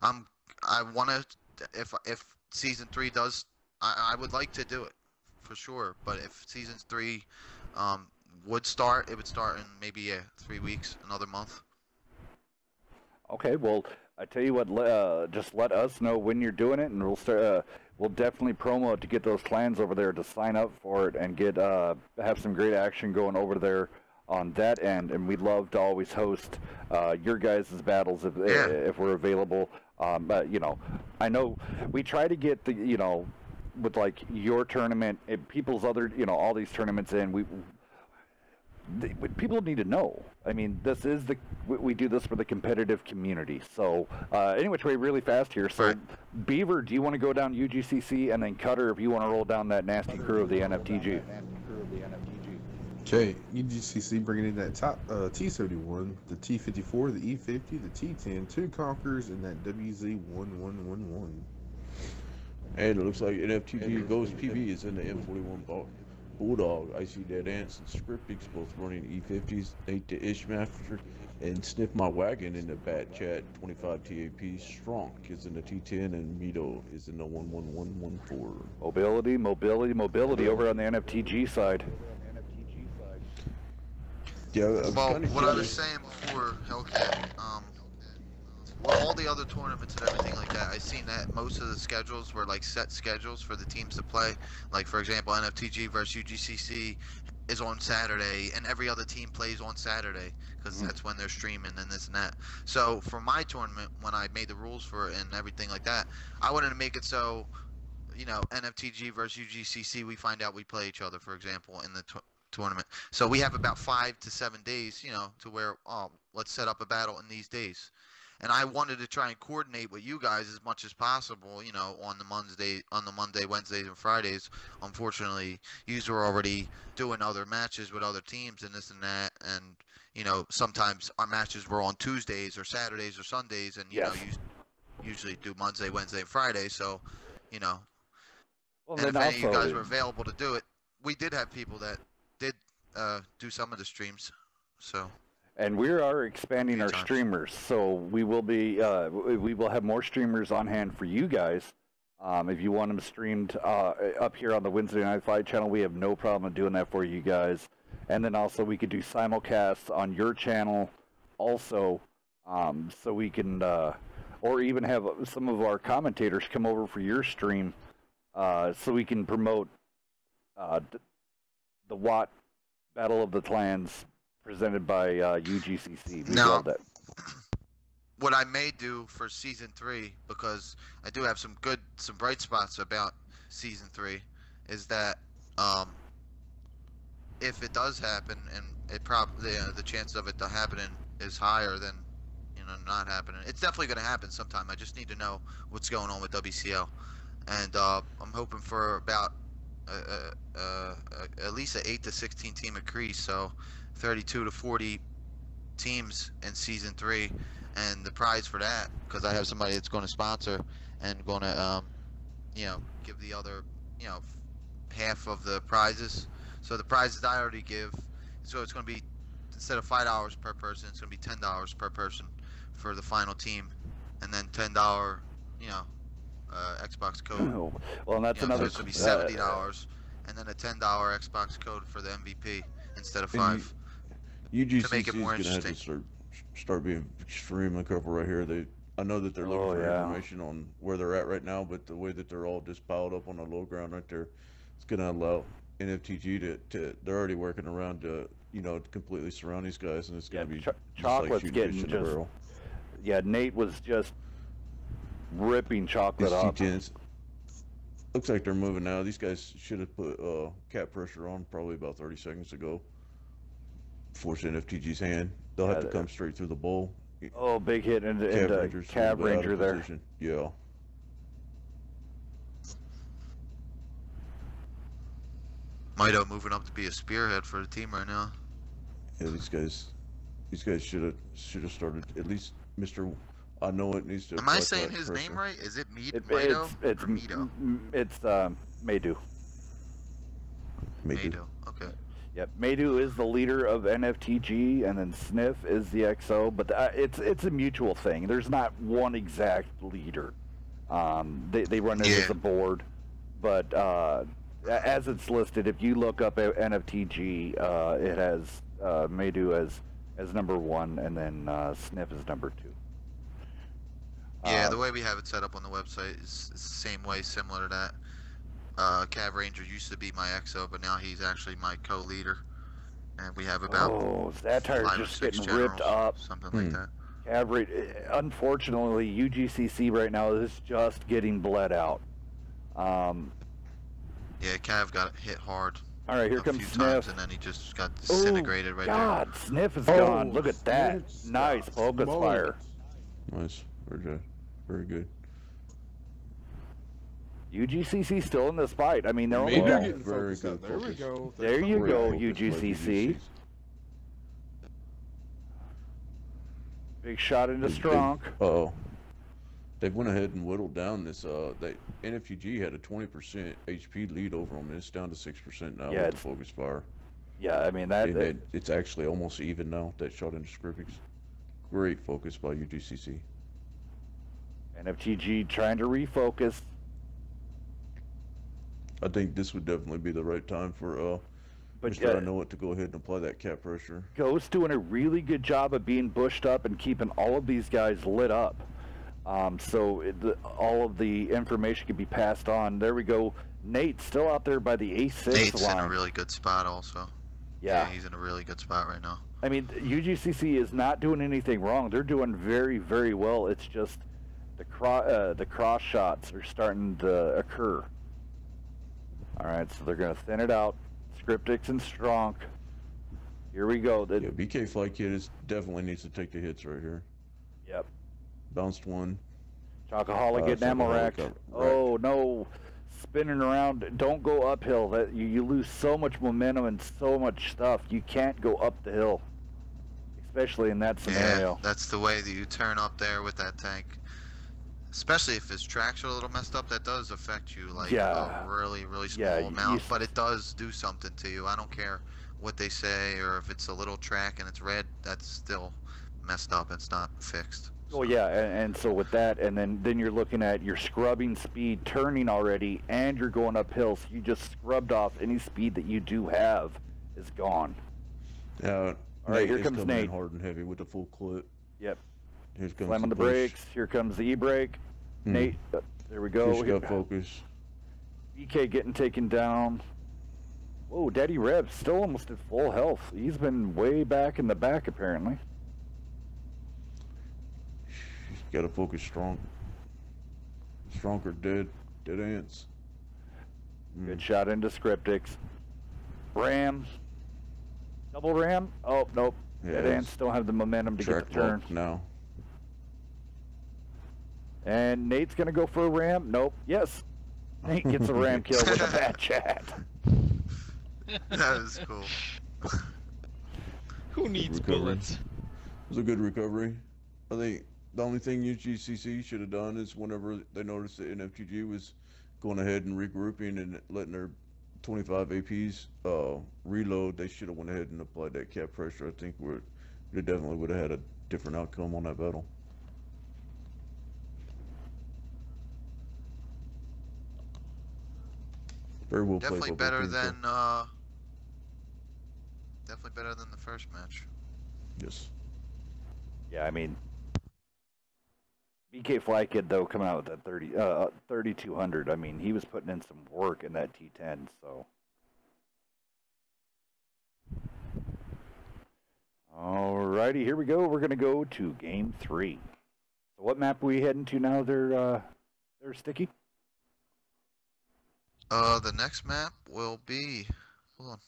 [SPEAKER 8] I want to if season 3 does, I would like to do it for sure. But if season 3 would start, it would start in maybe 3 weeks, another month.
[SPEAKER 2] Okay, well, I tell you what, just let us know when you're doing it, and we'll start. We'll definitely promo it to get those clans over there to sign up for it and get have some great action going over there on that end. And we'd love to always host your guys' battles if we're available. But you know, I know we try to get the with like your tournament, people's other all these tournaments in. People need to know. I mean, this is we do this for the competitive community. So, any which way, really fast here. So, right. Beaver, do you want to go down UGCC, and then Cutter, if you want to roll down that nasty crew of the NFTG?
[SPEAKER 5] Okay, UGCC bringing in that top T71, the T54, the E50, the T10, 2 Conquerors, and that WZ1111.
[SPEAKER 6] And it looks like NFTG Ghost PB is in the M41 Bulldog. I see Dead Ants and Scriptics both running E50s, 8 to Ishmaster, and Sniff My Wagon in the Bat Chat 25 TAP. Strong is in the T10, and Mito is in the 11114.
[SPEAKER 2] Mobility over on the NFTG side.
[SPEAKER 8] Yeah, well, what I was saying before, Hellcat, all the other tournaments and everything like that, I've seen that most of the schedules were like set schedules for the teams to play. Like, for example, NFTG versus UGCC is on Saturday, and every other team plays on Saturday because that's when they're streaming and this and that. So for my tournament, when I made the rules for it and everything like that, I wanted to make it so, NFTG versus UGCC, we find out we play each other, for example, in the tournament. So we have about 5 to 7 days, to where, let's set up a battle in these days. And I wanted to try and coordinate with you guys as much as possible, on the Monday, Wednesdays, and Fridays. Unfortunately, you were already doing other matches with other teams and this and that. And, sometimes our matches were on Tuesdays or Saturdays or Sundays. And, you usually do Monday, Wednesday, and Friday. So, well, and if any of you guys were available to do it, we did have people that did do some of the streams. So.
[SPEAKER 2] And we are expanding our streamers, so we will have more streamers on hand for you guys. If you want them streamed up here on the Wednesday Night Fight channel, we have no problem doing that for you guys. And then also we could do simulcasts on your channel also, so we can, or even have some of our commentators come over for your stream, so we can promote the WoT Battle of the Clans presented by UGCC. We love that.
[SPEAKER 8] What I may do for season 3, because I do have some bright spots about season 3, is that if it does happen, and it probably the chance of it to happening is higher than not happening. It's definitely going to happen sometime. I just need to know what's going on with WCL, and I'm hoping for about at least an 8 to 16 team increase. So 32 to 40 teams in season 3, and the prize for that, because I have somebody that's going to sponsor and going to give the other half of the prizes. So the prizes I already give, so it's going to be, instead of $5 per person, it's going to be $10 per person for the final team, and then $10 Xbox code.
[SPEAKER 2] Oh, well, and that's another.
[SPEAKER 8] So it's going to be $70, and then a $10 Xbox code for the MVP instead of 5.
[SPEAKER 6] UGCC
[SPEAKER 8] to make it more
[SPEAKER 6] is gonna have
[SPEAKER 8] interesting.
[SPEAKER 6] to start being extremely careful right here. I know that they're looking for information on where they're at right now, but the way that they're all just piled up on the low ground right there, it's gonna allow NFTG to they're already working around to completely surround these guys, and it's gonna be
[SPEAKER 2] Chocolate's
[SPEAKER 6] like
[SPEAKER 2] getting just. Yeah, Nate was just ripping chocolate off.
[SPEAKER 6] T10s. Looks like they're moving now. These guys should have put cap pressure on probably about 30 seconds ago. Force NFTG's hand. They'll have to come straight through the bowl.
[SPEAKER 2] Oh, big hit into Cab Ranger there.
[SPEAKER 6] Position. Yeah.
[SPEAKER 8] Mito moving up to be a spearhead for the team right now.
[SPEAKER 6] Yeah, these guys should have started at least. Mr. I know it needs to.
[SPEAKER 8] Am I saying his name right? Is it Mito?
[SPEAKER 2] It's
[SPEAKER 8] Mito.
[SPEAKER 2] It's Maydu.
[SPEAKER 8] Mito. Okay.
[SPEAKER 2] Yep, Maydu is the leader of NFTG, and then Sniff is the XO, but it's a mutual thing. There's not one exact leader. They run it as a board, but as it's listed, if you look up NFTG, it has Maydu as number 1, and then Sniff is number 2.
[SPEAKER 8] Yeah, the way we have it set up on the website is the same way, similar to that. Cav Ranger used to be my XO, but now he's actually my co-leader. And we have about
[SPEAKER 2] that tire's
[SPEAKER 8] 5 or
[SPEAKER 2] just
[SPEAKER 8] 6
[SPEAKER 2] getting
[SPEAKER 8] generals,
[SPEAKER 2] ripped up.
[SPEAKER 8] something like that.
[SPEAKER 2] Unfortunately, UGCC right now is just getting bled out.
[SPEAKER 8] Yeah, Cav got hit hard.
[SPEAKER 2] All right, here
[SPEAKER 8] a
[SPEAKER 2] comes
[SPEAKER 8] few
[SPEAKER 2] Sniff.
[SPEAKER 8] times, and then he just got disintegrated right
[SPEAKER 2] God, Sniff is gone. Look at that. Nice focus fire.
[SPEAKER 6] Nice. Very good. Very good.
[SPEAKER 2] UGCC still in this fight. I mean, they're only
[SPEAKER 5] Maybe
[SPEAKER 2] down.
[SPEAKER 5] getting
[SPEAKER 6] Very
[SPEAKER 5] focused
[SPEAKER 6] good
[SPEAKER 5] up. There we
[SPEAKER 6] focus.
[SPEAKER 5] go.
[SPEAKER 2] There you
[SPEAKER 6] Great
[SPEAKER 2] go,
[SPEAKER 6] focus by
[SPEAKER 2] UGCC. Big shot into Strong.
[SPEAKER 6] They went ahead and whittled down this. NFTG had a 20% HP lead over them. It's down to 6% now with the focus fire.
[SPEAKER 2] Yeah, I mean
[SPEAKER 6] it's actually almost even now. That shot into Scrimmage. Great focus by UGCC.
[SPEAKER 2] NFTG trying to refocus.
[SPEAKER 6] I think this would definitely be the right time for Mr. I know it to go ahead and apply that cap pressure.
[SPEAKER 2] Ghost doing a really good job of being bushed up and keeping all of these guys lit up. So all of the information can be passed on. There we go. Nate's still out there by the A6
[SPEAKER 8] Nate's
[SPEAKER 2] line.
[SPEAKER 8] in a really good spot also.
[SPEAKER 2] Yeah,
[SPEAKER 8] he's in a really good spot right now.
[SPEAKER 2] I mean, UGCC is not doing anything wrong. They're doing very, very well. It's just the cross shots are starting to occur. All right, so they're going to thin it out. Scriptix and Strong. Here we go.
[SPEAKER 6] Yeah, BK Fly Kid definitely needs to take the hits right here.
[SPEAKER 2] Yep.
[SPEAKER 6] Bounced one.
[SPEAKER 2] Chocoholic getting ammo racked. Oh, no. Spinning around. Don't go uphill. That you lose so much momentum and so much stuff. You can't go up the hill, especially in that scenario.
[SPEAKER 8] Yeah, that's the way that you turn up there with that tank. Especially if his tracks are a little messed up, that does affect you like a really, really small amount. But it does do something to you. I don't care what they say, or if it's a little track and it's red, that's still messed up. It's not fixed.
[SPEAKER 2] Oh yeah, and so with that, and then you're looking at your scrubbing speed turning already, and you're going uphill, so you just scrubbed off any speed that you do have is gone.
[SPEAKER 6] Yeah.
[SPEAKER 2] All right, here comes Nate.
[SPEAKER 6] Hard and heavy with the full clip.
[SPEAKER 2] Yep.
[SPEAKER 6] Here comes
[SPEAKER 2] Slam on the brakes. Here comes the e-brake. Nate, there we go.
[SPEAKER 6] Push got focus.
[SPEAKER 2] BK getting taken down. Whoa, Daddy Rev still almost at full health. He's been way back in the back apparently.
[SPEAKER 6] Got to focus Strong. Stronger dead ants.
[SPEAKER 2] Good shot into Scriptix. Ram. Double ram. Oh, nope.
[SPEAKER 6] Yeah,
[SPEAKER 2] dead ants don't have the momentum to get the turn.
[SPEAKER 6] Now.
[SPEAKER 2] And Nate's going to go for a ram. Nope. Yes. Nate gets a ram kill with a bad chat.
[SPEAKER 8] That is cool.
[SPEAKER 3] Who needs bullets?
[SPEAKER 6] It was a good recovery. I think the only thing UGCC should have done is whenever they noticed that NFTG was going ahead and regrouping and letting their 25 APs reload, they should have went ahead and applied that cap pressure. I think they definitely would have had a different outcome on that battle. Very well played.
[SPEAKER 8] Definitely better than the first match.
[SPEAKER 6] Yes.
[SPEAKER 2] Yeah, I mean, BK Fly Kid though coming out with that 3200. I mean, he was putting in some work in that T10. So. Alrighty, here we go. We're gonna go to game 3. So what map are we heading to now? They're Sticky.
[SPEAKER 8] The next map will be. Hold on.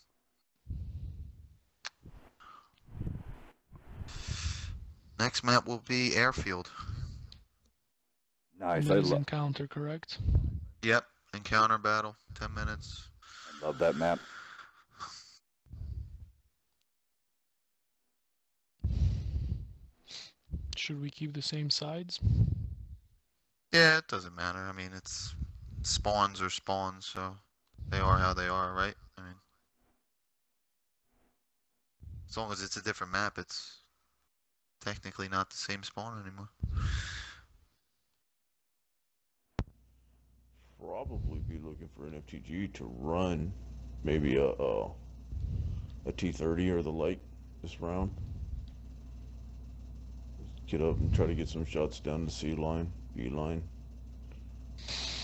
[SPEAKER 8] Next map will be Airfield.
[SPEAKER 2] Nice.
[SPEAKER 3] Encounter, correct?
[SPEAKER 8] Yep. Encounter battle. 10 minutes.
[SPEAKER 2] I love that map.
[SPEAKER 3] Should we keep the same sides?
[SPEAKER 8] Yeah, it doesn't matter. I mean, it's spawns are spawns, so they are how they are, right? I mean, as long as it's a different map, it's technically not the same spawn anymore.
[SPEAKER 6] probably be looking for NFTG to run maybe a T30 or the like this round. Get up and try to get some shots down the C line, B line.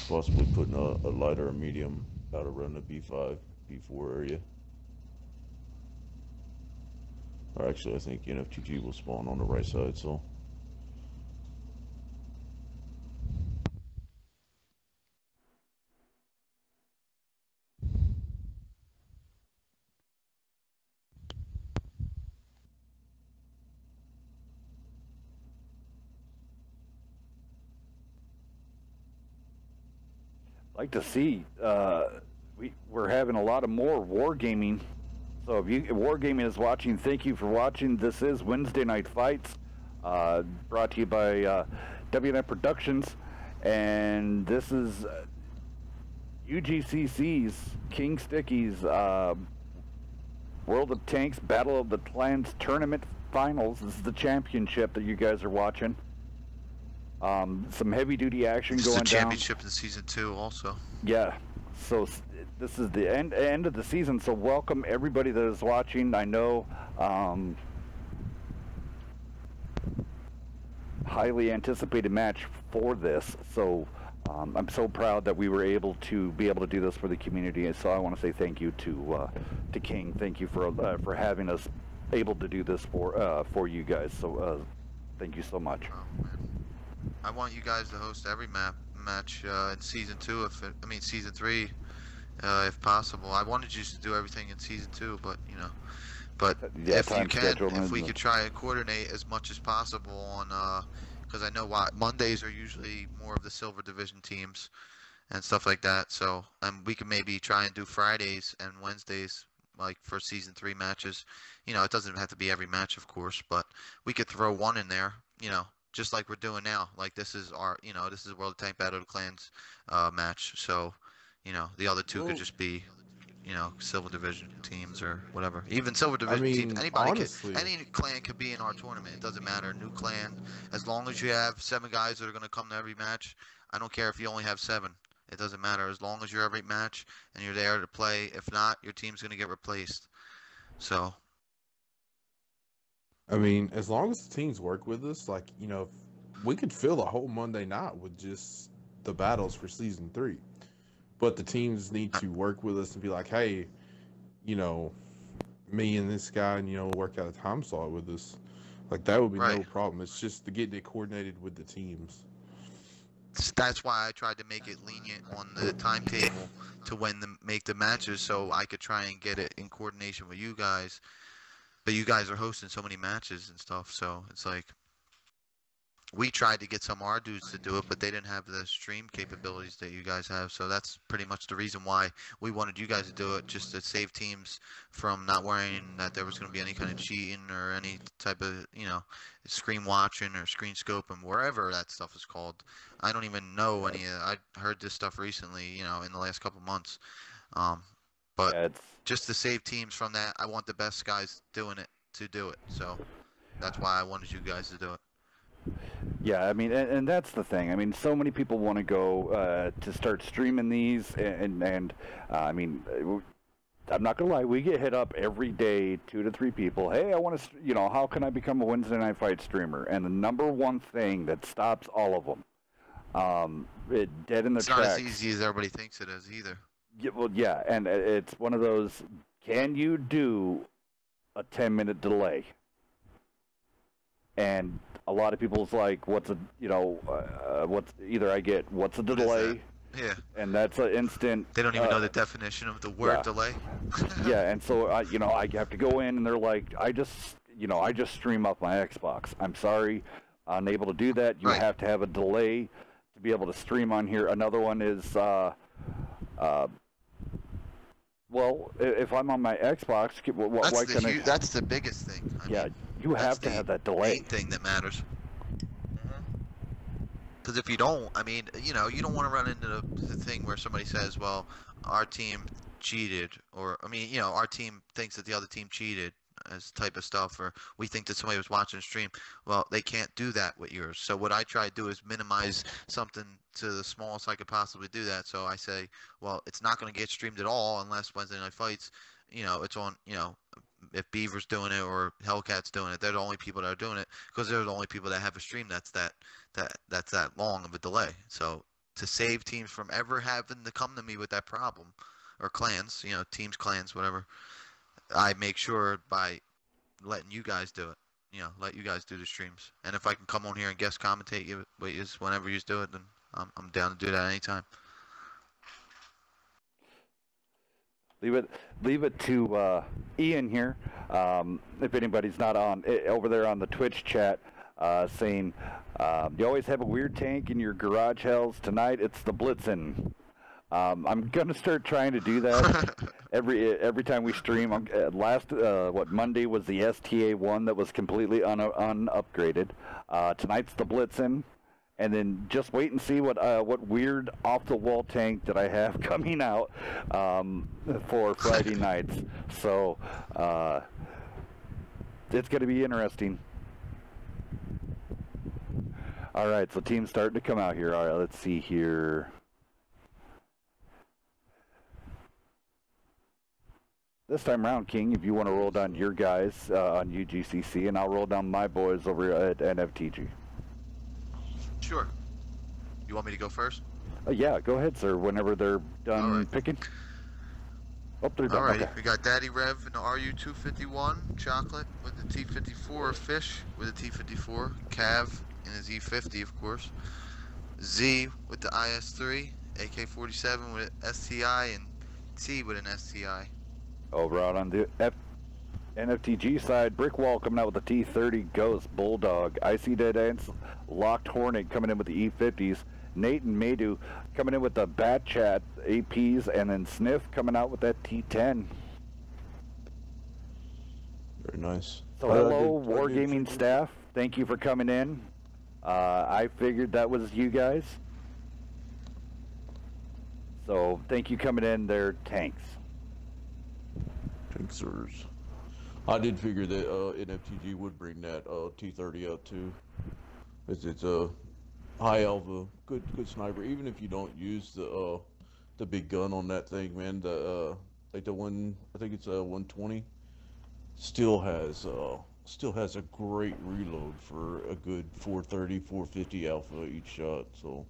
[SPEAKER 6] Possibly putting a light or a medium out around the B5, B4 area. Or actually, I think NFTG will spawn on the right side, so.
[SPEAKER 2] Like to see we're having a lot of more wargaming. So if you wargaming is watching, thank you for watching. This is Wednesday Night Fights, brought to you by WNF Productions, and this is UGCC's King Sticky's World of Tanks Battle of the Clans Tournament Finals. This is the championship that you guys are watching. Some heavy-duty action going down.
[SPEAKER 8] It's the championship in season 2 also.
[SPEAKER 2] Yeah, so this is the end of the season, so welcome everybody that is watching. I know highly anticipated match for this, so I'm so proud that we were able to do this for the community, and so I want to say thank you to King. Thank you for having us able to do this for you guys, so thank you so much.
[SPEAKER 8] Oh, man. I want you guys to host every match in season 2, season 3, if possible. I wanted you to do everything in season 2, but
[SPEAKER 2] yeah,
[SPEAKER 8] if you can, if we could try and coordinate as much as possible on, because I know Mondays are usually more of the silver division teams and stuff like that. So we can maybe try and do Fridays and Wednesdays, like for season 3 matches. It doesn't have to be every match, of course, but we could throw one in there. Just like we're doing now. Like this is our, this is World of Tank Battle of the Clans match. So, the other two could just be, Silver Division teams or whatever. Even Silver Division teams. Any clan could be in our tournament. It doesn't matter. New clan. As long as you have 7 guys that are going to come to every match. I don't care if you only have 7. It doesn't matter. As long as you're every match and you're there to play. If not, your team's going to get replaced. So.
[SPEAKER 5] As long as the teams work with us, we could fill the whole Monday night with just the battles for season 3. But the teams need to work with us and be like, hey, me and this guy, and, work out a time slot with us. That would be no problem. It's just to get it coordinated with the teams.
[SPEAKER 8] That's why I tried to make it lenient on the timetable to when make the matches, so I could try and get it in coordination with you guys. But you guys are hosting so many matches and stuff, so it's like we tried to get some of our dudes to do it, but they didn't have the stream capabilities that you guys have. So that's pretty much the reason why we wanted you guys to do it, just to save teams from not worrying that there was going to be any kind of cheating or any type of, screen watching or screen scope and wherever that stuff is called. I don't even know any of that. I heard this stuff recently, in the last couple months. But just to save teams from that, I want the best guys doing it to do it. So that's why I wanted you guys to do it.
[SPEAKER 2] Yeah, and that's the thing. So many people want to go to start streaming these, and I'm not gonna lie, we get hit up every day, 2 to 3 people. Hey, I want to, how can I become a Wednesday Night Fight streamer? And the number one thing that stops all of them, dead in the tracks.
[SPEAKER 8] It's not as easy as everybody thinks it is either.
[SPEAKER 2] Yeah, well, yeah, and it's one of those. Can you do a 10-minute delay? And a lot of people's like, what's a what's a delay?
[SPEAKER 8] Yeah.
[SPEAKER 2] And that's an instant.
[SPEAKER 8] They don't even know the definition of the word delay.
[SPEAKER 2] Yeah, and so I have to go in, and they're like, I just stream off my Xbox. I'm sorry, unable to do that. You have to have a delay to be able to stream on here. Another one is well, if I'm on my Xbox, why can't I?
[SPEAKER 8] That's the biggest thing.
[SPEAKER 2] You have to have that delay.
[SPEAKER 8] Main thing that matters. Because if you don't, you don't want to run into the thing where somebody says, "Well, our team cheated," or our team thinks that the other team cheated. as type of stuff, or we think that somebody was watching a stream. Well, they can't do that with yours. So what I try to do is minimize something to the smallest I could possibly do that. So I say, well, it's not going to get streamed at all unless Wednesday Night Fights, it's on, if Beaver's doing it or Hellcat's doing it, they're the only people that are doing it because they're the only people that have a stream that's that long of a delay. So to save teams from ever having to come to me with that problem, or clans, teams, clans, whatever, I make sure by letting you guys do it, let you guys do the streams. And if I can come on here and guest commentate you whenever you do it, then I'm down to do that anytime.
[SPEAKER 2] Leave it to Ian here. If anybody's not on over there on the Twitch chat, saying you always have a weird tank in your garage hells. Tonight it's the Blitzen. I'm gonna start trying to do that every time we stream. Monday was the STA1 that was completely unupgraded. Tonight's the Blitzen. And then just wait and see what weird off-the-wall tank that I have coming out for Friday nights. So it's going to be interesting. All right, so team's starting to come out here. All right, let's see here. This time around, King, if you want to roll down your guys on UGCC, and I'll roll down my boys over at NFTG.
[SPEAKER 8] Sure. You want me to go first?
[SPEAKER 2] Yeah, go ahead, sir, whenever they're done picking. Oh, they're done.
[SPEAKER 8] Alright,
[SPEAKER 2] okay.
[SPEAKER 8] We got Daddy Rev in the RU251 chocolate with the T54 Fish with the T54, Cav in his E50, of course, Z with the IS3, AK-47 with STI, and T with an STI.
[SPEAKER 2] Over out on the NFTG side, Brickwall coming out with the T30 Ghost Bulldog, Icy Dead Ants, Locked Hornet coming in with the E50s, Nate and Madu coming in with the Bat Chat APs, and then Sniff coming out with that T10.
[SPEAKER 6] Very nice.
[SPEAKER 2] So hello, Wargaming staff. Thank you for coming in. I figured that was you guys. So thank you coming in. They're tanks.
[SPEAKER 6] Tanksers. I did figure that NFTG would bring that T30 out too. It's a high alpha, good sniper. Even if you don't use the big gun on that thing, man, like the one, I think it's a 120, still has a great reload for a good 430, 450 alpha each shot. So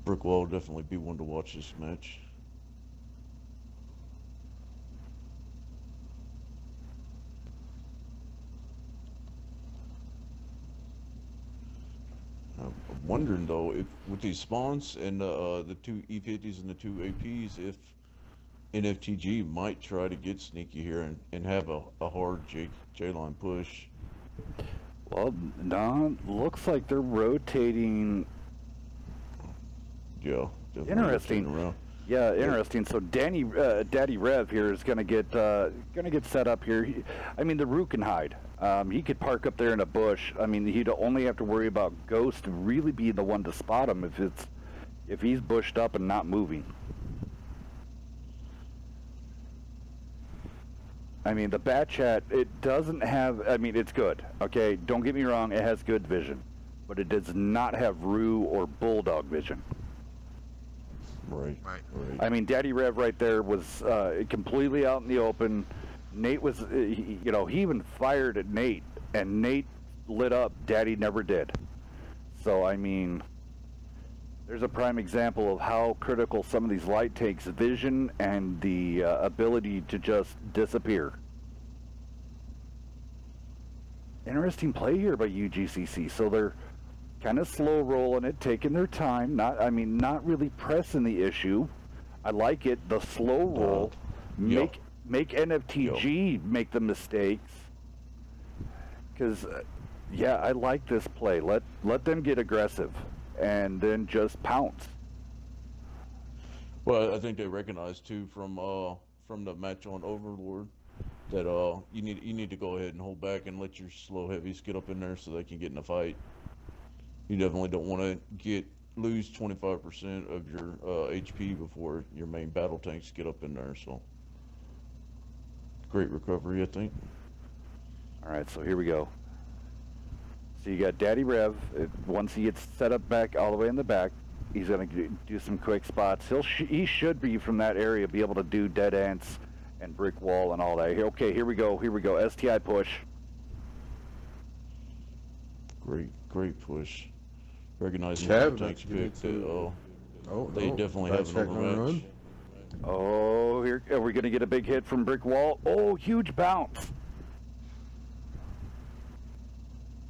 [SPEAKER 6] Brickwall will definitely be one to watch this match. I'm wondering though, if with these spawns and the two E50s and the two APs, if NFTG might try to get sneaky here and have a hard J-line push.
[SPEAKER 2] Well, no, looks like they're rotating.
[SPEAKER 6] Yeah,
[SPEAKER 2] interesting.
[SPEAKER 6] Around.
[SPEAKER 2] Yeah, interesting. So Daddy Rev here is gonna get set up here. I mean, the Rook can hide. He could park up there in a bush. I mean, he'd only have to worry about Ghost to really be the one to spot him if he's bushed up and not moving. I mean, the Bat Chat, it doesn't have. I mean, it's good. Okay, don't get me wrong. It has good vision, but it does not have Rue or Bulldog vision.
[SPEAKER 6] Right.
[SPEAKER 2] I mean, Daddy Rev right there was completely out in the open. Nate was, he even fired at Nate, and Nate lit up. Daddy never did. So, I mean, there's a prime example of how critical some of these light tanks' vision and the ability to just disappear. Interesting play here by UGCC. So they're kind of slow rolling it, taking their time. Not really pressing the issue. I like it. The slow roll. Make NFTG make the mistakes. Because, yeah, I like this play. Let them get aggressive, and then just pounce.
[SPEAKER 6] Well, I think they recognize too from the match on Overlord that you need to go ahead and hold back and let your slow heavies get up in there so they can get in a fight. You definitely don't want to lose 25% of your HP before your main battle tanks get up in there. So Great recovery, I think.
[SPEAKER 2] All right, so here we go. So you got Daddy Rev. Once he gets set up back all the way in the back, he's going to do some quick spots. He should be from that area, be able to do dead ants and brick wall and all that. Okay, here we go. Here we go. STI push.
[SPEAKER 6] Great push. Recognize
[SPEAKER 5] Chad,
[SPEAKER 6] tanks picked. They
[SPEAKER 5] Oh,
[SPEAKER 6] definitely
[SPEAKER 5] that
[SPEAKER 6] have
[SPEAKER 5] check
[SPEAKER 6] another
[SPEAKER 5] on
[SPEAKER 6] match.
[SPEAKER 5] run.
[SPEAKER 2] Oh, here are we going to get a big hit from brick wall? Oh, huge bounce.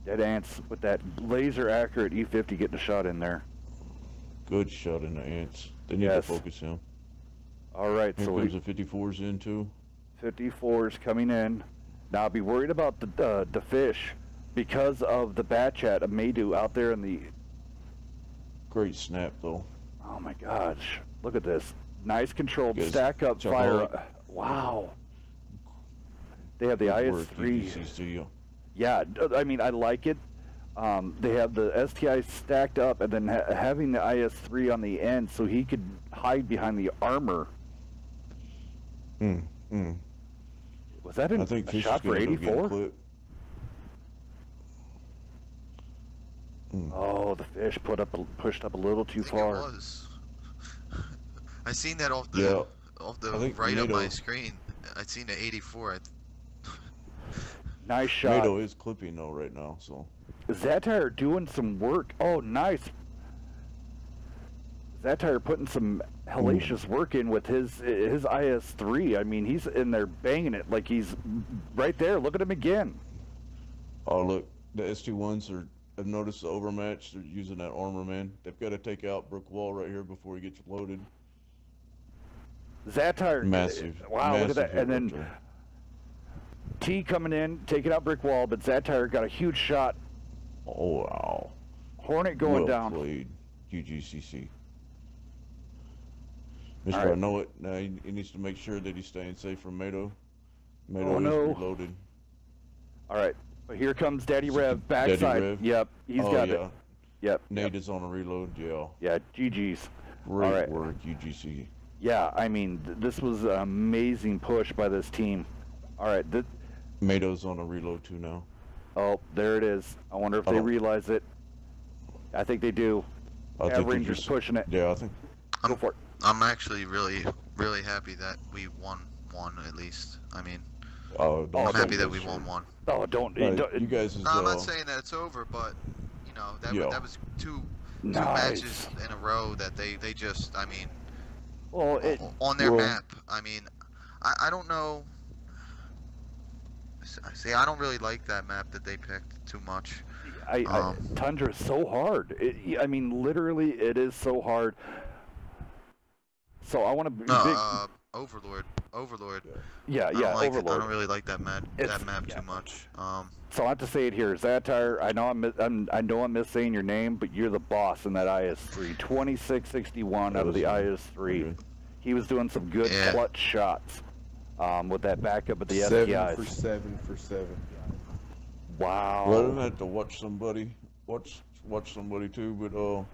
[SPEAKER 2] Dead ants with that laser accurate E50 getting a shot in there.
[SPEAKER 6] Good shot in the ants. They need to focus him.
[SPEAKER 2] All right,
[SPEAKER 6] Here
[SPEAKER 2] so
[SPEAKER 6] comes the 54s in too.
[SPEAKER 2] 54s coming in. Now be worried about the fish because of the bat chat of Maydu out there in the.
[SPEAKER 6] Great snap though.
[SPEAKER 2] Oh my gosh! Look at this. Nice controlled
[SPEAKER 6] Yes,
[SPEAKER 2] stack up
[SPEAKER 6] Chuck
[SPEAKER 2] fire.
[SPEAKER 6] Hawley.
[SPEAKER 2] Wow. They have the
[SPEAKER 6] Good work,
[SPEAKER 2] IS-3.
[SPEAKER 6] UGCC.
[SPEAKER 2] Yeah, I mean I like it. They have the STI stacked up and then having the IS-3 on the end so he could hide behind the armor. Was that
[SPEAKER 6] I think
[SPEAKER 2] a
[SPEAKER 6] Fish
[SPEAKER 2] shot
[SPEAKER 6] is
[SPEAKER 2] for
[SPEAKER 6] gonna go get a
[SPEAKER 2] 84?
[SPEAKER 6] clip.
[SPEAKER 2] Oh, the fish pushed up a little too
[SPEAKER 8] I think
[SPEAKER 2] far.
[SPEAKER 8] it was. I seen that off
[SPEAKER 6] Yeah.
[SPEAKER 8] the
[SPEAKER 6] I think
[SPEAKER 8] right of my
[SPEAKER 6] NATO
[SPEAKER 8] screen. I seen the 84.
[SPEAKER 2] Nice shot.
[SPEAKER 6] NATO is clipping though right now, so.
[SPEAKER 2] Zatire doing some work. Oh, nice. Zatire putting some hellacious work in with his IS-3. I mean, he's in there banging it like he's right there. Look at him again.
[SPEAKER 6] Oh look, the ST1s are. I've noticed the overmatch. They're using that armor man. They've got to take out brick wall right here before he gets loaded.
[SPEAKER 2] Zatire.
[SPEAKER 6] Massive.
[SPEAKER 2] Wow, look at that.
[SPEAKER 6] hit
[SPEAKER 2] And then
[SPEAKER 6] right there.
[SPEAKER 2] T coming in, taking out brick wall, but Zatire got a huge shot.
[SPEAKER 6] Oh wow.
[SPEAKER 2] Hornet going
[SPEAKER 6] well
[SPEAKER 2] down.
[SPEAKER 6] Played, UGCC.
[SPEAKER 2] All
[SPEAKER 6] Mr.
[SPEAKER 2] right.
[SPEAKER 6] I know it. Now he needs to make sure that he's staying safe from Mado. Mado
[SPEAKER 2] Oh,
[SPEAKER 6] is
[SPEAKER 2] no.
[SPEAKER 6] reloaded.
[SPEAKER 2] All right. But here comes Daddy Rev, backside.
[SPEAKER 6] Rev.
[SPEAKER 2] Yep, he's got it. Yep.
[SPEAKER 6] Nate is on a reload, yeah.
[SPEAKER 2] Yeah, GG's.
[SPEAKER 6] Great
[SPEAKER 2] All right.
[SPEAKER 6] work, UGC.
[SPEAKER 2] Yeah, I mean, this was an amazing push by this team. All right.
[SPEAKER 6] Mado's on a reload too now.
[SPEAKER 2] Oh, there it is. I wonder if they realize it. I think they do.
[SPEAKER 6] I think they're
[SPEAKER 2] Rangers
[SPEAKER 6] just
[SPEAKER 2] pushing it.
[SPEAKER 6] Yeah, I think.
[SPEAKER 2] Go for it.
[SPEAKER 8] I'm actually really happy that we won one at least. I mean,
[SPEAKER 6] Don't
[SPEAKER 8] I'm
[SPEAKER 6] say
[SPEAKER 8] happy that
[SPEAKER 6] this
[SPEAKER 8] we
[SPEAKER 6] shit.
[SPEAKER 8] won one.
[SPEAKER 2] Oh, don't.
[SPEAKER 6] You
[SPEAKER 2] don't
[SPEAKER 6] guys is,
[SPEAKER 8] No, I'm not saying that it's over, but you know that
[SPEAKER 6] Yeah.
[SPEAKER 8] that was two
[SPEAKER 2] Nice.
[SPEAKER 8] matches in a row that they just I mean
[SPEAKER 2] well,
[SPEAKER 8] on their
[SPEAKER 6] well-
[SPEAKER 8] map. I mean, I don't know. See, I don't really like that map that they picked too much.
[SPEAKER 2] Tundra is so hard. I mean, literally, it is so hard. So I want to be big.
[SPEAKER 8] Overlord.
[SPEAKER 2] Yeah,
[SPEAKER 8] I
[SPEAKER 2] yeah,
[SPEAKER 8] don't like
[SPEAKER 2] Overlord.
[SPEAKER 8] I don't really like that map
[SPEAKER 2] Yeah.
[SPEAKER 8] too much.
[SPEAKER 2] So I have to say it here, Zatire. I know I know I'm missaying your name, but you're the boss in that IS-3. 2661 out of the IS-3.
[SPEAKER 6] Okay.
[SPEAKER 2] He was doing some good
[SPEAKER 8] Yeah.
[SPEAKER 2] clutch shots with that backup of the
[SPEAKER 5] 7
[SPEAKER 2] STIs.
[SPEAKER 5] for 7 for 7.
[SPEAKER 2] Wow.
[SPEAKER 6] Well, I didn't have to watch somebody too, but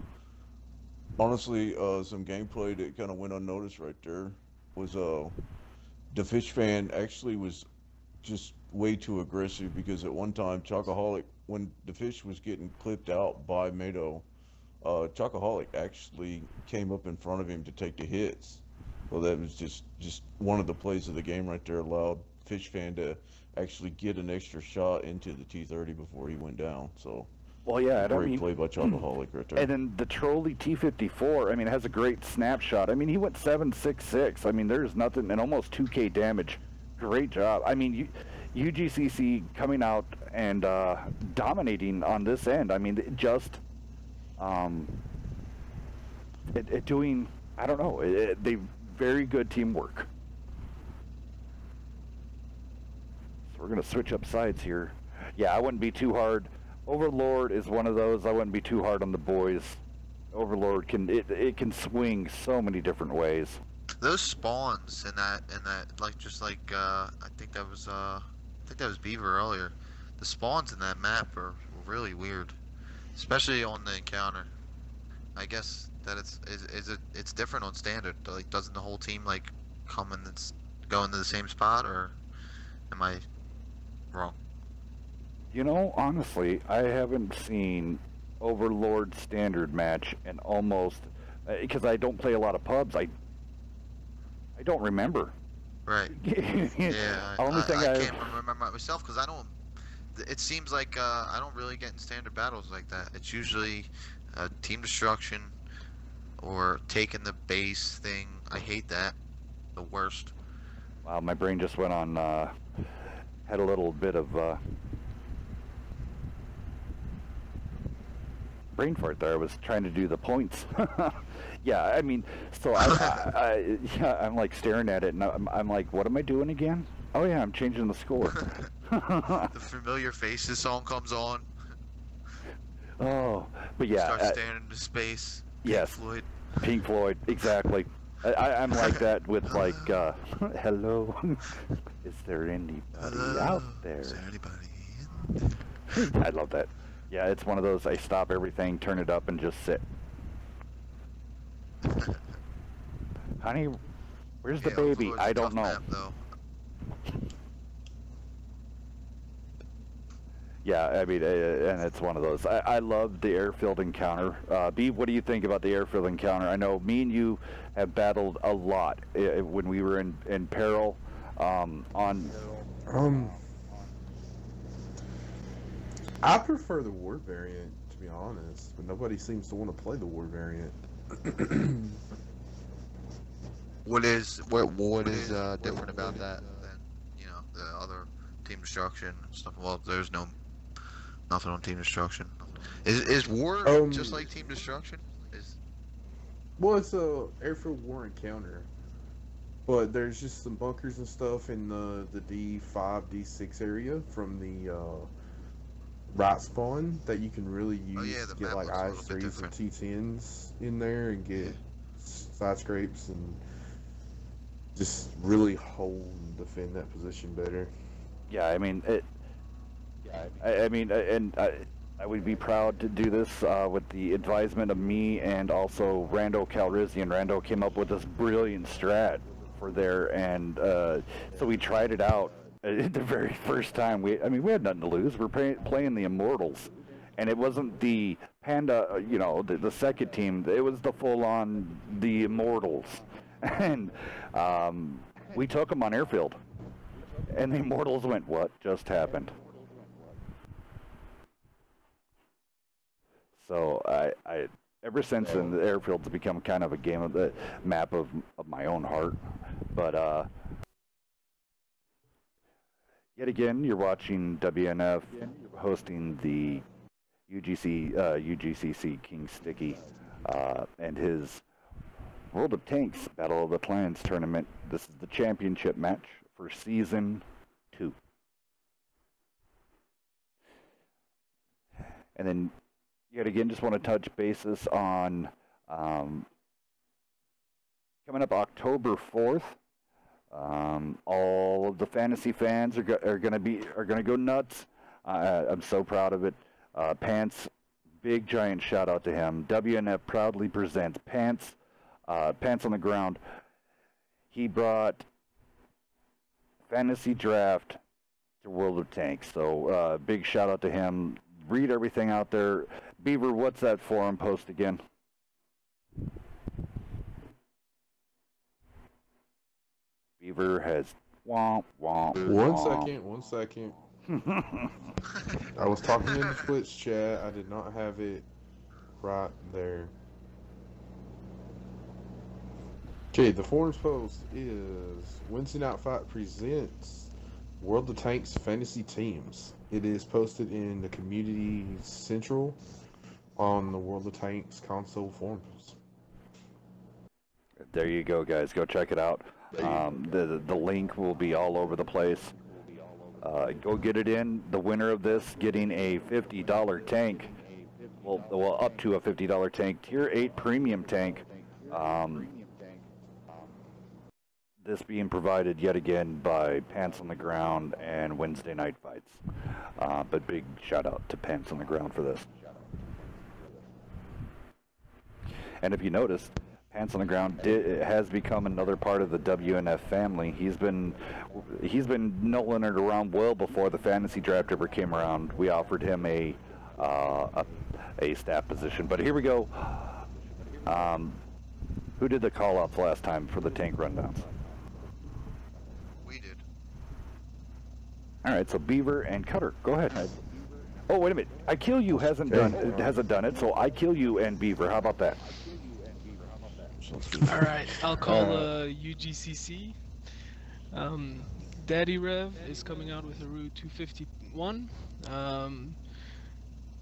[SPEAKER 6] honestly, some gameplay that kind of went unnoticed right there was the Fish fan actually was just way too aggressive because at one time Chocoholic, when the Fish was getting clipped out by Mado, Chocoholic actually came up in front of him to take the hits. Well, that was just one of the plays of the game right there, allowed Fish fan to actually get an extra shot into the T-30 before he went down. So,
[SPEAKER 2] Well, yeah, I
[SPEAKER 6] great
[SPEAKER 2] mean,
[SPEAKER 6] play by Chocoholic right there.
[SPEAKER 2] and then the Trolley T-54, I mean, has a great snapshot. I mean, he went 7.66. I mean, there's nothing, and almost 2K damage. Great job. I mean, UGCC coming out and dominating on this end. I mean, just doing, I don't know, they very good teamwork. So we're going to switch up sides here. Yeah, I wouldn't be too hard. Overlord is one of those. I wouldn't be too hard on the boys. Overlord it can swing so many different ways.
[SPEAKER 8] Those spawns in that like just like I think that was Beaver earlier. The spawns in that map are really weird, especially on the encounter. I guess that it's different on standard. Like, doesn't the whole team like come and go into the same spot, or Am I wrong?
[SPEAKER 2] You know, honestly, I haven't seen Overlord Standard match and almost because I don't play a lot of pubs. I don't remember.
[SPEAKER 8] Right. Yeah.
[SPEAKER 2] Only thing
[SPEAKER 8] I can't remember myself because I don't. It seems like I don't really get in standard battles like that. It's usually team destruction or taking the base thing. I hate that. The worst.
[SPEAKER 2] Wow, my brain just went on. Had a little bit of brain fart there. I was trying to do the points. Yeah, I mean, so I'm like staring at it, and I'm like, what am I doing again? Oh yeah, I'm changing the score.
[SPEAKER 8] The Familiar Faces song comes on.
[SPEAKER 2] Oh, but yeah.
[SPEAKER 8] Start staring into space.
[SPEAKER 2] Yes.
[SPEAKER 8] Floyd.
[SPEAKER 2] Pink Floyd, exactly. I'm like that with like, hello, is there anybody out there?
[SPEAKER 8] Is there anybody in?
[SPEAKER 2] I love that. Yeah, it's one of those, I stop everything, turn it up, and just sit. Honey, where's the baby?
[SPEAKER 8] Overlord's
[SPEAKER 2] I
[SPEAKER 8] a
[SPEAKER 2] don't
[SPEAKER 8] tough
[SPEAKER 2] know.
[SPEAKER 8] map, though.
[SPEAKER 2] Yeah, I mean, and it's one of those. I love the airfield encounter. Beav, what do you think about the airfield encounter? I know me and you have battled a lot when we were in peril.
[SPEAKER 5] I prefer the war variant, to be honest, but nobody seems to want to play the war variant.
[SPEAKER 8] What is different about that than the other team destruction and stuff? Well, there's nothing on team destruction. Is war just like team destruction?
[SPEAKER 5] Well, it's a airfield war encounter, but there's just some bunkers and stuff in the D5, D6 area from the right spawn that you can really use to get like IS-3s and T10s in there and get side scrapes and just really hold and defend that position better.
[SPEAKER 2] Yeah, I mean, I would be proud to do this with the advisement of me and also Rando Calrissian. Rando came up with this brilliant strat for there, and so we tried it out the very first time. We had nothing to lose. We're playing the Immortals, and it wasn't the Panda, the second team. It was the full-on the Immortals, and we took them on airfield, and the Immortals went, "What just happened?" So I ever since then, the airfield's become kind of a game of the map of my own heart. But yet again, you're watching WNF hosting the UGCC King Sticky and his World of Tanks Battle of the Clans tournament. This is the championship match for Season 2. And then yet again, just want to touch bases on coming up October 4th. All of the fantasy fans are going to go nuts. I'm so proud of it. Pants, big giant shout out to him. WNF proudly presents Pants on the Ground. He brought fantasy draft to World of Tanks. So big shout out to him. Read everything out there. Beaver, what's that forum post again? Beaver has womp womp.
[SPEAKER 5] One second. I was talking in the Twitch chat. I did not have it right there. Okay, the forums post is Wednesday Night Fight presents World of Tanks Fantasy Teams. It is posted in the Community Central on the World of Tanks console forums.
[SPEAKER 2] There you go, guys. Go check it out. The link will be all over the place. Go get it in. The winner of this getting a $50 tank. Well, up to a $50 tank. Tier 8 premium tank. This being provided yet again by Pants on the Ground and Wednesday Night Fights. But big shout out to Pants on the Ground for this. And if you noticed, Pants on the Ground has become another part of the WNF family. He's been nulling it around well before the fantasy draft ever came around. We offered him a staff position, but here we go. Who did the call-outs last time for the tank rundowns?
[SPEAKER 8] We did.
[SPEAKER 2] All right, so Beaver and Cutter, go ahead. Oh, wait a minute. I Kill You hasn't done it, so I Kill You and Beaver. How about that?
[SPEAKER 3] All right, I'll call UGCC. Daddy Rev is coming out with a Route 251.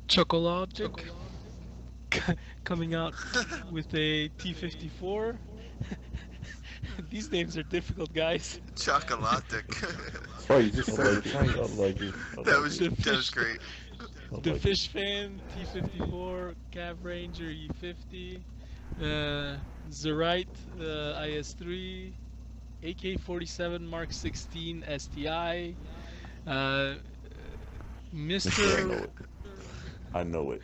[SPEAKER 3] Chocologic coming out with a T54. These names are difficult, guys.
[SPEAKER 8] Chocolatic.
[SPEAKER 5] Oh, you just said it. I like it.
[SPEAKER 8] That was great.
[SPEAKER 3] The Fish Fan T54, Cav Ranger E50, Zerite IS3, AK-47 Mark 16 STI, Mr.
[SPEAKER 6] I know it.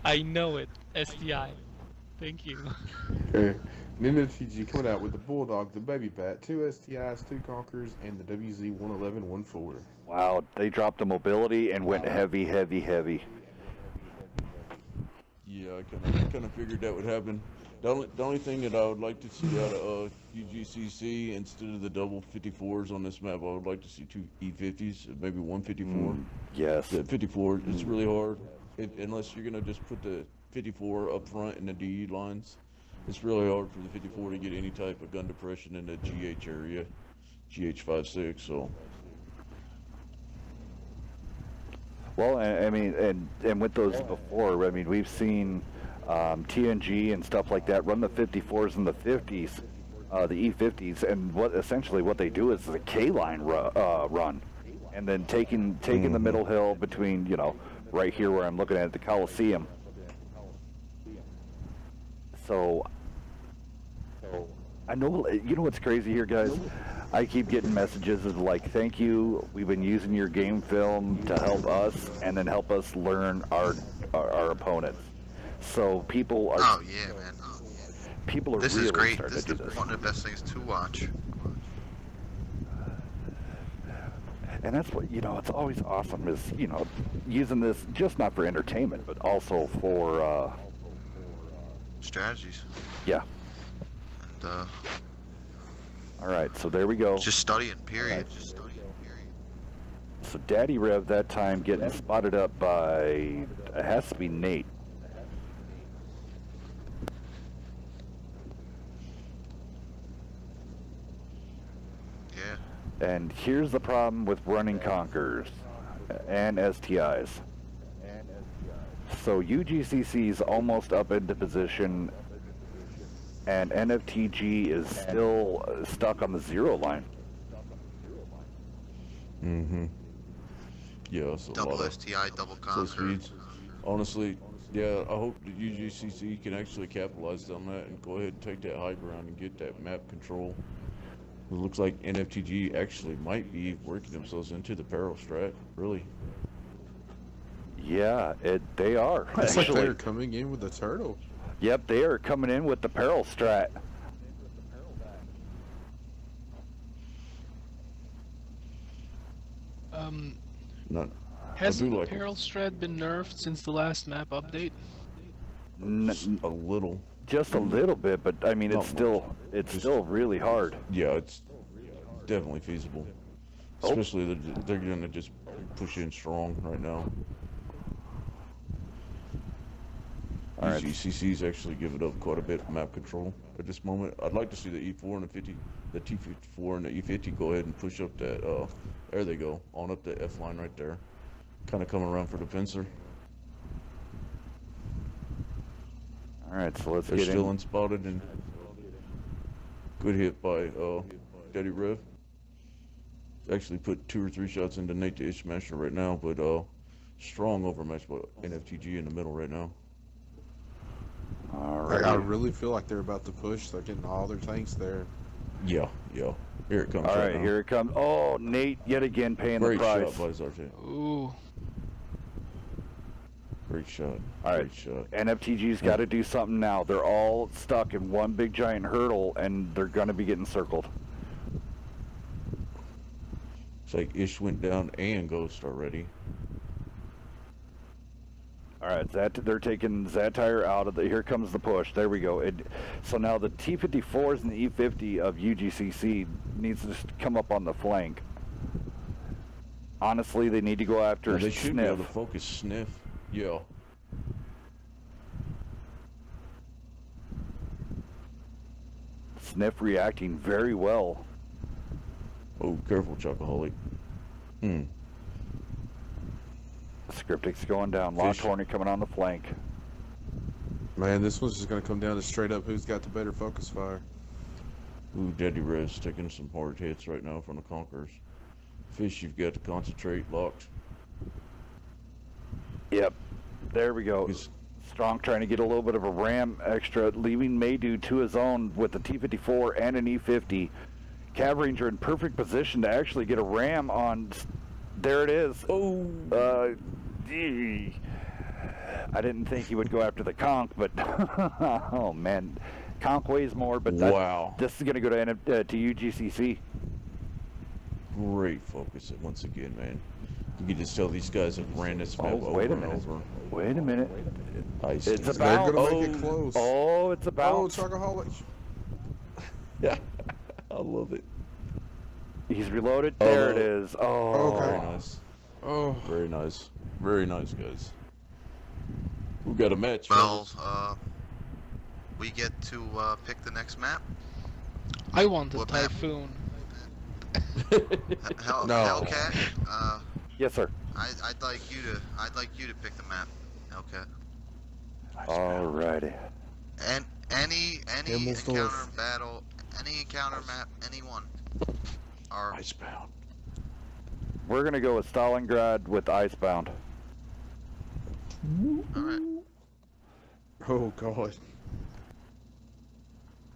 [SPEAKER 3] I know it, STI. Thank you.
[SPEAKER 5] Okay. NFTG coming out with the Bulldog, the Baby Bat, 2 STIs, 2 Conquerors, and the WZ-111-140.
[SPEAKER 2] Wow, they dropped the mobility and went heavy.
[SPEAKER 6] Yeah, I kind of figured that would happen. The only thing that I would like to see out of UGCC, instead of the double 54s on this map, I would like to see 2 E50s, maybe 154.
[SPEAKER 2] Yes.
[SPEAKER 6] The 54, it's really hard. Unless you're going to just put the 54 up front in the DE lines. It's really hard for the 54 to get any type of gun depression in the GH area, GH56, so.
[SPEAKER 2] Well, I mean, and with those before, I mean, we've seen TNG and stuff like that run the 54s and the 50s, the E50s, and essentially what they do is a K-line run, and then taking the middle hill between, you know, right here where I'm looking at the Coliseum. So I know, you know what's crazy here, guys? I keep getting messages of like, thank you, we've been using your game film to help us and then help us learn our opponents. So people are...
[SPEAKER 8] Oh, yeah, man.
[SPEAKER 2] People are
[SPEAKER 8] This
[SPEAKER 2] really
[SPEAKER 8] is great.
[SPEAKER 2] starting
[SPEAKER 8] This
[SPEAKER 2] to
[SPEAKER 8] is
[SPEAKER 2] do this.
[SPEAKER 8] one of the best things to watch.
[SPEAKER 2] And that's what, you know, it's always awesome is, you know, using this just not for entertainment, but also for...
[SPEAKER 8] Strategies.
[SPEAKER 2] yeah.
[SPEAKER 8] And,
[SPEAKER 2] All right, so there we go.
[SPEAKER 8] just studying, period. Just studying, period.
[SPEAKER 2] So Daddy Rev that time getting spotted up by, it has to be Nate.
[SPEAKER 8] Yeah.
[SPEAKER 2] And here's the problem with running Conquerors and STIs. So UGCC's almost up into position, and NFTG is still stuck on the 0 line.
[SPEAKER 6] Yeah, it's a
[SPEAKER 8] Double
[SPEAKER 6] lot of
[SPEAKER 8] STI, double
[SPEAKER 6] slow
[SPEAKER 8] Conquer.
[SPEAKER 6] speeds. Honestly, yeah, I hope that UGCC can actually capitalize on that and go ahead and take that high ground and get that map control. It looks like NFTG actually might be working themselves into the peril strat, really.
[SPEAKER 2] Yeah, they are.
[SPEAKER 5] It's like
[SPEAKER 2] actually.
[SPEAKER 5] they're coming in with the turtle.
[SPEAKER 2] Yep, they are coming in with the peril strat.
[SPEAKER 6] Not,
[SPEAKER 3] Hasn't the
[SPEAKER 6] like
[SPEAKER 3] Peril Strat been nerfed since the last map update?
[SPEAKER 6] a little.
[SPEAKER 2] Just a little bit, but I mean, it's still really hard.
[SPEAKER 6] Yeah, it's definitely feasible. Especially they're going to just push in strong right now.
[SPEAKER 2] All right.
[SPEAKER 6] UGCC's actually given up quite a bit of map control at this moment. I'd like to see the E4 and the 50, the T54 and the E50 go ahead and push up that. There they go, on up the F line right there, kind of coming around for the pincer.
[SPEAKER 2] All right, so let's
[SPEAKER 6] They're
[SPEAKER 2] get
[SPEAKER 6] still
[SPEAKER 2] in.
[SPEAKER 6] unspotted and good hit by Daddy Rev. Actually put 2 or 3 shots into Nate the Ishmasher right now, but strong overmatch by NFTG in the middle right now.
[SPEAKER 2] All
[SPEAKER 5] Like, I
[SPEAKER 2] right.
[SPEAKER 5] really feel like they're about to push. They're getting all their tanks there.
[SPEAKER 6] Yeah. Here it comes.
[SPEAKER 2] All right,
[SPEAKER 6] now.
[SPEAKER 2] here it comes. Oh, Nate yet again paying
[SPEAKER 6] Great
[SPEAKER 2] the price.
[SPEAKER 6] shot by Zartan.
[SPEAKER 3] Ooh.
[SPEAKER 6] Great shot.
[SPEAKER 2] All right.
[SPEAKER 6] Great shot.
[SPEAKER 2] NFTG's got to do something now. They're all stuck in one big giant hurdle, and they're going to be getting circled.
[SPEAKER 6] It's like Ish went down and Ghost already.
[SPEAKER 2] All right, they're taking Zatire out of the. Here comes the push. There we go. So now the T54s and the E50 of UGCC needs to just come up on the flank. Honestly, they need to go after
[SPEAKER 6] They should be able
[SPEAKER 2] Sniff.
[SPEAKER 6] to focus Sniff. Yeah.
[SPEAKER 2] Sniff reacting very well.
[SPEAKER 6] Oh, careful, Chocoholic.
[SPEAKER 2] Scriptic's going down. Lost
[SPEAKER 6] Fish.
[SPEAKER 2] Hornet coming on the flank.
[SPEAKER 5] Man, this one's just gonna come down to straight up who's got the better focus fire.
[SPEAKER 6] Ooh, Daddy Rez taking some hard hits right now from the Conquerors. Fish, you've got to concentrate. Locked.
[SPEAKER 2] Yep. There we go.
[SPEAKER 6] He's-
[SPEAKER 2] Strong trying to get a little bit of a ram extra, leaving Maydew to his own with the T54 and an E50. Cav Ranger in perfect position to actually get a ram on. There it is.
[SPEAKER 6] Oh.
[SPEAKER 2] Gee. I didn't think he would go after the conch, but oh man, conch weighs more. But
[SPEAKER 6] Wow.
[SPEAKER 2] This is going to go to UGCC.
[SPEAKER 6] Great focus once again, man. You can just tell these guys have ran this map over
[SPEAKER 2] wait a
[SPEAKER 6] and
[SPEAKER 2] minute.
[SPEAKER 6] over.
[SPEAKER 2] Wait a minute.
[SPEAKER 6] Ice
[SPEAKER 2] It's
[SPEAKER 6] is-
[SPEAKER 2] about.
[SPEAKER 5] They're gonna make it close.
[SPEAKER 2] Oh, it's
[SPEAKER 5] Oh,
[SPEAKER 2] about.
[SPEAKER 5] Chocoholic.
[SPEAKER 6] Yeah, I love it.
[SPEAKER 2] He's reloaded.
[SPEAKER 6] Oh,
[SPEAKER 2] There
[SPEAKER 6] no.
[SPEAKER 2] it is. Oh.
[SPEAKER 5] Okay.
[SPEAKER 6] Very nice.
[SPEAKER 5] Oh.
[SPEAKER 6] Very nice. Very nice, guys. We've got a match.
[SPEAKER 8] Well,
[SPEAKER 6] fellas.
[SPEAKER 8] we get to pick the next map.
[SPEAKER 3] I want the
[SPEAKER 8] What map?
[SPEAKER 3] Typhoon.
[SPEAKER 8] Hell,
[SPEAKER 5] No.
[SPEAKER 8] Hellcat.
[SPEAKER 2] Yes, sir.
[SPEAKER 8] I'd like you to pick the map. Hellcat.
[SPEAKER 2] Alrighty.
[SPEAKER 8] And any
[SPEAKER 5] Himmelsdorf.
[SPEAKER 8] encounter battle, any encounter map, anyone. Are
[SPEAKER 6] Icebound.
[SPEAKER 2] We're gonna go with Stalingrad with Icebound.
[SPEAKER 8] all right.
[SPEAKER 5] Oh God.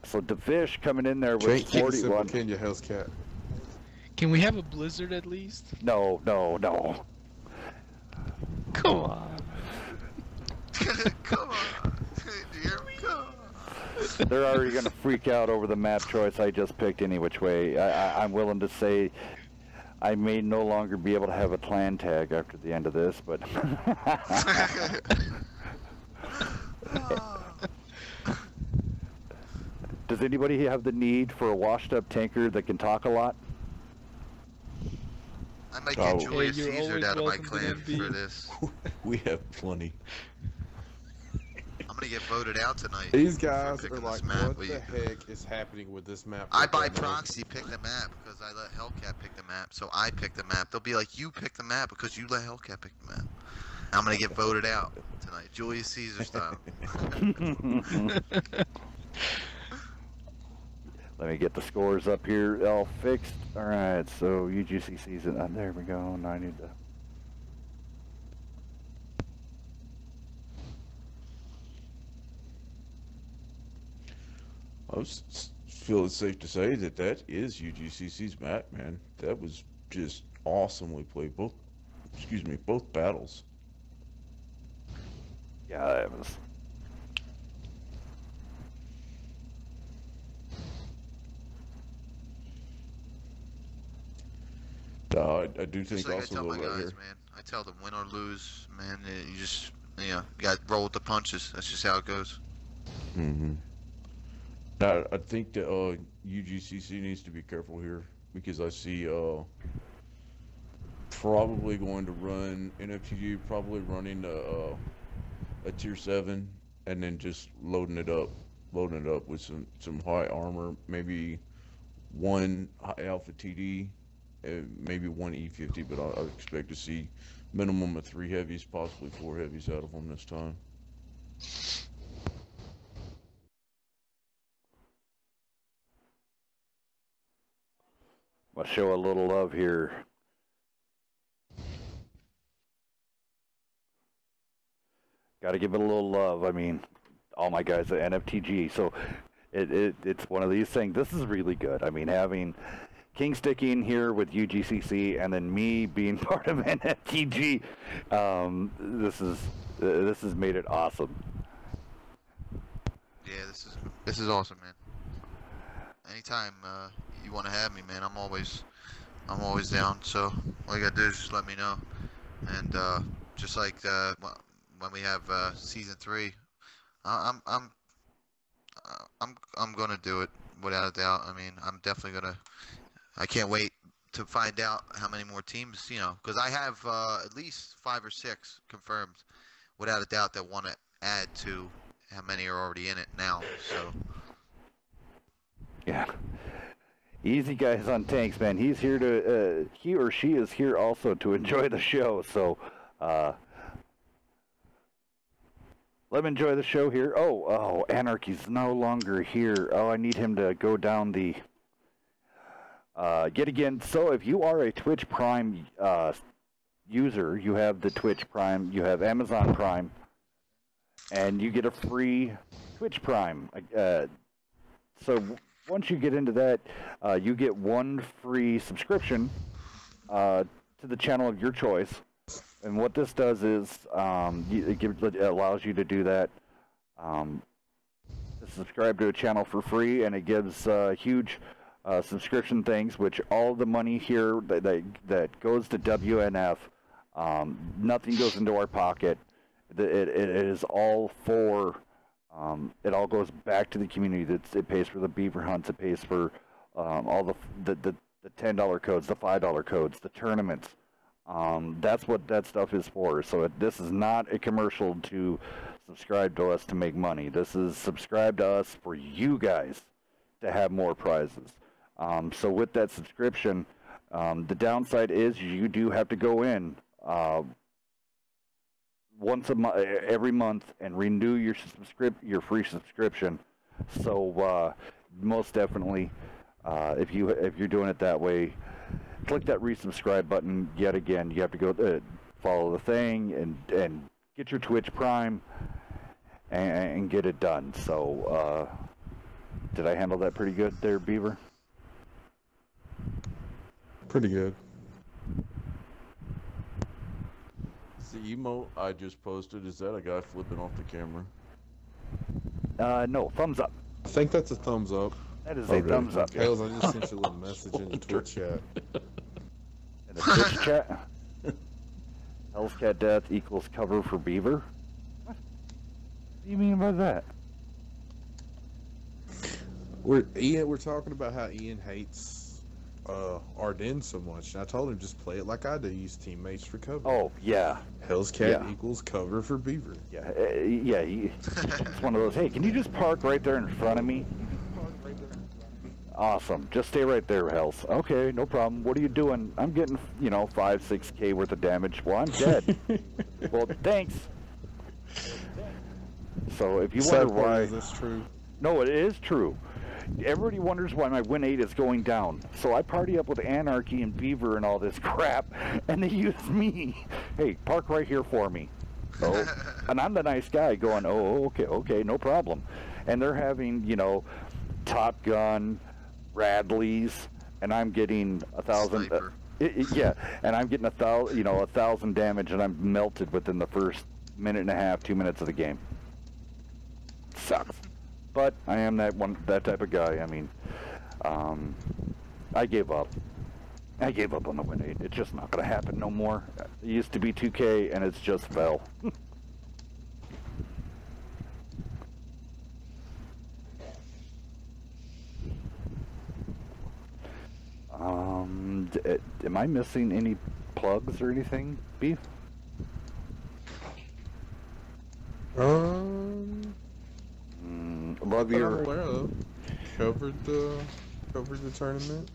[SPEAKER 2] So the fish coming in there
[SPEAKER 5] You
[SPEAKER 2] with
[SPEAKER 5] ain't keep it simple,
[SPEAKER 2] 41.
[SPEAKER 5] can you, Hellcat?
[SPEAKER 3] Can we have a blizzard at least?
[SPEAKER 2] No, no, no.
[SPEAKER 3] Come on.
[SPEAKER 8] Come on, dear. Come on.
[SPEAKER 2] They're already gonna freak out over the map choice I just picked any which way. I'm willing to say I may no longer be able to have a clan tag after the end of this, but does anybody have the need for a washed up tanker that can talk a lot?
[SPEAKER 8] I might
[SPEAKER 6] Oh.
[SPEAKER 8] get Julius
[SPEAKER 3] Hey, you're
[SPEAKER 8] Caesar
[SPEAKER 3] always
[SPEAKER 8] out of my
[SPEAKER 3] welcome to
[SPEAKER 8] clan
[SPEAKER 3] MB.
[SPEAKER 8] for this.
[SPEAKER 6] We have plenty.
[SPEAKER 8] I'm gonna get voted out tonight.
[SPEAKER 5] These
[SPEAKER 8] for
[SPEAKER 5] guys
[SPEAKER 8] picking
[SPEAKER 5] are
[SPEAKER 8] this
[SPEAKER 5] like,
[SPEAKER 8] map.
[SPEAKER 5] what
[SPEAKER 8] Will
[SPEAKER 5] the
[SPEAKER 8] you-
[SPEAKER 5] heck is happening with this map?
[SPEAKER 8] I
[SPEAKER 5] right
[SPEAKER 8] by
[SPEAKER 5] now?"
[SPEAKER 8] proxy pick the map because I let Hellcat pick the map, so I pick the map. They'll be like, you pick the map because you let Hellcat pick the map. I'm gonna get voted out tonight, Julius Caesar style.
[SPEAKER 2] Let me get the scores up here all fixed. All right, so UGCC's in. There we go. Now I need to.
[SPEAKER 6] Feel it's safe to say that that is UGCC's map, man. That was just awesomely played. Both battles.
[SPEAKER 2] Yeah, it was.
[SPEAKER 6] I do think
[SPEAKER 8] Just like I
[SPEAKER 6] also
[SPEAKER 8] tell
[SPEAKER 6] though
[SPEAKER 8] my
[SPEAKER 6] right
[SPEAKER 8] guys,
[SPEAKER 6] here.
[SPEAKER 8] man. I tell them win or lose, man. You just you got to roll with the punches. That's just how it goes.
[SPEAKER 6] Mm-hmm. Now, I think that UGCC needs to be careful here because I see probably going to run NFTG, probably running a tier 7 and then just loading it up with some high armor, maybe one high alpha TD, and maybe one E50, but I expect to see minimum of 3 heavies, possibly 4 heavies out of them this time.
[SPEAKER 2] I'll show a little love here. Got to give it a little love. I mean, all my guys at NFTG. So it's one of these things. This is really good. I mean, having King sticking here with UGCC, and then me being part of NFTG. This has made it awesome.
[SPEAKER 8] Yeah, this is awesome, man. Anytime you want to have me, man, I'm always down. So all you gotta do is just let me know. And just like when we have season 3, I'm gonna do it without a doubt. I mean, I'm definitely gonna. I can't wait to find out how many more teams, you know, because I have at least 5 or 6 confirmed, without a doubt, that want to add to how many are already in it now. So.
[SPEAKER 2] Yeah. Easy guys on tanks, man. He's here to, he or she is here also to enjoy the show. So, let him enjoy the show here. Oh, Anarchy's no longer here. Oh, I need him to go down the, yet again. So if you are a Twitch Prime, user, you have the Twitch Prime, you have Amazon Prime, and you get a free Twitch Prime. So once you get into that, you get 1 free subscription to the channel of your choice. And what this does is it allows you to do that, to subscribe to a channel for free, and it gives huge subscription things, which all the money here that goes to WNF, nothing goes into our pocket. It is all for. It all goes back to the community. It pays for the beaver hunts. It pays for all the $10 codes, the $5 codes, the tournaments. That's what that stuff is for. So this is not a commercial to subscribe to us to make money. This is subscribe to us for you guys to have more prizes. So with that subscription, the downside is you do have to go in once a month, every month, and renew your free subscription. So most definitely, if you're doing it that way, click that resubscribe button. Yet again, you have to go follow the thing and get your Twitch Prime and get it done. So did I handle that pretty good there, Beaver?
[SPEAKER 5] Pretty good.
[SPEAKER 6] The emote I just posted, is that a guy flipping off the camera?
[SPEAKER 2] No, thumbs up.
[SPEAKER 5] I think that's a thumbs up.
[SPEAKER 2] That is a thumbs up.
[SPEAKER 5] Tails, I just sent you a little message in the Twitch chat.
[SPEAKER 2] In the Twitch chat? Hell's Cat Death equals cover for Beaver? What do you mean by that?
[SPEAKER 5] We're talking about how Ian hates Ardennes so much, and I told him just play it like I do, use teammates for cover.
[SPEAKER 2] Oh, yeah.
[SPEAKER 5] Hell's Cat equals cover for Beaver.
[SPEAKER 2] Yeah, it's one of those, hey, can you just park right there in front of me? Awesome. Just stay right there, Hells. Okay, no problem. What are you doing? I'm getting, 5-6K worth of damage. Well, I'm dead. Well, thanks. So if you wonder why...
[SPEAKER 5] Is this true?
[SPEAKER 2] No, it is true. Everybody wonders why my win rate is going down. So I party up with Anarchy and Beaver and all this crap, and they use me. Hey, park right here for me. Oh, and I'm the nice guy going, oh, okay, no problem. And they're having, Top Gun, Radleys, and I'm getting 1,000. Yeah, and I'm getting 1,000 damage, and I'm melted within the first minute and a half, 2 minutes of the game. Sucks. But I am that type of guy. I mean, I gave up. I gave up on the win rate. It's just not going to happen no more. It used to be 2K, and it's just fell. Am I missing any plugs or anything, Beef? Love your...
[SPEAKER 5] I'm aware of. Covered the tournament.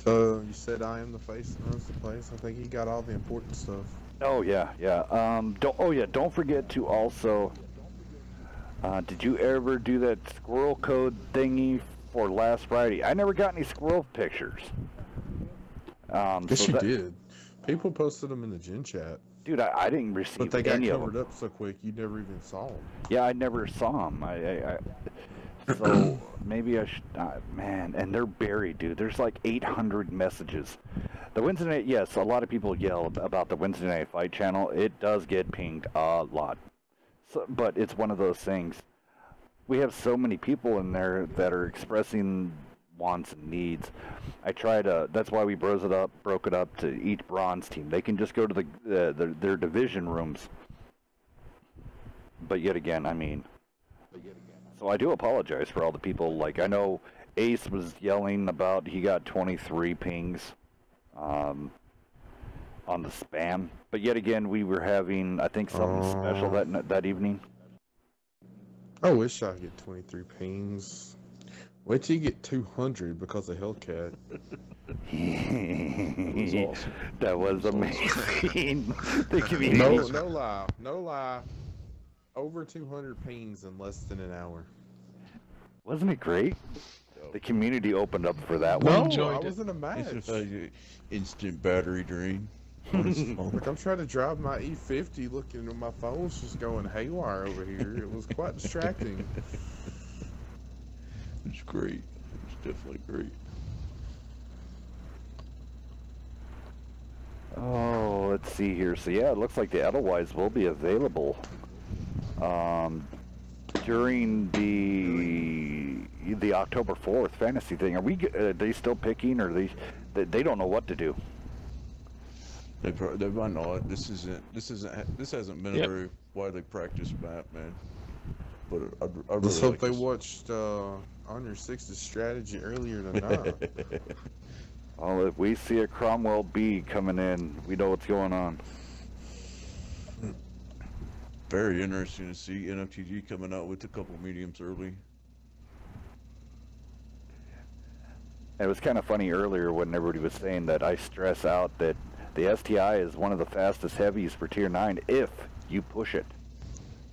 [SPEAKER 5] You said I am the face that runs the place. I think he got all the important stuff.
[SPEAKER 2] Oh yeah. Don't forget to also. Did you ever do that squirrel code thingy for last Friday? I never got any squirrel pictures.
[SPEAKER 5] Yes, you did. People posted them in the gen chat.
[SPEAKER 2] Dude, I didn't receive any of them.
[SPEAKER 5] But they got covered up so quick, you never even saw them.
[SPEAKER 2] Yeah, I never saw them. So maybe I should, man, and they're buried, dude. There's like 800 messages. The Wednesday night, yes, a lot of people yell about the Wednesday night fight channel. It does get pinged a lot. So, but it's one of those things. We have so many people in there that are expressing wants and needs. That's why we broke it up to each bronze team. They can just go to their division rooms. But yet again, I mean, so I do apologize for all the people. Like, I know Ace was yelling about he got 23 pings on the spam. But yet again, we were having, I think, something special that evening.
[SPEAKER 5] I wish I could get 23 pings. Wait till you get 200 because of Hellcat.
[SPEAKER 2] That was amazing. The community.
[SPEAKER 5] No lie. Over 200 pings in less than an hour.
[SPEAKER 2] Wasn't it great? The community opened up for that
[SPEAKER 5] No,
[SPEAKER 2] one.
[SPEAKER 5] I was in a match.
[SPEAKER 6] Instant battery drain.
[SPEAKER 5] Like, I'm trying to drive my E50, looking at my phone's just going haywire over here. It was quite distracting.
[SPEAKER 6] It's great. It's definitely great.
[SPEAKER 2] Oh, let's see here. So yeah, it looks like the Edelweiss will be available during the October 4th fantasy thing. Are they still picking, or they don't know what to do?
[SPEAKER 6] They might not. This hasn't been a very widely practiced map, man. But I really
[SPEAKER 5] Let's hope
[SPEAKER 6] like
[SPEAKER 5] they
[SPEAKER 6] this.
[SPEAKER 5] watched Honor 6's strategy earlier tonight.
[SPEAKER 2] Well, if we see a Cromwell B coming in, we know what's going on.
[SPEAKER 6] Very interesting to see NFTG coming out with a couple mediums early.
[SPEAKER 2] It was kind of funny earlier when everybody was saying that I stress out that the STI is one of the fastest heavies for Tier 9 if you push it.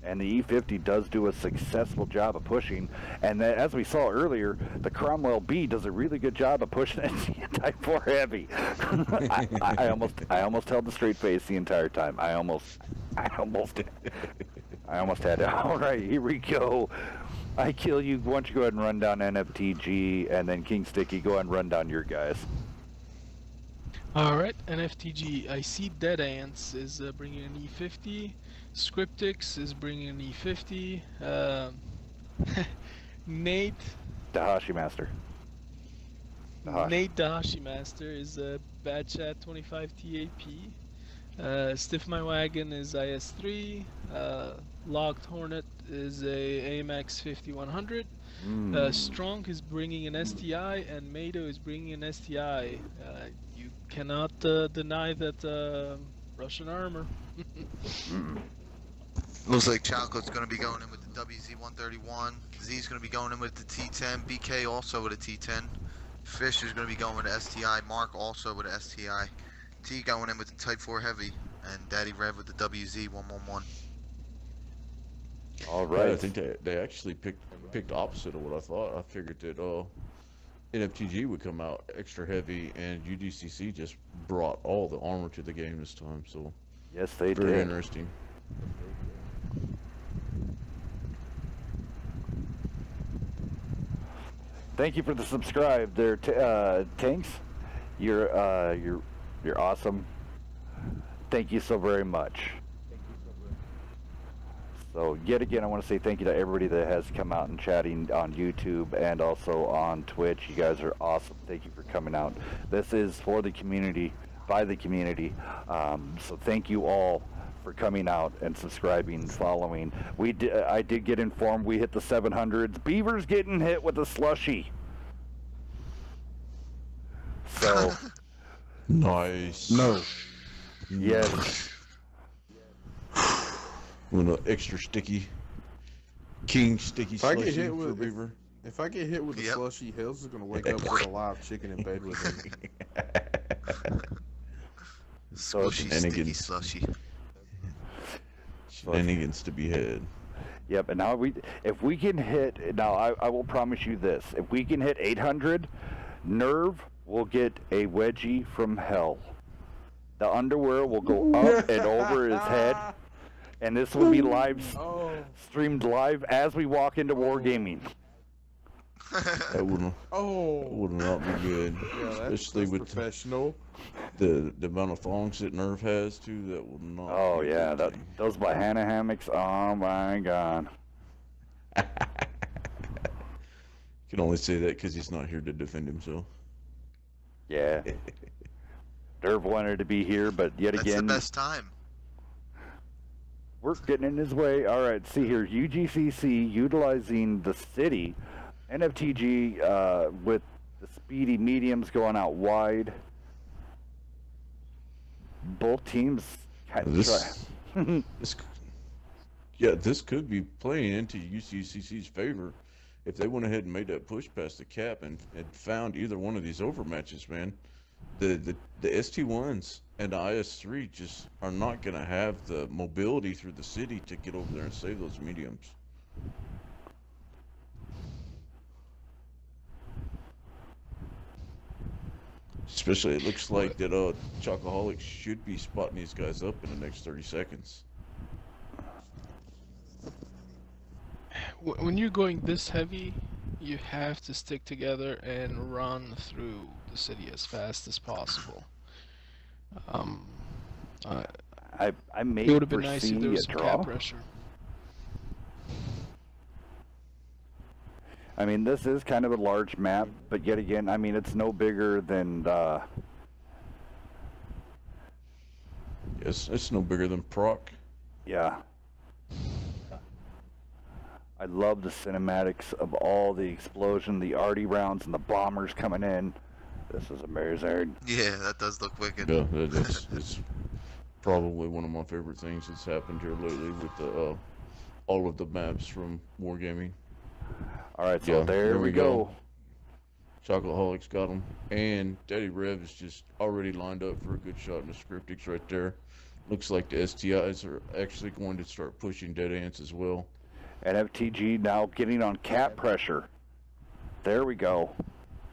[SPEAKER 2] And the E50 does do a successful job of pushing. And that, as we saw earlier, the Cromwell B does a really good job of pushing that Type 4 heavy. I almost held the straight face the entire time. I almost had it. All right, here we go. I kill you. Why don't you go ahead and run down NFTG, and then King Sticky, go ahead and run down your guys.
[SPEAKER 3] Alright, NFTG. I see Dead Ants is bringing an E50. Scriptix is bringing an E50. Nate.
[SPEAKER 2] Dahashi Master.
[SPEAKER 3] Nate Dahashi Master is a Bad Chat 25 TAP. Stiff My Wagon is IS3. Locked Hornet is a AMX 5100. Strong is bringing an STI, and Mado is bringing an STI. You cannot deny that Russian armor.
[SPEAKER 8] Looks like Chocolate's going to be going in with the WZ-131. Z's going to be going in with the T10. BK also with a T10. Fish is going to be going with the STI. Mark also with the STI. T going in with the Type 4 Heavy. And Daddy Rev with the WZ-111.
[SPEAKER 2] All right.
[SPEAKER 6] I think they actually picked opposite of what I thought. I figured that NFTG would come out extra heavy, and UGCC just brought all the armor to the game this time. So
[SPEAKER 2] yes, they did.
[SPEAKER 6] Very interesting.
[SPEAKER 2] Thank you for the subscribe there, Tanks. You're awesome. Thank you so very much. So yet again, I want to say thank you to everybody that has come out and chatting on YouTube and also on Twitch. You guys are awesome. Thank you for coming out. This is for the community, by the community. So thank you all for coming out and subscribing, following. I did get informed we hit the 700s. Beaver's getting hit with a slushy. So
[SPEAKER 6] nice.
[SPEAKER 5] No.
[SPEAKER 2] Yes.
[SPEAKER 6] With an extra sticky, King Sticky
[SPEAKER 5] If I
[SPEAKER 6] slushy
[SPEAKER 5] get hit
[SPEAKER 6] for
[SPEAKER 5] with
[SPEAKER 6] Beaver.
[SPEAKER 5] If I get hit with a slushy, Hills is gonna wake up with a live chicken in bed with him.
[SPEAKER 8] Slushy, sticky, slushy.
[SPEAKER 6] Shenanigans to be had.
[SPEAKER 2] Yep, and now if we can hit, now I will promise you this, if we can hit 800, Nerve will get a wedgie from hell. The underwear will go up and over his head, and this will be streamed live as we walk into Wargaming.
[SPEAKER 6] That would
[SPEAKER 4] Oh,
[SPEAKER 6] not be good.
[SPEAKER 5] Yeah,
[SPEAKER 6] Especially
[SPEAKER 5] that's
[SPEAKER 6] with
[SPEAKER 5] professional.
[SPEAKER 6] the amount of thongs that Nerf has too. That will not.
[SPEAKER 2] Oh
[SPEAKER 6] be a
[SPEAKER 2] yeah,
[SPEAKER 6] good thing.
[SPEAKER 2] those banana hammocks. Oh my god.
[SPEAKER 6] Can only say that because he's not here to defend himself.
[SPEAKER 2] Yeah. Derv wanted to be here, but yet
[SPEAKER 8] That's
[SPEAKER 2] again,
[SPEAKER 8] the best time.
[SPEAKER 2] we're getting in his way. All right, see here, UGCC utilizing the city, NFTG with the speedy mediums going out wide. Both teams had
[SPEAKER 6] This, this could be playing into UGCC's favor if they went ahead and made that push past the cap and found either one of these overmatches, man. The ST1s and the IS3 just are not going to have the mobility through the city to get over there and save those mediums. Especially, it looks like that Chocoholics should be spotting these guys up in the next 30 seconds.
[SPEAKER 3] When you're going this heavy, you have to stick together and run through the city as fast as possible.
[SPEAKER 2] I may
[SPEAKER 3] It would have been nice if
[SPEAKER 2] foresee
[SPEAKER 3] there was
[SPEAKER 2] a
[SPEAKER 3] some
[SPEAKER 2] draw.
[SPEAKER 3] cap pressure.
[SPEAKER 2] I mean, this is kind of a large map, but yet again, I mean, it's no bigger than
[SPEAKER 6] Yes, it's no bigger than Proc.
[SPEAKER 2] yeah. I love the cinematics of all the explosion, the arty rounds, and the bombers coming in. This is amazing.
[SPEAKER 8] Yeah, that does look wicked.
[SPEAKER 6] Yeah, it's probably one of my favorite things that's happened here lately with the all of the maps from Wargaming.
[SPEAKER 2] All right, so
[SPEAKER 6] Yeah,
[SPEAKER 2] there we go.
[SPEAKER 6] Chocoholics got him, and Daddy Rev is just already lined up for a good shot in the Scriptics right there. Looks like the STIs are actually going to start pushing Dead Ants as well.
[SPEAKER 2] NFTG now getting on cap pressure. There we go.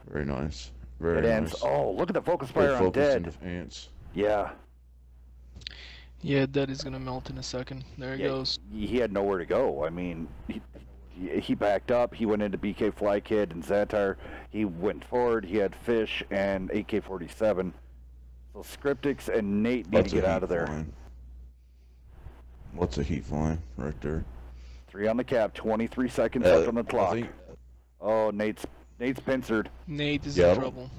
[SPEAKER 6] Very nice. Very
[SPEAKER 2] It
[SPEAKER 6] nice.
[SPEAKER 2] ends. Oh, look at the focus
[SPEAKER 6] Very
[SPEAKER 2] fire on
[SPEAKER 6] focused
[SPEAKER 2] Dead.
[SPEAKER 6] into Ants.
[SPEAKER 2] Yeah.
[SPEAKER 3] Yeah, that is gonna melt in a second. There he
[SPEAKER 2] Yeah,
[SPEAKER 3] goes.
[SPEAKER 2] he had nowhere to go. I mean, he backed up. He went into BK Fly Kid and Zatar. He went forward. He had Fish and AK-47. So Scriptics and Nate need
[SPEAKER 6] Lots
[SPEAKER 2] to get
[SPEAKER 6] of
[SPEAKER 2] out of
[SPEAKER 6] heat
[SPEAKER 2] there.
[SPEAKER 6] flying. Lots of heat flying right there.
[SPEAKER 2] 3 on the cap. 23 seconds left on the clock. Oh, Nate's pincered.
[SPEAKER 3] Nate is
[SPEAKER 6] Yeah,
[SPEAKER 3] in trouble.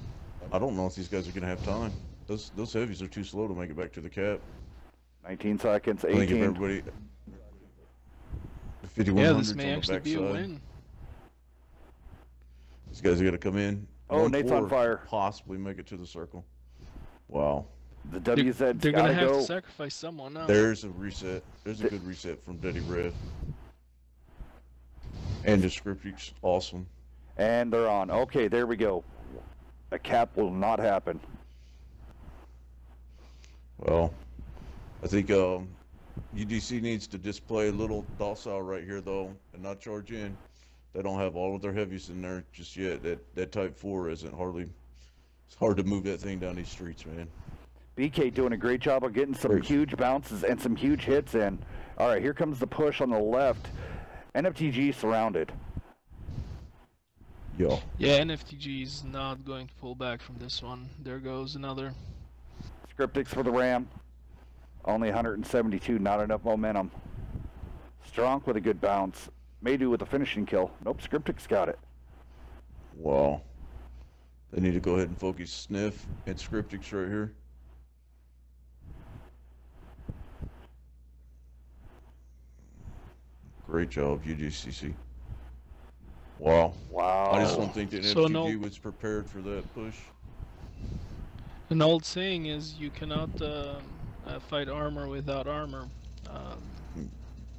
[SPEAKER 6] I don't know if these guys are going to have time. Those heavies are too slow to make it back to the cap.
[SPEAKER 2] 19 seconds.
[SPEAKER 6] I think if
[SPEAKER 2] 18.
[SPEAKER 6] everybody... The
[SPEAKER 3] Yeah,
[SPEAKER 6] 5100s
[SPEAKER 3] this may
[SPEAKER 6] on the
[SPEAKER 3] actually be a
[SPEAKER 6] backside.
[SPEAKER 3] win.
[SPEAKER 6] These guys are going to come in.
[SPEAKER 2] Oh,
[SPEAKER 6] 1-4,
[SPEAKER 2] Nate's on fire.
[SPEAKER 6] Possibly make it to the circle. Wow.
[SPEAKER 2] The
[SPEAKER 3] They're
[SPEAKER 2] WZ's
[SPEAKER 3] gonna
[SPEAKER 2] gotta
[SPEAKER 3] have
[SPEAKER 2] go.
[SPEAKER 3] to sacrifice someone now.
[SPEAKER 6] There's a reset. There's a good reset from Daddy Rev. And the Scriptics, awesome.
[SPEAKER 2] And they're on. Okay, there we go. A cap will not happen.
[SPEAKER 6] Well, I think UDC needs to display a little docile right here, though, and not charge in. They don't have all of their heavies in there just yet. That Type 4 isn't hardly... It's hard to move that thing down these streets, man.
[SPEAKER 2] BK doing a great job of getting some huge bounces and some huge hits in. All right, here comes the push on the left. NFTG surrounded.
[SPEAKER 6] Yo.
[SPEAKER 3] Yeah, NFTG is not going to pull back from this one. There goes another.
[SPEAKER 2] Scriptics for the Ram. Only 172, not enough momentum. Strong with a good bounce. May do with a finishing kill. Nope, Scriptics got it.
[SPEAKER 6] Wow. They need to go ahead and focus Sniff and Scriptics right here. Great job, UGCC. Wow.
[SPEAKER 2] Wow.
[SPEAKER 6] I just don't think that
[SPEAKER 3] So
[SPEAKER 6] NFTG was prepared for that push.
[SPEAKER 3] An old saying is you cannot fight armor without armor.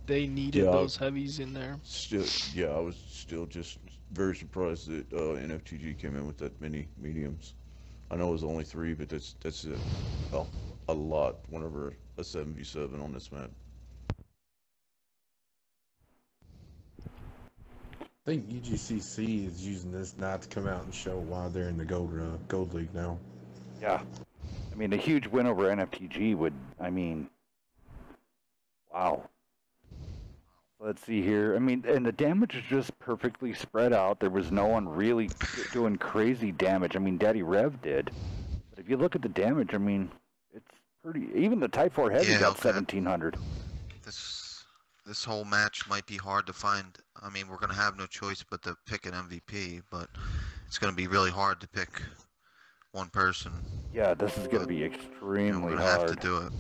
[SPEAKER 3] They needed
[SPEAKER 6] Yeah.
[SPEAKER 3] those heavies in there.
[SPEAKER 6] Still, yeah, I was still just very surprised that NFTG came in with that many mediums. I know it was only 3, but that's a lot whenever a 7v7 on this map.
[SPEAKER 5] I think UGCC is using this not to come out and show why they're in the gold league now.
[SPEAKER 2] Yeah. I mean, a huge win over NFTG would, I mean, wow. Let's see here. I mean, and the damage is just perfectly spread out. There was no one really doing crazy damage. I mean, Daddy Rev did. But if you look at the damage, I mean, it's pretty... Even the Type 4 Heavy got 1,700.
[SPEAKER 8] This whole match might be hard to find. I mean, we're going to have no choice but to pick an MVP, but it's going to be really hard to pick one person.
[SPEAKER 2] Yeah, this is going to be extremely hard.
[SPEAKER 8] We're going to have to do it.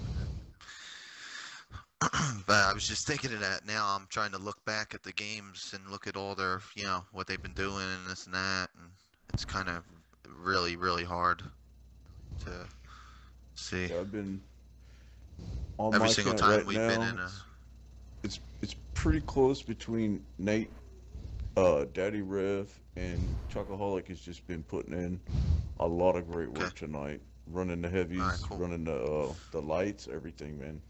[SPEAKER 8] But I was just thinking of that now. I'm trying to look back at the games and look at all their, what they've been doing and this and that. And it's kind of really, really hard to see.
[SPEAKER 6] Yeah, I've been on
[SPEAKER 8] every
[SPEAKER 6] my
[SPEAKER 8] single
[SPEAKER 6] count
[SPEAKER 8] time
[SPEAKER 6] right
[SPEAKER 8] we've
[SPEAKER 6] now,
[SPEAKER 8] been in a.
[SPEAKER 6] It's pretty close between Nate, Daddy Rev, and Chocoholic has just been putting in a lot of great work tonight. Running the heavies,
[SPEAKER 8] cool.
[SPEAKER 6] running the lights, everything, man.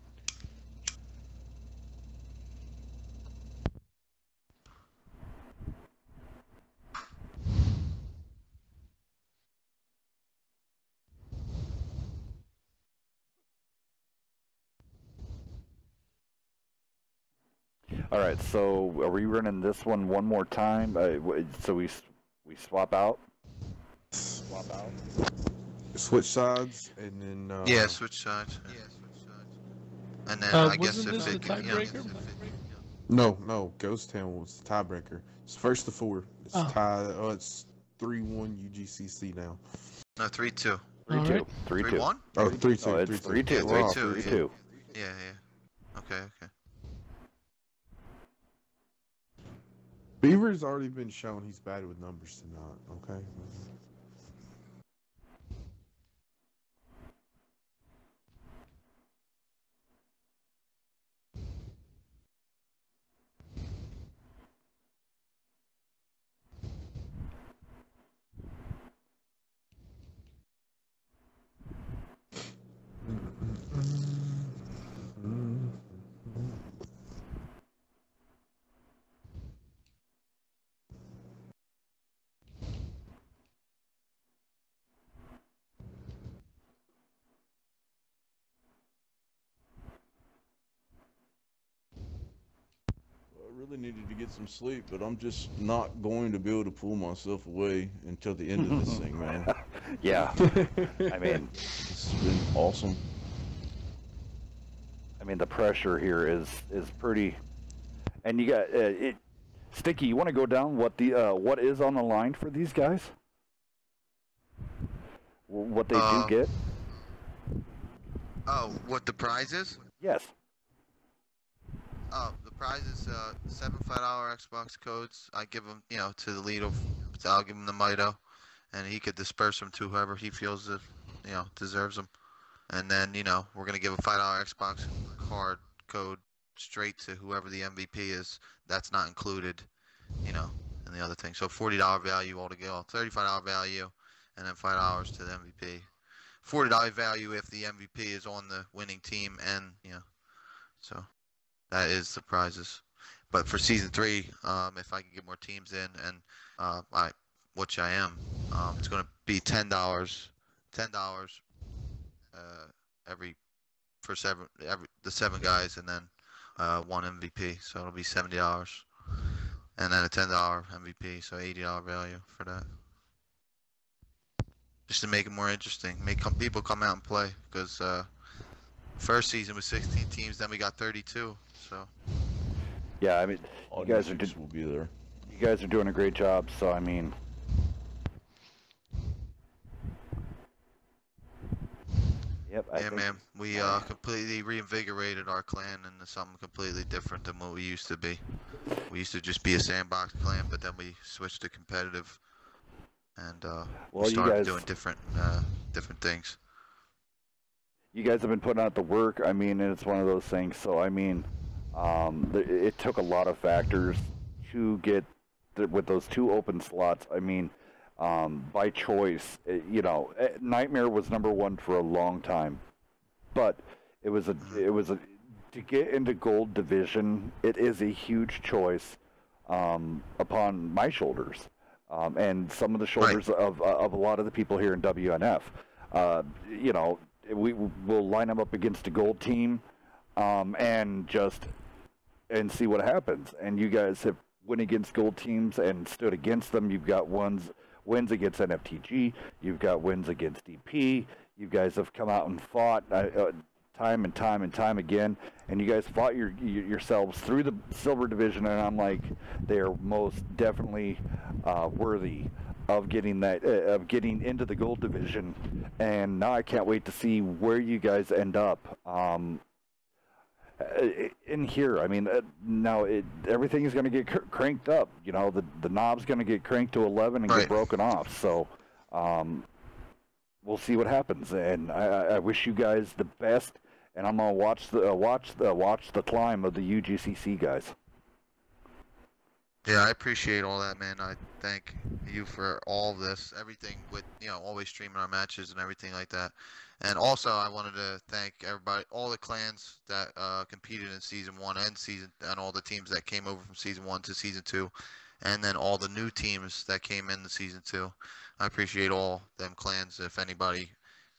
[SPEAKER 2] All right, so are we running this one more time? So we swap out? Swap out?
[SPEAKER 5] Switch sides, and then...
[SPEAKER 8] Yeah, switch sides. And then I guess
[SPEAKER 3] wasn't
[SPEAKER 8] if
[SPEAKER 3] this
[SPEAKER 8] it
[SPEAKER 3] the
[SPEAKER 8] can...
[SPEAKER 3] tiebreaker?
[SPEAKER 5] No, Ghost Town was the tiebreaker. It's first to 4. It's tied. Oh, it's 3-1 UGCC now.
[SPEAKER 8] No, 3-2.
[SPEAKER 2] 3-2.
[SPEAKER 8] 3-1?
[SPEAKER 5] Oh, 3-2.
[SPEAKER 2] No, it's 3-2.
[SPEAKER 8] Yeah,
[SPEAKER 2] 3-2.
[SPEAKER 8] 3-2. Yeah. Okay.
[SPEAKER 5] Beaver's already been shown he's bad with numbers tonight, okay?
[SPEAKER 6] I really needed to get some sleep, but I'm just not going to be able to pull myself away until the end of this thing, man.
[SPEAKER 2] Yeah. I mean,
[SPEAKER 6] It's been awesome.
[SPEAKER 2] I mean, the pressure here is pretty, and you got Sticky. You want to go down what is on the line for these guys? What they do get?
[SPEAKER 8] Oh, what the prize is?
[SPEAKER 2] Yes.
[SPEAKER 8] Oh, the prize is 7 $5 Xbox codes. I give them, to the lead of. I'll give him the Mito, and he could disperse them to whoever he feels that, deserves them. And then, we're gonna give a $5 Xbox card code straight to whoever the MVP is. That's not included, in the other thing. So $40 value altogether, $35 value, and then $5 to the MVP. $40 value if the MVP is on the winning team, and so. That is the prizes. But for season 3, if I can get more teams in, and which I am, it's going to be $10 the 7 guys, and then 1 MVP. So it'll be $70, and then a $10 MVP. So $80 value for that. Just to make it more interesting, make people come out and play, because first season was 16 teams, then we got 32. So.
[SPEAKER 2] Yeah, I mean, you guys
[SPEAKER 6] will be there.
[SPEAKER 2] You guys are doing a great job. So I mean, yep.
[SPEAKER 8] Yeah, man. We completely reinvigorated our clan into something completely different than what we used to be. We used to just be a sandbox clan, but then we switched to competitive, and we started doing different things.
[SPEAKER 2] You guys have been putting out the work. I mean, and it's one of those things. So I mean. It took a lot of factors to get with those 2 open slots. I mean, by choice, Nightmare was #1 for a long time, but it was to get into Gold Division. It is a huge choice upon my shoulders, and some of the shoulders of a lot of the people here in WNF. We will line them up against a gold team, and just and see what happens. And you guys have went against gold teams and stood against them. You've got wins against NFTG. You've got wins against DP. You guys have come out and fought time and time and time again, and you guys fought yourselves through the silver division. And I'm like, they are most definitely worthy of getting into the gold division. And now I can't wait to see where you guys end up. In here, I mean, now everything is going to get cranked up. You know, the knob's going to get cranked to 11 and get broken off. So we'll see what happens. And I wish you guys the best. And I'm gonna watch the climb of the UGCC guys.
[SPEAKER 8] Yeah, I appreciate all that, man. I thank you for all of this, everything with, you know, always streaming our matches and everything like that. And also, I wanted to thank everybody, all the clans that competed in Season 1 and all the teams that came over from Season 1 to Season 2, and then all the new teams that came in the Season 2. I appreciate all them clans. If anybody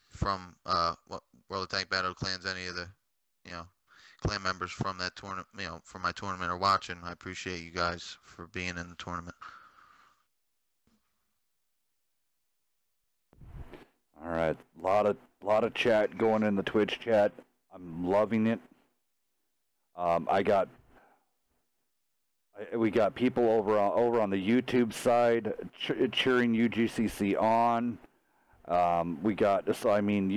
[SPEAKER 8] from World of Tank Battle clans, any of the, you know, clan members from that tournament, you know, from my tournament are watching, I appreciate you guys for being in the tournament.
[SPEAKER 2] All right, a lot of chat going in the Twitch chat. I'm loving it. We got people over on the YouTube side cheering UGCC on.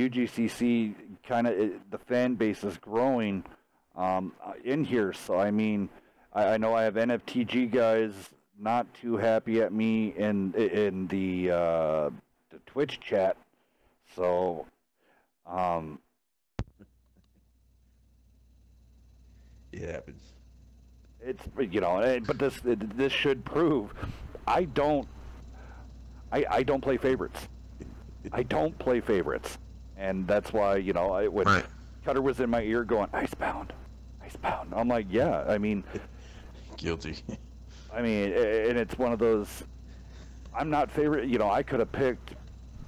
[SPEAKER 2] UGCC kind of, the fan base is growing in here. So I mean, I know I have NFTG guys not too happy at me in the Twitch chat. So
[SPEAKER 6] it happens.
[SPEAKER 2] It's, you know, but this should prove I don't play favorites. I don't play favorites, and that's why, you know, when Cutter was in my ear going, Icebound. I'm like, yeah, I mean,
[SPEAKER 6] guilty.
[SPEAKER 2] I mean, and it's one of those, I'm not favorite, you know, I could have picked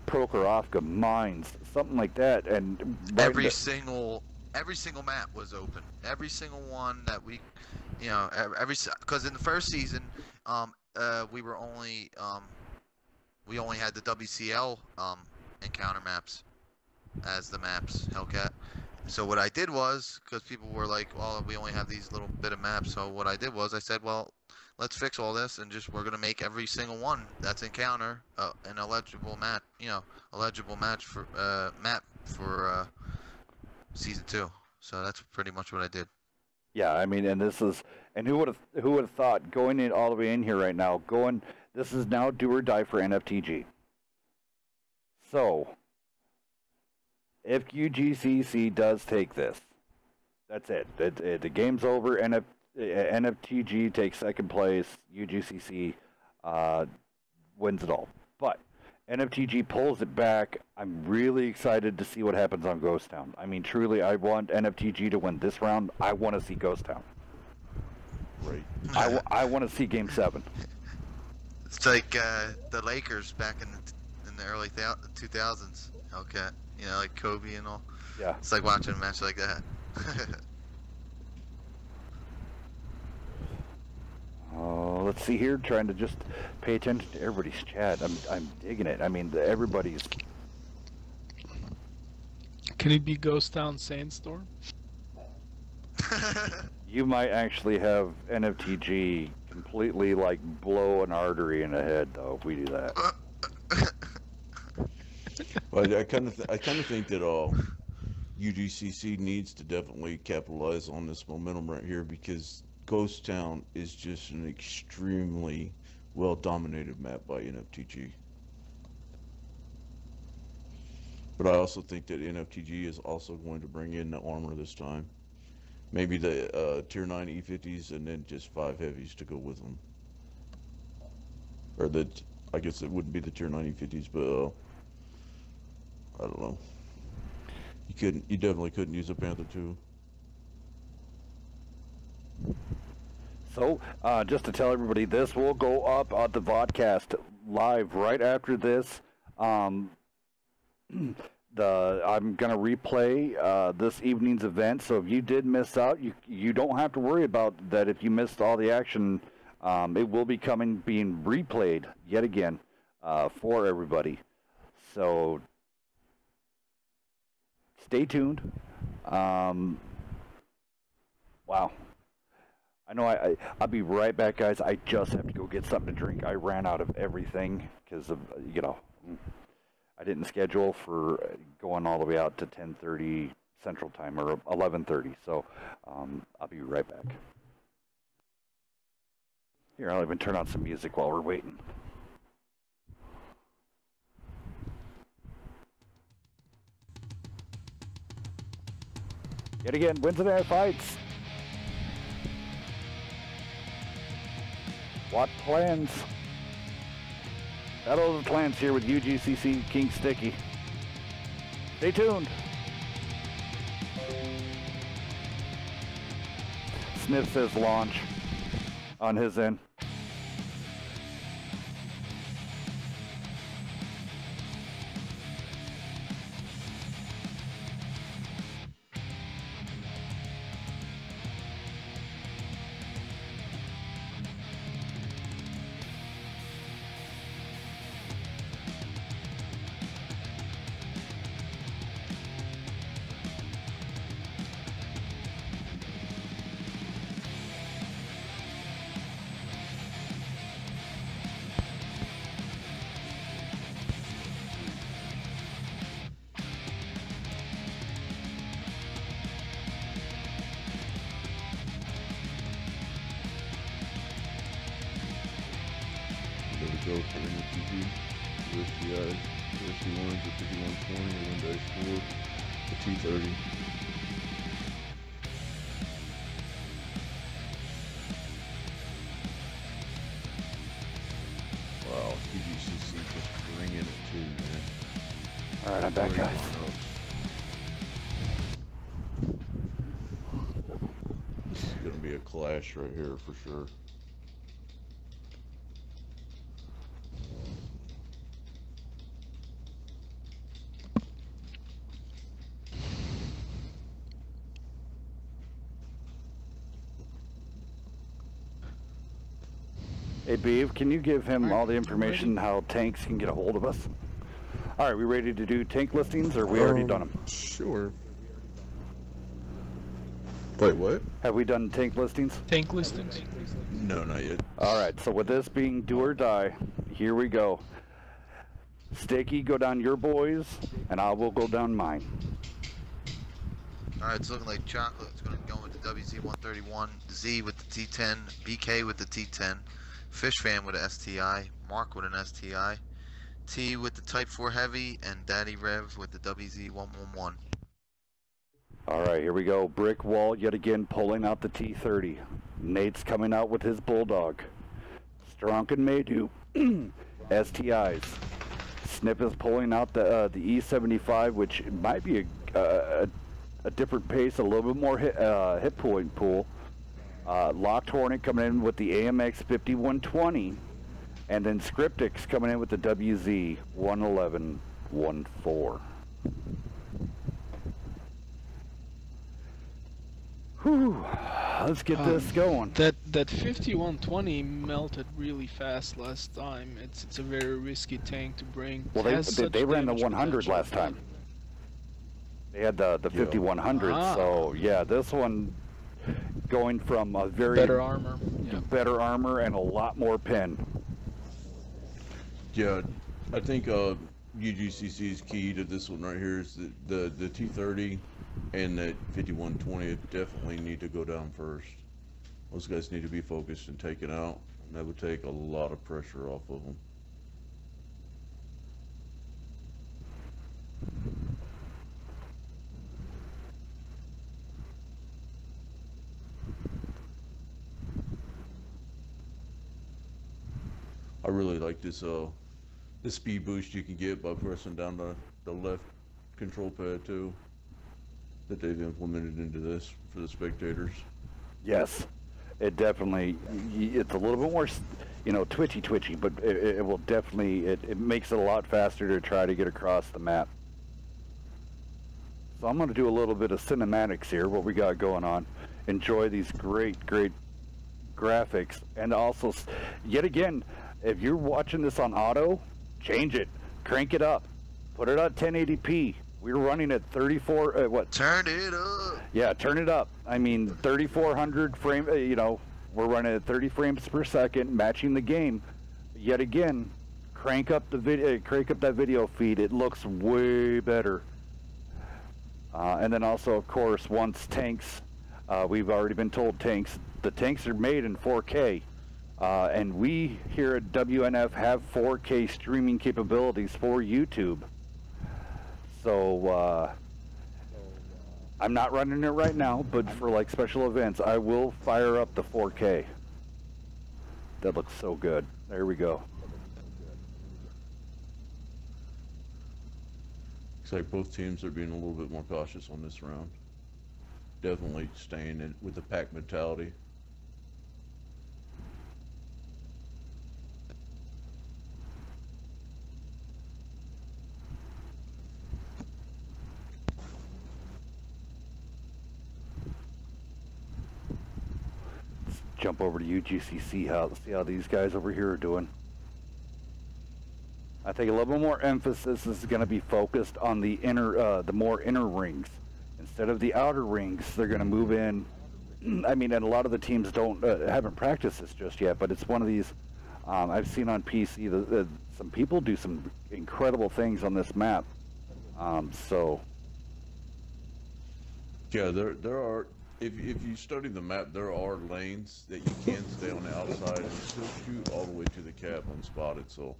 [SPEAKER 2] Prokorovka, Mines, something like that, and
[SPEAKER 8] every single map was open. Every single one that we, you know, because in the first season, we only had the WCL encounter maps as the maps, Hellcat. So what I did was, because people were like, well, we only have these little bit of maps, so what I did was I said, well, let's fix all this and we're going to make every single one that's encounter an eligible map, you know, match for map for Season 2. So that's pretty much what I did.
[SPEAKER 2] Yeah, I mean, and who would have thought going in all the way in here right now, this is now do or die for NFTG. So, if UGCC does take this, that's it. The game's over. NFTG takes second place. UGCC wins it all. But NFTG pulls it back. I'm really excited to see what happens on Ghost Town. I mean, truly, I want NFTG to win this round. I want to see Ghost Town.
[SPEAKER 6] Right.
[SPEAKER 2] I want to see Game 7.
[SPEAKER 8] It's like the Lakers back in the early 2000s. Hellcat, you know, like Kobe and all.
[SPEAKER 2] Yeah.
[SPEAKER 8] It's like watching a match like that.
[SPEAKER 2] Oh, let's see here. Trying to just pay attention to everybody's chat. I'm digging it. I mean, everybody's.
[SPEAKER 3] Can it be Ghost Town Sandstorm?
[SPEAKER 2] You might actually have NFTG completely like blow an artery in the head, though, if we do that.
[SPEAKER 6] But I kind of think that UGCC needs to definitely capitalize on this momentum right here, because Ghost Town is just an extremely well-dominated map by NFTG. But I also think that NFTG is also going to bring in the armor this time. Maybe the Tier 9 E50s and then just 5 heavies to go with them. Or I guess it wouldn't be the Tier 9 E50s, but I don't know. You definitely couldn't use a Panther 2.
[SPEAKER 2] So, just to tell everybody, this will go up on the vodcast live right after this. I'm going to replay this evening's event, so if you did miss out, you don't have to worry about that. If you missed all the action, it will be being replayed yet again for everybody. So stay tuned. Wow. I know I'll be right back, guys. I just have to go get something to drink. I ran out of everything because of, you know, I didn't schedule for going all the way out to 10:30 Central Time or 11:30. So I'll be right back. Here, I'll even turn on some music while we're waiting. Yet again, Wednesday Night Fights. WoT Clans. Battle of the Clans here with UGCC King Sticky. Stay tuned. Sniff says launch on his end.
[SPEAKER 6] Go for NFTG, USDI, USD1s, the 5120, the 1-4, the T30. Wow, UGCC just bringing it too, man.
[SPEAKER 2] Alright, I'm back, guys.
[SPEAKER 6] This is going to be a clash right here for sure.
[SPEAKER 2] Hey, Beav, can you give him all the information how tanks can get a hold of us? All right, we ready to do tank listings, or we already done them?
[SPEAKER 5] Sure. Wait, what?
[SPEAKER 2] Have we done tank listings?
[SPEAKER 3] Tank listings?
[SPEAKER 6] No, not yet.
[SPEAKER 2] All right, so with this being do or die, here we go. Sticky, go down your boys, and I will go down mine.
[SPEAKER 8] Alright, it's looking like Chocolate's going to go with the WZ-131, Z with the T10, BK with the T10, Fish Fan with an STI, Mark with an STI, T with the Type 4 Heavy, and Daddy Rev with the WZ-111.
[SPEAKER 2] All right, here we go. Brick Wall yet again pulling out the T30. Nate's coming out with his Bulldog. Strunk and Maydew, STIs. Snip is pulling out the E75, which might be a different pace, a little bit more hit point pool. Locked Hornet coming in with the AMX 5120, and then Scriptix coming in with the WZ 11114. Whew, let's get this going.
[SPEAKER 3] That 5120 melted really fast last time. It's a very risky tank to bring.
[SPEAKER 2] Well, they ran the 100 last time. They had the 5100, so yeah, this one going from a very
[SPEAKER 3] better armor,
[SPEAKER 2] better armor and a lot more pin.
[SPEAKER 6] Yeah, I think UGCC's key to this one right here is the T30 and that 5120 definitely need to go down first. Those guys need to be focused and taken out, and that would take a lot of pressure off of them. I really like this speed boost you can get by pressing down the left control pad too, that they've implemented into this for the spectators.
[SPEAKER 2] Yes, it definitely, it's a little bit more, you know, twitchy, but it will definitely, it makes it a lot faster to try to get across the map. So I'm going to do a little bit of cinematics here, what we got going on. Enjoy these great graphics. And also, yet again, if you're watching this on auto, change it. Crank it up. Put it on 1080p. We're running at 34, what?
[SPEAKER 8] Turn it up.
[SPEAKER 2] Yeah, turn it up. I mean, 3,400 frame, you know, we're running at 30 frames per second, matching the game. Yet again, crank up the video, crank up that video feed. It looks way better. And then also, of course, once tanks, we've already been told the tanks are made in 4K. And we here at WNF have 4K streaming capabilities for YouTube. So, I'm not running it right now, but for like special events, I will fire up the 4K. That looks so good. There we go.
[SPEAKER 6] Looks like both teams are being a little bit more cautious on this round. Definitely staying in with the pack mentality.
[SPEAKER 2] Jump over to UGCC, see how these guys over here are doing. I think a little bit more emphasis is going to be focused on the more inner rings. Instead of the outer rings, they're going to move in. I mean, and a lot of the teams haven't practiced this just yet, but it's one of these I've seen on PC. Some people do some incredible things on this map. So
[SPEAKER 6] yeah, there are. If you study the map, there are lanes that you can stay on the outside and still shoot all the way to the cap unspotted. So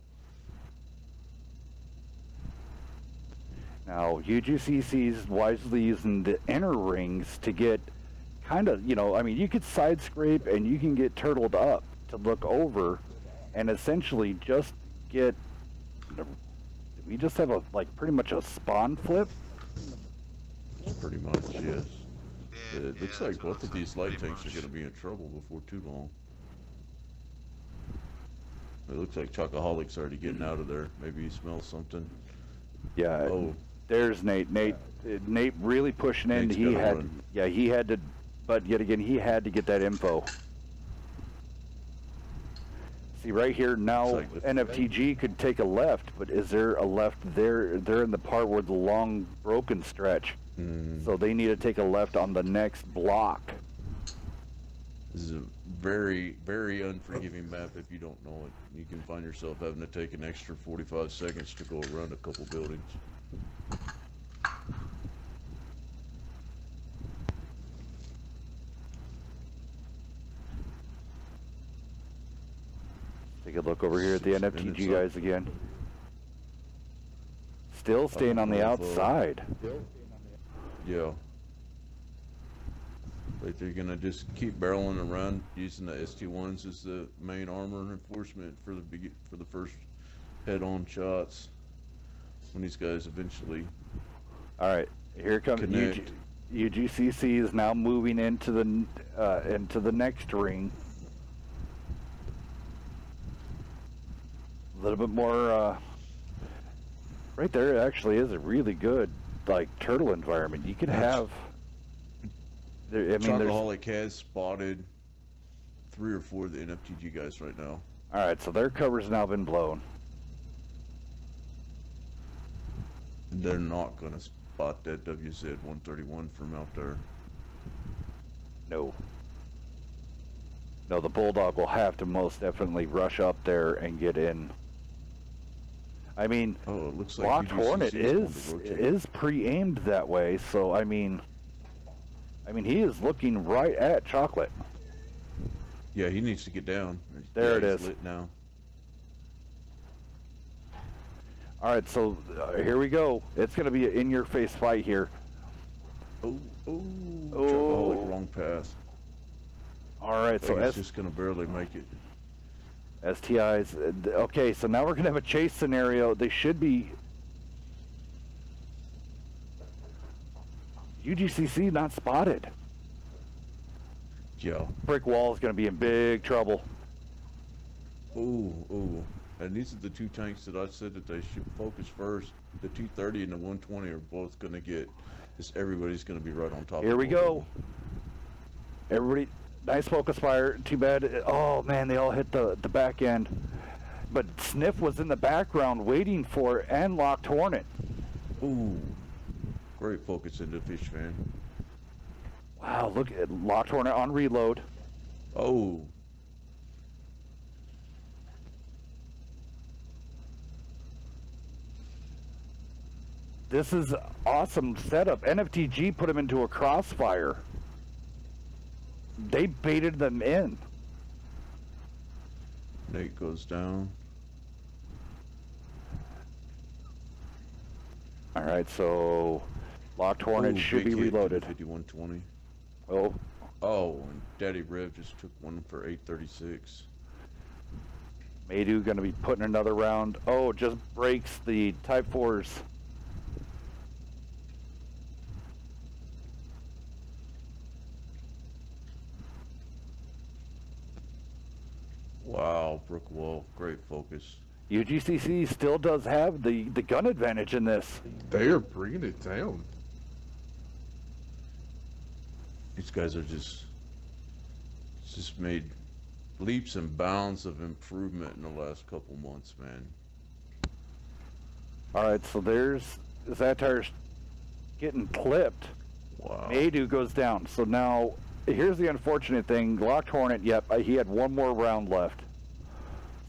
[SPEAKER 2] now UGCC is wisely using the inner rings to get kind of, you know, I mean, you could side scrape and you can get turtled up to look over, and essentially just get. We just have pretty much a spawn flip.
[SPEAKER 6] pretty much, yes. It looks like
[SPEAKER 8] that's
[SPEAKER 6] both of these light
[SPEAKER 8] pretty
[SPEAKER 6] tanks are
[SPEAKER 8] much.
[SPEAKER 6] going to be in trouble before too long. It looks like Chocoholic's already getting out of there. Maybe he smells something.
[SPEAKER 2] Yeah.
[SPEAKER 6] Oh,
[SPEAKER 2] There's Nate. Nate really pushing in.
[SPEAKER 6] Nate's
[SPEAKER 2] He
[SPEAKER 6] gotta
[SPEAKER 2] had,
[SPEAKER 6] run.
[SPEAKER 2] yeah, he had to, but yet again, he had to get that info. See right here now,
[SPEAKER 6] Looks like the-
[SPEAKER 2] NFTG could take a left, but is there a left there? They're in the part where the long broken stretch, so they need to take a left on the next block.
[SPEAKER 6] This is a very, very unforgiving map if you don't know it. You can find yourself having to take an extra 45 seconds to go around a couple buildings.
[SPEAKER 2] Take a look over here at the
[SPEAKER 6] 6
[SPEAKER 2] NFTG
[SPEAKER 6] minutes
[SPEAKER 2] guys again. Still staying on the outside.
[SPEAKER 6] Yeah. Like they're gonna just keep barreling around using the ST1s as the main armor enforcement for the first head-on shots. When these guys eventually
[SPEAKER 2] All right, here comes
[SPEAKER 6] connect.
[SPEAKER 2] UGCC is now moving into the next ring. A little bit more. Right there actually is a really good turtle environment. You could have. I mean, there's.
[SPEAKER 6] Chocoholic has spotted 3 or 4 of the NFTG guys right now.
[SPEAKER 2] All right, so their cover's now been blown.
[SPEAKER 6] They're not gonna spot that WZ-131 from out there.
[SPEAKER 2] No. No, the Bulldog will have to most definitely rush up there and get in. I mean,
[SPEAKER 6] Oh, it looks like
[SPEAKER 2] Locked
[SPEAKER 6] UGCC
[SPEAKER 2] Hornet
[SPEAKER 6] going to rotate.
[SPEAKER 2] is pre-aimed that way, so I mean he is looking right at Chocolate.
[SPEAKER 6] Yeah, he needs to get down.
[SPEAKER 2] There
[SPEAKER 6] Yeah,
[SPEAKER 2] it
[SPEAKER 6] he's
[SPEAKER 2] is.
[SPEAKER 6] lit now.
[SPEAKER 2] All right, so here we go. It's going to be an in-your-face fight here.
[SPEAKER 6] Oh,
[SPEAKER 2] Oh.
[SPEAKER 6] Chocoholic, wrong pass.
[SPEAKER 2] All right, so
[SPEAKER 6] He's just gonna barely make it.
[SPEAKER 2] STIs. Okay, so now we're going to have a chase scenario. They should be. UGCC not spotted.
[SPEAKER 6] Yeah.
[SPEAKER 2] Brick Wall is going to be in big trouble.
[SPEAKER 6] Ooh. And these are the two tanks that I said that they should focus first. The 230 and the 120 are both going to get. Everybody's going to be right on top.
[SPEAKER 2] Here we go. Everybody, nice focus fire. Too bad. Oh man, they all hit the back end. But Sniff was in the background waiting for it and locked Hornet.
[SPEAKER 6] Ooh, great focus into Fish Fan.
[SPEAKER 2] Wow, look at locked Hornet on reload.
[SPEAKER 6] Oh.
[SPEAKER 2] This is awesome setup. NFTG put him into a crossfire. They baited them in.
[SPEAKER 6] Nate goes down.
[SPEAKER 2] All right, so locked Hornet should be reloaded.
[SPEAKER 6] 5120.
[SPEAKER 2] Oh.
[SPEAKER 6] Oh, and Daddy Rev just took one for 836.
[SPEAKER 2] Maydu going to be putting another round. Oh, just breaks the Type 4s.
[SPEAKER 6] Wow, Brook Wall, great focus.
[SPEAKER 2] UGCC still does have the gun advantage in this.
[SPEAKER 5] They are bringing it down.
[SPEAKER 6] These guys are just made leaps and bounds of improvement in the last couple months, man.
[SPEAKER 2] All right, so there's Zatar's getting clipped.
[SPEAKER 6] Wow.
[SPEAKER 2] Maydu goes down. So now, here's the unfortunate thing. Locked Hornet, yep, he had one more round left.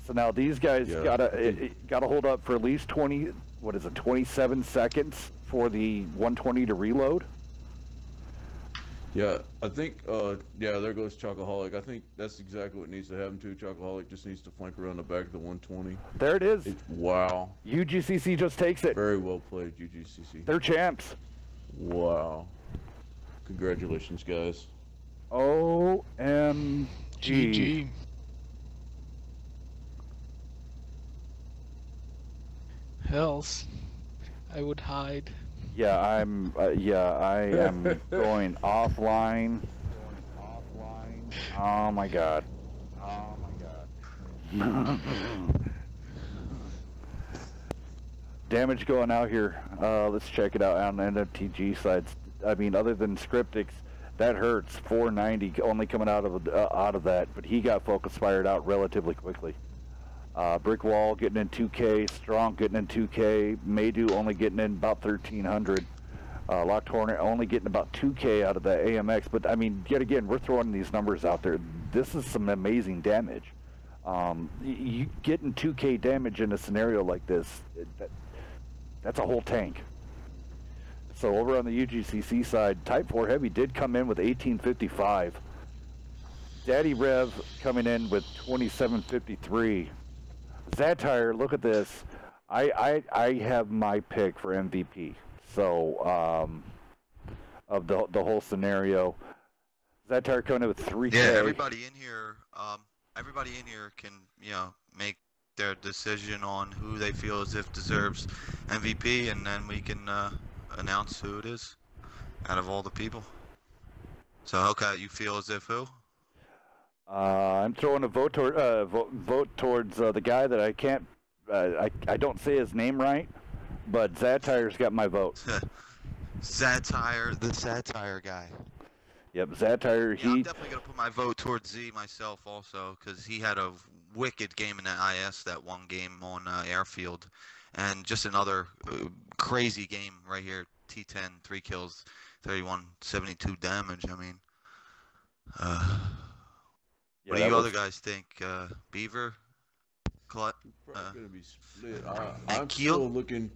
[SPEAKER 2] So now these guys gotta hold up for at least 27 seconds for the 120 to reload.
[SPEAKER 6] Yeah, I think, yeah, there goes Chocoholic. I think that's exactly what needs to happen too. Chocoholic just needs to flank around the back of the 120.
[SPEAKER 2] There it is.
[SPEAKER 6] Wow.
[SPEAKER 2] UGCC just takes it.
[SPEAKER 6] Very well played, UGCC.
[SPEAKER 2] They're champs.
[SPEAKER 6] Wow. Congratulations, guys.
[SPEAKER 2] OMG.
[SPEAKER 3] GG. Hells, I would hide.
[SPEAKER 2] Yeah, I am going offline. Oh my god. Damage going out here. Let's check it out on the NFTG sides. I mean, other than Scriptics, that hurts. 490 only coming out of that, but he got focus fired out relatively quickly. Brick Wall getting in 2K, Strong getting in 2K, Maydu only getting in about 1,300. Locked Hornet only getting about 2K out of the AMX, but I mean, yet again, we're throwing these numbers out there. This is some amazing damage. You getting 2K damage in a scenario like this, that's a whole tank. So over on the UGCC side, Type 4 Heavy did come in with 1855. Daddy Rev coming in with 2753. Zatar, look at this. I have my pick for MVP. So of the whole scenario, Zatar coming in with 3K.
[SPEAKER 8] Yeah, everybody in here can make their decision on who they feel as if deserves MVP, and then we can announce who it is out of all the people. So, okay, you feel as if who?
[SPEAKER 2] I'm throwing a vote towards the guy that I can't. I don't say his name right, but Zatar's got my vote.
[SPEAKER 8] Zatar, the satire guy.
[SPEAKER 2] Yep, Zatar.
[SPEAKER 8] Yeah, I'm definitely gonna put my vote towards Z myself also, because he had a wicked game in the IS, that one game on Airfield, and just another crazy game right here. T10, 3 kills, 3172 damage. I mean, what do you other guys think? Beaver?
[SPEAKER 6] Probably gonna be split. I'm still looking.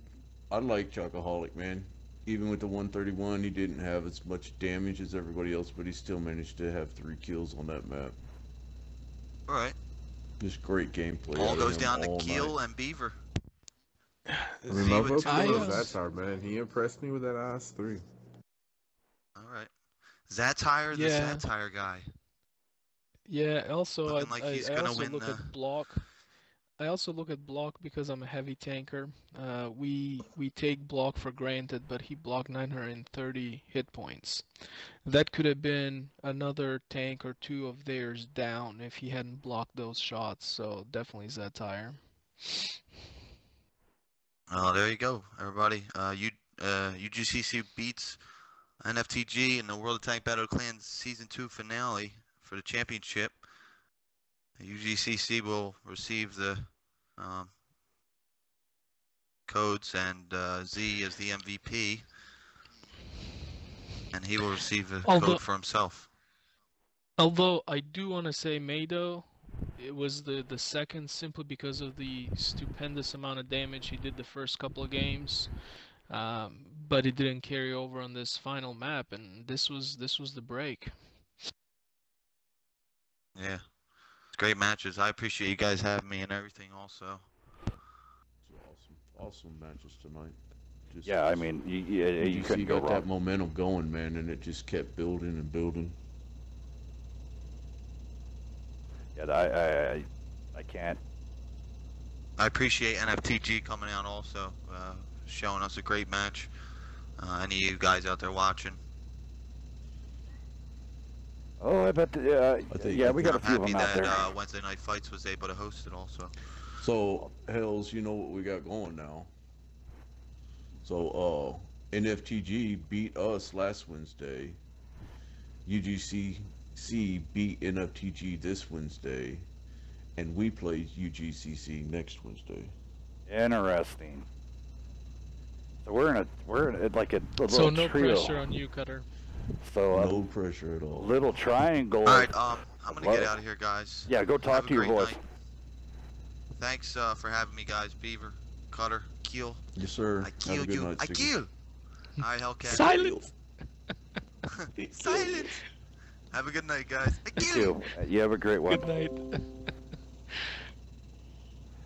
[SPEAKER 6] I like Chocoholic, man. Even with the 131, he didn't have as much damage as everybody else, but he still managed to have 3 kills on that map.
[SPEAKER 8] All right.
[SPEAKER 6] Just great gameplay.
[SPEAKER 8] All goes down to Keel and Beaver.
[SPEAKER 5] I mean, my vote for Zatar, man. He impressed me with that IS-3.
[SPEAKER 8] All right. Zatar, the satire guy.
[SPEAKER 3] Yeah, also
[SPEAKER 8] Like
[SPEAKER 3] I
[SPEAKER 8] he's gonna
[SPEAKER 3] also
[SPEAKER 8] win
[SPEAKER 3] look at block. I also look at block because I'm a heavy tanker. We take block for granted, but he blocked 930 hit points. That could have been another tank or two of theirs down if he hadn't blocked those shots. So definitely Zatar.
[SPEAKER 8] There you go, everybody. UGCC beats NFTG in the World of Tank Battle of Clans Season 2 finale for the championship. UGCC will receive the codes, and Z is the MVP, and he will receive the code for himself.
[SPEAKER 3] Although I do want to say Mado, it was the second simply because of the stupendous amount of damage he did the first couple of games, but it didn't carry over on this final map, and this was the break.
[SPEAKER 8] Yeah, it's great matches. I appreciate you guys having me and everything also.
[SPEAKER 6] Awesome matches tonight.
[SPEAKER 2] Yeah, I mean, you couldn't go
[SPEAKER 6] got
[SPEAKER 2] wrong.
[SPEAKER 6] that momentum going, man, and it just kept building and building.
[SPEAKER 2] Yeah, I can't.
[SPEAKER 8] I appreciate NFTG coming out also, showing us a great match. Any of you guys out there watching?
[SPEAKER 2] Oh, I bet. Yeah, we got a few of them out there.
[SPEAKER 8] I'm happy that Wednesday Night Fights was able to host it also.
[SPEAKER 6] So, Hells, you know what we got going now. So, NFTG beat us last Wednesday. UGCC beat NFTG this Wednesday. And we play UGCC next Wednesday.
[SPEAKER 2] Interesting. So we're in like a little
[SPEAKER 3] So no
[SPEAKER 2] trio.
[SPEAKER 3] pressure on you, Cutter.
[SPEAKER 2] So
[SPEAKER 6] no pressure at all.
[SPEAKER 2] Little triangle.
[SPEAKER 8] All right, I'm gonna get out of here, guys.
[SPEAKER 2] Yeah, go talk to your boys.
[SPEAKER 8] Night. Thanks for having me, guys. Beaver, Cutter, Keel.
[SPEAKER 6] Yes, sir.
[SPEAKER 8] I killed you.
[SPEAKER 6] Night,
[SPEAKER 8] I killed. All right, Hellcat.
[SPEAKER 3] Silence.
[SPEAKER 8] Silence. Have a good night, guys. I
[SPEAKER 2] You
[SPEAKER 8] killed.
[SPEAKER 2] too. You have a great one.
[SPEAKER 3] Good night.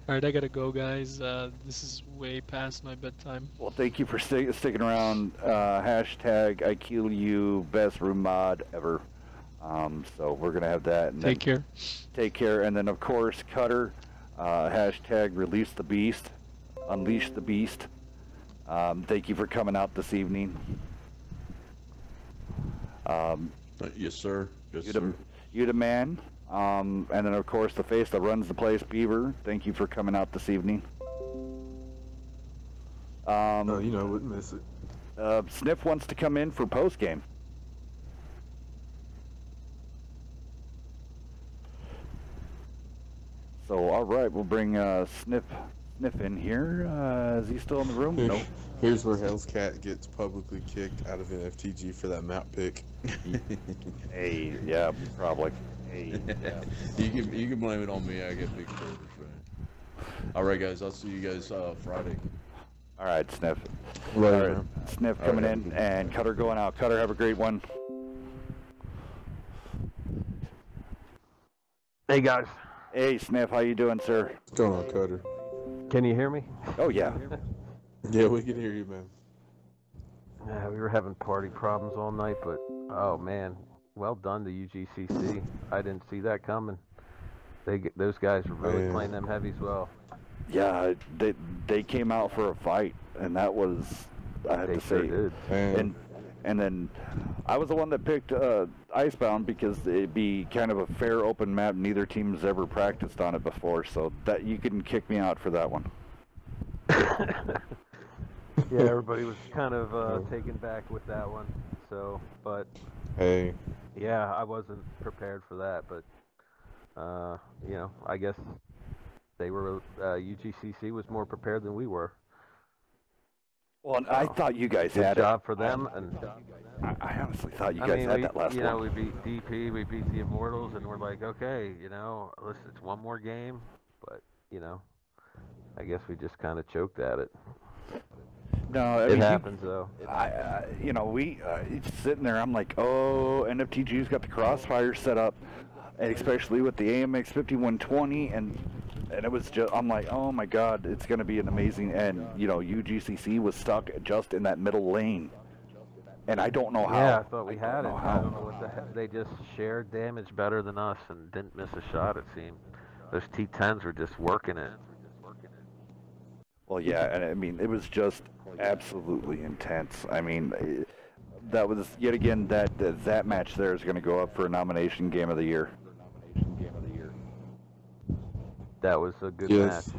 [SPEAKER 3] Alright, I gotta go, guys. This is way past my bedtime.
[SPEAKER 2] Well, thank you for sticking around. Hashtag I kill you, best room mod ever. So we're gonna have that. And
[SPEAKER 3] Take care.
[SPEAKER 2] Take care, and then of course Cutter. Hashtag release the beast, unleash the beast. Thank you for coming out this evening.
[SPEAKER 6] Yes, sir. Yes, sir.
[SPEAKER 2] You the man. And then of course the face that runs the place, Beaver. Thank you for coming out this evening.
[SPEAKER 5] You know, I wouldn't miss it.
[SPEAKER 2] Sniff wants to come in for post game. So all right, we'll bring Sniff in here. Is he still in the room? Nope.
[SPEAKER 5] Here's where Hell's Cat gets publicly kicked out of NFTG for that map pick.
[SPEAKER 2] Hey, yeah, probably. Hey, yeah.
[SPEAKER 6] You can blame it on me. I get big shoulders, right? All right, guys. I'll see you guys Friday.
[SPEAKER 2] All right, Sniff.
[SPEAKER 5] Right,
[SPEAKER 2] All right,
[SPEAKER 5] man.
[SPEAKER 2] Sniff coming in, and Cutter going out. Cutter, have a great one.
[SPEAKER 7] Hey guys,
[SPEAKER 2] Hey, Sniff, how you doing, sir?
[SPEAKER 5] What's going on, Cutter?
[SPEAKER 7] can you hear me?
[SPEAKER 2] Oh yeah.
[SPEAKER 5] Yeah, we can hear you, man.
[SPEAKER 7] Yeah, we were having party problems all night, but oh man, well done to UGCC. I didn't see that coming. Those guys were really
[SPEAKER 5] Man.
[SPEAKER 7] playing them heavies well.
[SPEAKER 2] Yeah, they came out for a fight, and that was, I have
[SPEAKER 7] They
[SPEAKER 2] to
[SPEAKER 7] sure
[SPEAKER 2] say.
[SPEAKER 7] did.
[SPEAKER 2] And then I was the one that picked Icebound because it'd be kind of a fair open map. Neither team's ever practiced on it before, so that you can kick me out for that one.
[SPEAKER 7] Yeah, everybody was kind of taken back with that one. So, but
[SPEAKER 5] Hey,
[SPEAKER 7] yeah, I wasn't prepared for that. But you know, I guess they were UGCC was more prepared than we were.
[SPEAKER 2] Well, and I thought you guys
[SPEAKER 7] Good
[SPEAKER 2] had
[SPEAKER 7] job for them. And
[SPEAKER 2] I honestly thought you
[SPEAKER 7] I
[SPEAKER 2] guys
[SPEAKER 7] mean,
[SPEAKER 2] had that last
[SPEAKER 7] you
[SPEAKER 2] one.
[SPEAKER 7] know, we beat DP, we beat the Immortals, and we're like, okay, you know, listen, it's one more game, but you know, I guess we just kind of choked at it.
[SPEAKER 2] No, I
[SPEAKER 7] It
[SPEAKER 2] mean,
[SPEAKER 7] happens though.
[SPEAKER 2] you know, we sitting there. I'm like, oh, NFTG's got the crossfire set up, and especially with the AMX 5120, and it was just, I'm like, oh my God, it's gonna be an amazing. And you know, UGCC was stuck just in that middle lane, and I don't know how.
[SPEAKER 7] Yeah, I thought we had it.
[SPEAKER 2] know
[SPEAKER 7] I
[SPEAKER 2] how.
[SPEAKER 7] don't know what the heck. They just shared damage better than us and didn't miss a shot. It seemed those T10s were just working it.
[SPEAKER 2] Well, yeah, and I mean, it was just absolutely intense. I mean, that was yet again that match there is going to go up for a nomination game of the year.
[SPEAKER 7] That was a good
[SPEAKER 5] Yes.
[SPEAKER 7] match.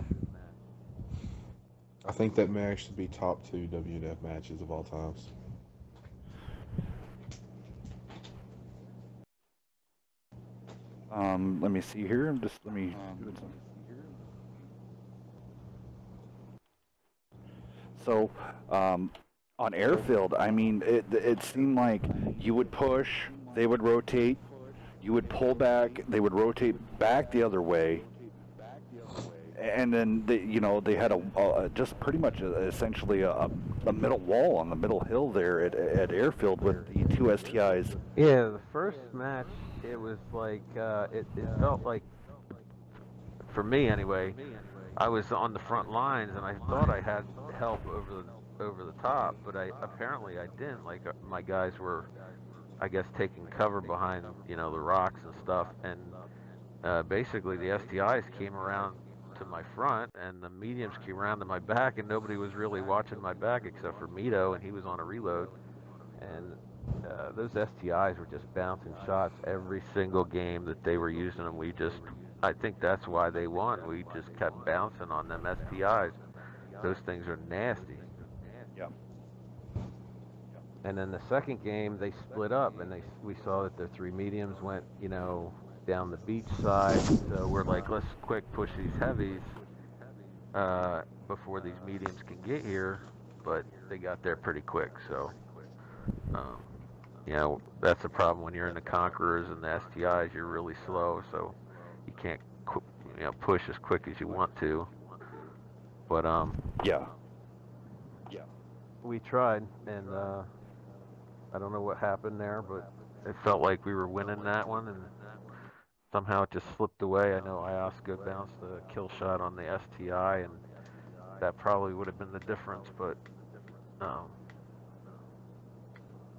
[SPEAKER 5] I think that may actually be top 2 WNF matches of all times.
[SPEAKER 2] Let me see here. Let me do it. So, on airfield, I mean, it seemed like you would push, they would rotate, you would pull back, they would rotate back the other way, and then they had just pretty much essentially a middle wall on the middle hill there at airfield with the 2 STIs.
[SPEAKER 7] Yeah, the first match, it was like it felt like, for me anyway, I was on the front lines and I thought I had help over the top, but apparently I didn't. Like my guys were, I guess, taking cover behind the rocks and stuff, and basically the STIs came around to my front and the mediums came around to my back, and nobody was really watching my back except for Mito, and he was on a reload, and those STIs were just bouncing shots every single game that they were using them. I think that's why they won. We just kept bouncing on them STIs. Those things are nasty.
[SPEAKER 2] Yeah.
[SPEAKER 7] And then the second game, they split up, and we saw that the 3 mediums went, down the beach side. So we're like, let's quick push these heavies before these mediums can get here. But they got there pretty quick. So, that's the problem when you're in the Conquerors and the STIs. You're really slow, so you can't, push as quick as you want to. But
[SPEAKER 2] yeah.
[SPEAKER 7] We tried, and I don't know what happened there, but it felt like we were winning that one, and somehow it just slipped away. I know Ioska bounced a kill shot on the STI, and that probably would have been the difference, but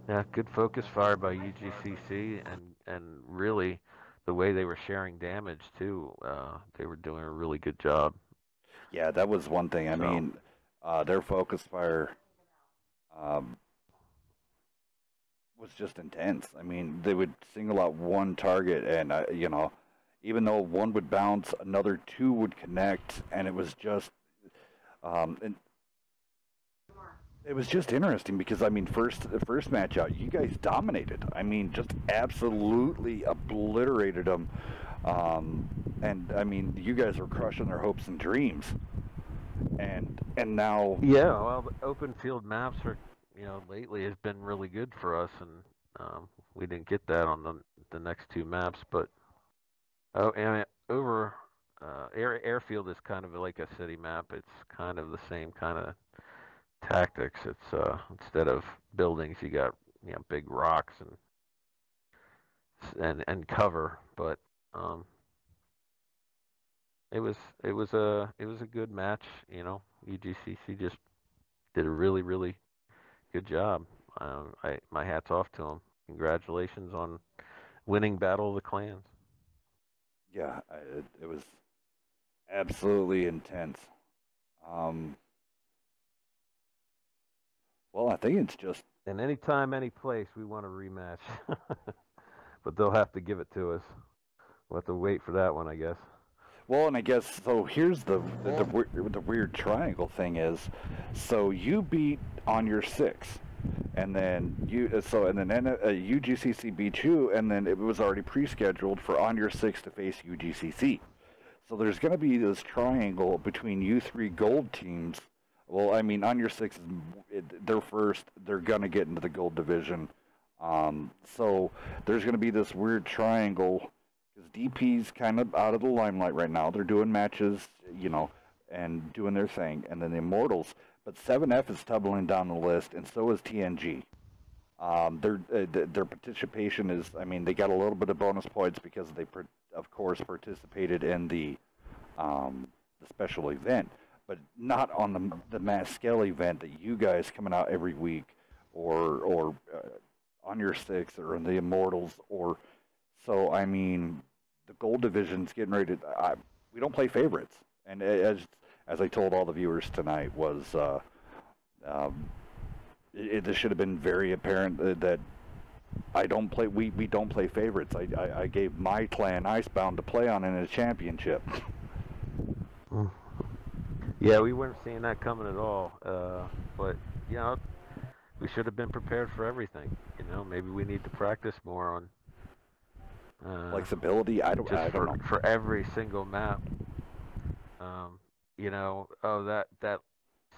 [SPEAKER 7] yeah, good focus fire by UGCC, and really the way they were sharing damage too, they were doing a really good job.
[SPEAKER 2] Yeah, that was one thing. I mean, their focus fire was just intense. I mean, they would single out one target, and even though one would bounce, another 2 would connect, and it was just, it was just interesting because the first match out, you guys dominated. I mean, just absolutely obliterated them, and I mean, you guys were crushing their hopes and dreams, and now.
[SPEAKER 7] Yeah, well, the open field maps are, lately has been really good for us, and we didn't get that on the next 2 maps, but airfield is kind of like a city map. It's kind of the same kind of tactics. It's instead of buildings, you got big rocks and cover, but it was a good match. UGCC just did a really, really good job. My hat's off to them. Congratulations on winning Battle of the Clans.
[SPEAKER 2] Yeah, it was absolutely intense. Well, I think it's just.
[SPEAKER 7] And anytime, any place, we want a rematch. But they'll have to give it to us. We'll have to wait for that one, I guess.
[SPEAKER 2] Well, and I guess, so here's the weird triangle thing is, so you beat On Your 6, and then UGCC beat you, and then it was already pre-scheduled for On Your 6 to face UGCC. So there's going to be this triangle between you 3 gold teams. Well, I mean, On Your 6, they're first. They're going to get into the gold division. So there's going to be this weird triangle, because DP's kind of out of the limelight right now. They're doing matches, and doing their thing. And then the Immortals. But 7F is tumbling down the list, and so is TNG. Their participation is, I mean, they got a little bit of bonus points because they, of course, participated in the special event, but not on the mass scale event that you guys coming out every week, or On Your 6, or in the Immortals, or so. I mean, the gold division's getting ready to. We don't play favorites, and as I told all the viewers tonight, was this should have been very apparent that we don't play favorites. I gave my clan Icebound to play on in a championship.
[SPEAKER 7] Yeah, we weren't seeing that coming at all. But you know, we should have been prepared for everything. You know, maybe we need to practice more on
[SPEAKER 2] Flexibility. I don't know.
[SPEAKER 7] For every single map. You know, that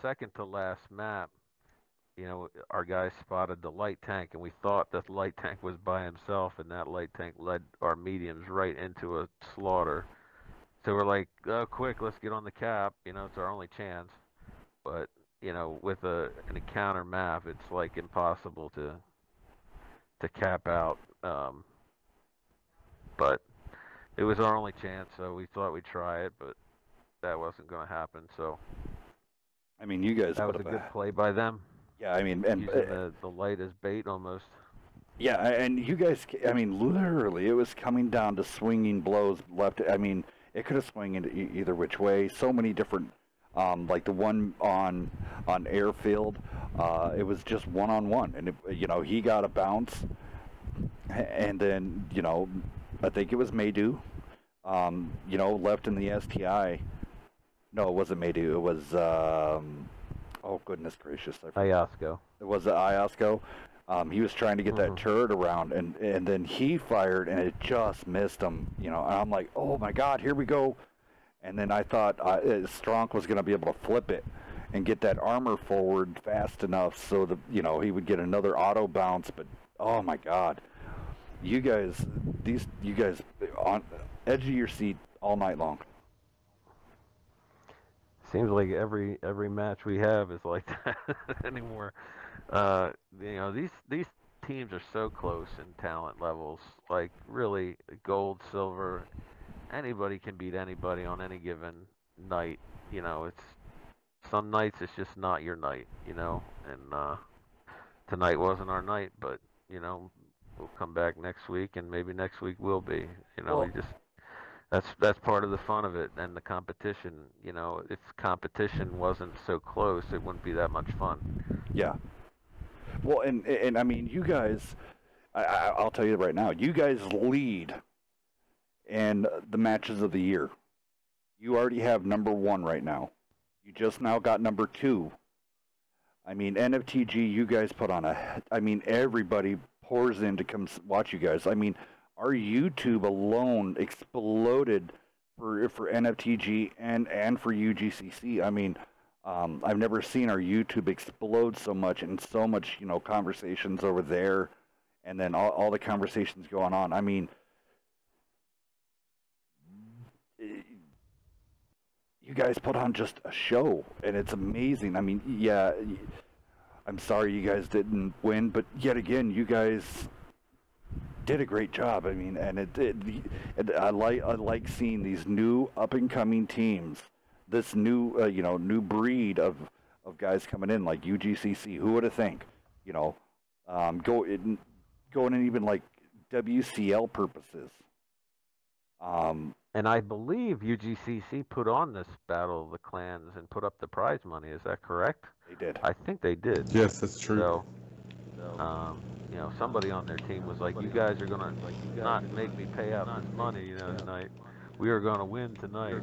[SPEAKER 7] second to last map. You know, our guys spotted the light tank, and we thought that the light tank was by himself, and that light tank led our mediums right into a slaughter. So we're like, oh, quick, let's get on the cap. You know, it's our only chance. But, you know, with an encounter map, it's like impossible to cap out. But it was our only chance, so we thought we'd try it, but that wasn't going to happen. So,
[SPEAKER 2] I mean, you guys.
[SPEAKER 7] That was a good play by them.
[SPEAKER 2] Yeah, I mean, and
[SPEAKER 7] using the light as bait almost.
[SPEAKER 2] Yeah, and you guys, I mean, literally, it was coming down to swinging blows left. I mean, it could have swung into either which way. So many different, like the one on airfield, it was just one-on-one, and you know, he got a bounce, and then, you know, I think it was Maydew, you know, left in the STI. No, it wasn't Maydew. It was. Oh, goodness gracious.
[SPEAKER 7] Iosco.
[SPEAKER 2] It was the Iosco. He was trying to get that turret around, and then he fired, and it just missed him. You know, and I'm like, oh, my God, here we go. And then I thought Stronk was going to be able to flip it and get that armor forward fast enough so that, you know, he would get another auto bounce. But, oh, my God. You guys on edge of your seat all night long.
[SPEAKER 7] Seems like every match we have is like that anymore. You know, these teams are so close in talent levels. Like really, gold, silver, anybody can beat anybody on any given night. You know, it's some nights it's just not your night. You know, and tonight wasn't our night, but you know, we'll come back next week, and maybe next week will be. You know, we just. That's part of the fun of it, and the competition. You know, if competition wasn't so close, it wouldn't be that much fun.
[SPEAKER 2] Yeah. Well, and I mean, you guys, I'll tell you right now, you guys lead in the matches of the year. You already have number 1 right now. You just now got number 2. I mean, NFTG, you guys put on I mean, everybody pours in to come watch you guys. I mean, our YouTube alone exploded for NFTG and for UGCC. I mean, I've never seen our YouTube explode so much, and so much, you know, conversations over there, and then all the conversations going on. I mean, you guys put on just a show, and it's amazing. I mean, yeah, I'm sorry you guys didn't win, but yet again, you guys did a great job. I mean, and I like seeing these new up and coming teams, this new you know, new breed of guys coming in like UGCC. Who would have think, you know, going in even like WCL purposes.
[SPEAKER 7] And I believe UGCC put on this Battle of the Clans and put up the prize money. Is that correct?
[SPEAKER 2] They did.
[SPEAKER 7] I think they did.
[SPEAKER 5] Yes, that's true.
[SPEAKER 7] So, you know, somebody on their team was like, "You guys are gonna not make me pay out this money, you know, tonight. We are gonna win tonight."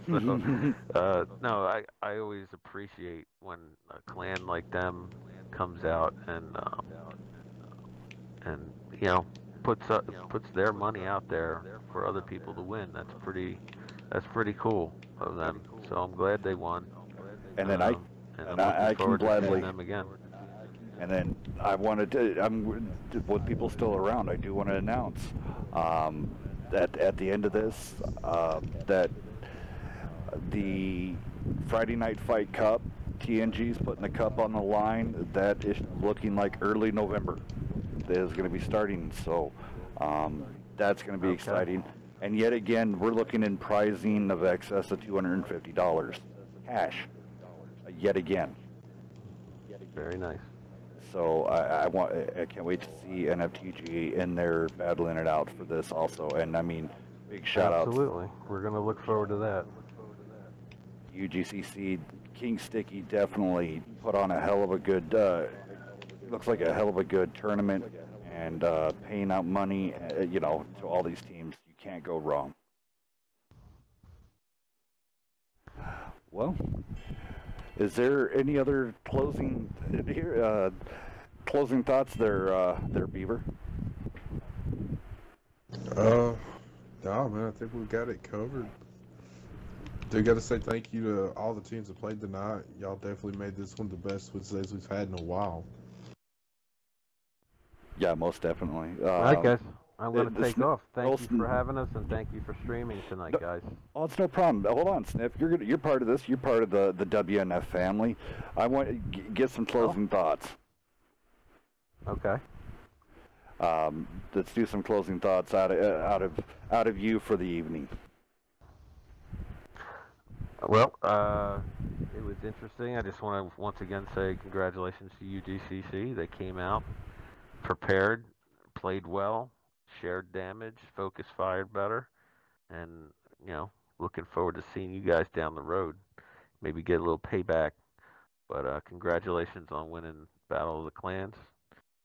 [SPEAKER 7] So, no, I always appreciate when a clan like them comes out and you know, puts their money out there for other people to win. That's pretty cool of them. So I'm glad they won.
[SPEAKER 2] And then I can gladly
[SPEAKER 7] them again.
[SPEAKER 2] And then I wanted to, with people still around, I do want to announce that at the end of this, that the Friday Night Fight Cup, TNG's putting the cup on the line. That is looking like early November. That is going to be starting, so that's going to be exciting. And yet again, we're looking in prizing of excess of $250 cash. Yet again.
[SPEAKER 7] Very nice.
[SPEAKER 2] So I can't wait to see NFTG in there battling it out for this also. And I mean, big shout out.
[SPEAKER 7] Absolutely. We're going to look forward to that.
[SPEAKER 2] UGCC, King Sticky definitely put on a hell of a good, looks like a hell of a good tournament, and paying out money, you know, to all these teams. You can't go wrong. Well, is there any other closing here? Closing thoughts there, Beaver?
[SPEAKER 5] No, man, I think we got it covered. Do got to say thank you to all the teams that played tonight. Y'all definitely made this one the best Wednesdays we've had in a while.
[SPEAKER 2] Yeah, most definitely.
[SPEAKER 7] All right, guys. I'm going to take
[SPEAKER 2] Sniff,
[SPEAKER 7] off. Thank you for having us, and thank you for streaming tonight, guys.
[SPEAKER 2] Oh, it's no problem. Hold on, Sniff. You're part of this. You're part of the WNF family. I want to get some closing thoughts.
[SPEAKER 7] Okay.
[SPEAKER 2] Let's do some closing thoughts out of you for the evening.
[SPEAKER 7] Well, it was interesting. I just want to once again say congratulations to UGCC. They came out prepared, played well, shared damage, focus fired better, and looking forward to seeing you guys down the road. Maybe get a little payback. But congratulations on winning Battle of the Clans.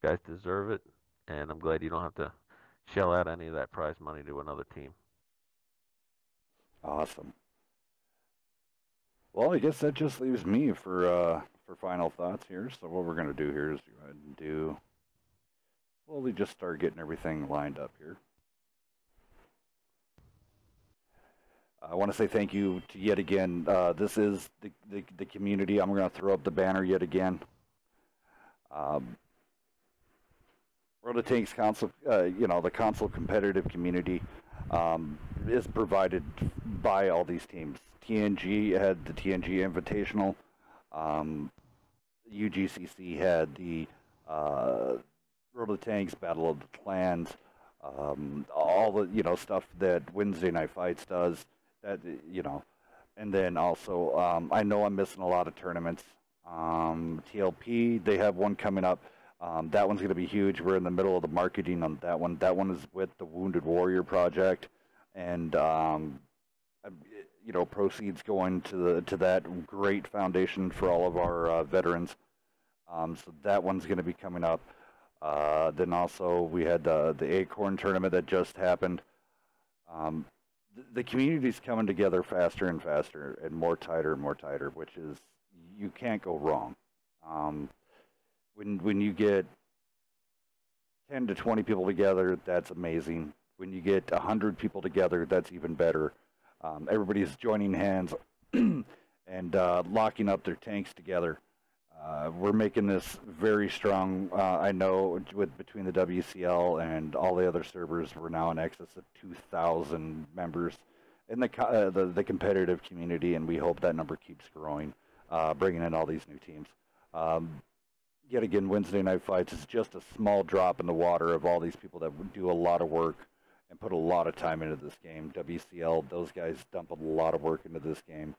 [SPEAKER 7] You guys deserve it, and I'm glad you don't have to shell out any of that prize money to another team.
[SPEAKER 2] Awesome. Well, I guess that just leaves me for final thoughts here. So what we're going to do here is go ahead and slowly just start getting everything lined up here. I want to say thank you to yet again. This is the community. I'm going to throw up the banner yet again. World of Tanks console, the console competitive community is provided by all these teams. TNG had the TNG Invitational. UGCC had the World of Tanks Battle of the Clans. All the stuff that Wednesday Night Fights does. That and then also I know I'm missing a lot of tournaments. TLP, they have one coming up. That one's going to be huge. We're in the middle of the marketing on that one. That one is with the Wounded Warrior Project, and proceeds going to that great foundation for all of our veterans. So that one's going to be coming up. Then also we had the Acorn tournament that just happened. The community's coming together faster and faster, and more tighter and more tighter, which is, you can't go wrong. When you get 10 to 20 people together, that's amazing. When you get 100 people together, that's even better. Everybody's joining hands and locking up their tanks together. We're making this very strong. I know between the WCL and all the other servers, we're now in excess of 2,000 members in the competitive community, and we hope that number keeps growing, bringing in all these new teams. Yet again, Wednesday Night Fights is just a small drop in the water of all these people that do a lot of work and put a lot of time into this game. WCL, those guys dump a lot of work into this game.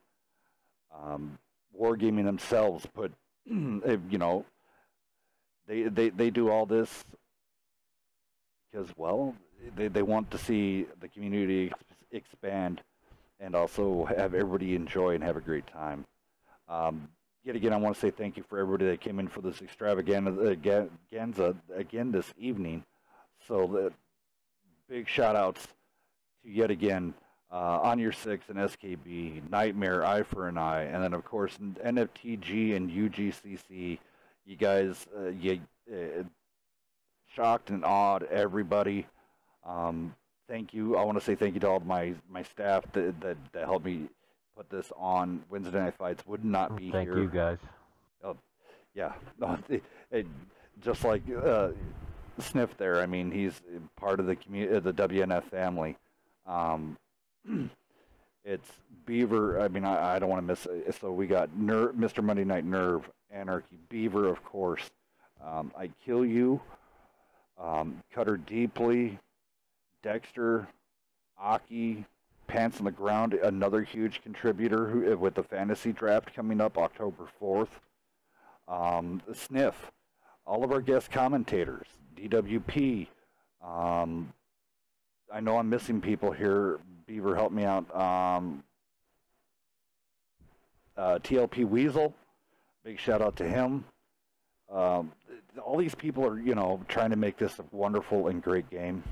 [SPEAKER 2] Wargaming themselves put, they do all this because, well, they want to see the community expand and also have everybody enjoy and have a great time. Yet again, I want to say thank you for everybody that came in for this extravaganza again this evening. So big shout-outs to yet again On Your Six and SKB, Nightmare, Eye for an Eye, and then of course NFTG and UGCC. You guys, shocked and awed everybody. Thank you. I want to say thank you to all my staff that helped me put this on. Wednesday Night Fights would not be here.
[SPEAKER 7] Thank you, guys.
[SPEAKER 2] Oh, yeah. Just like Sniff there. I mean, he's part of the the WNF family. It's Beaver. I mean, I don't want to miss it. So we got Mr. Monday Night Nerve, Anarchy, Beaver, of course. I Kill You, Cutter Deeply, Dexter, Aki, Pants on the Ground, another huge contributor with the fantasy draft coming up October 4th. Sniff, all of our guest commentators, DWP. I know I'm missing people here. Beaver, help me out. TLP Weasel, big shout out to him. All these people are, trying to make this a wonderful and great game.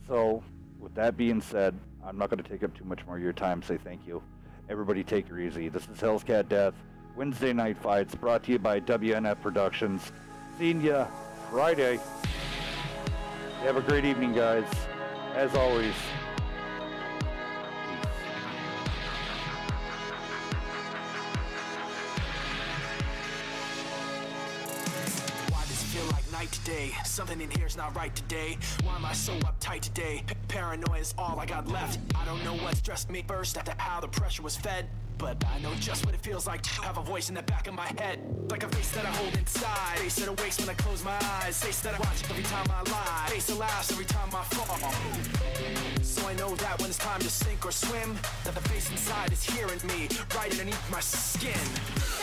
[SPEAKER 2] So, with that being said, I'm not going to take up too much more of your time. Say thank you. Everybody take her easy. This is Hell's Cat Death, Wednesday Night Fights, brought to you by WNF Productions. Seeing ya Friday. Have a great evening, guys. As always,
[SPEAKER 1] today, something in here's not right today. Why am I so uptight today? Paranoia is all I got left. I don't know what stressed me first after how the pressure was fed, but I know just what it feels like to have a voice in the back of my head, like a face that I hold inside, face that awakes when I close my eyes, face that I watch every time I lie, face that laughs every time I fall. So I know that when it's time to sink or swim, that the face inside is hearing me right underneath my skin.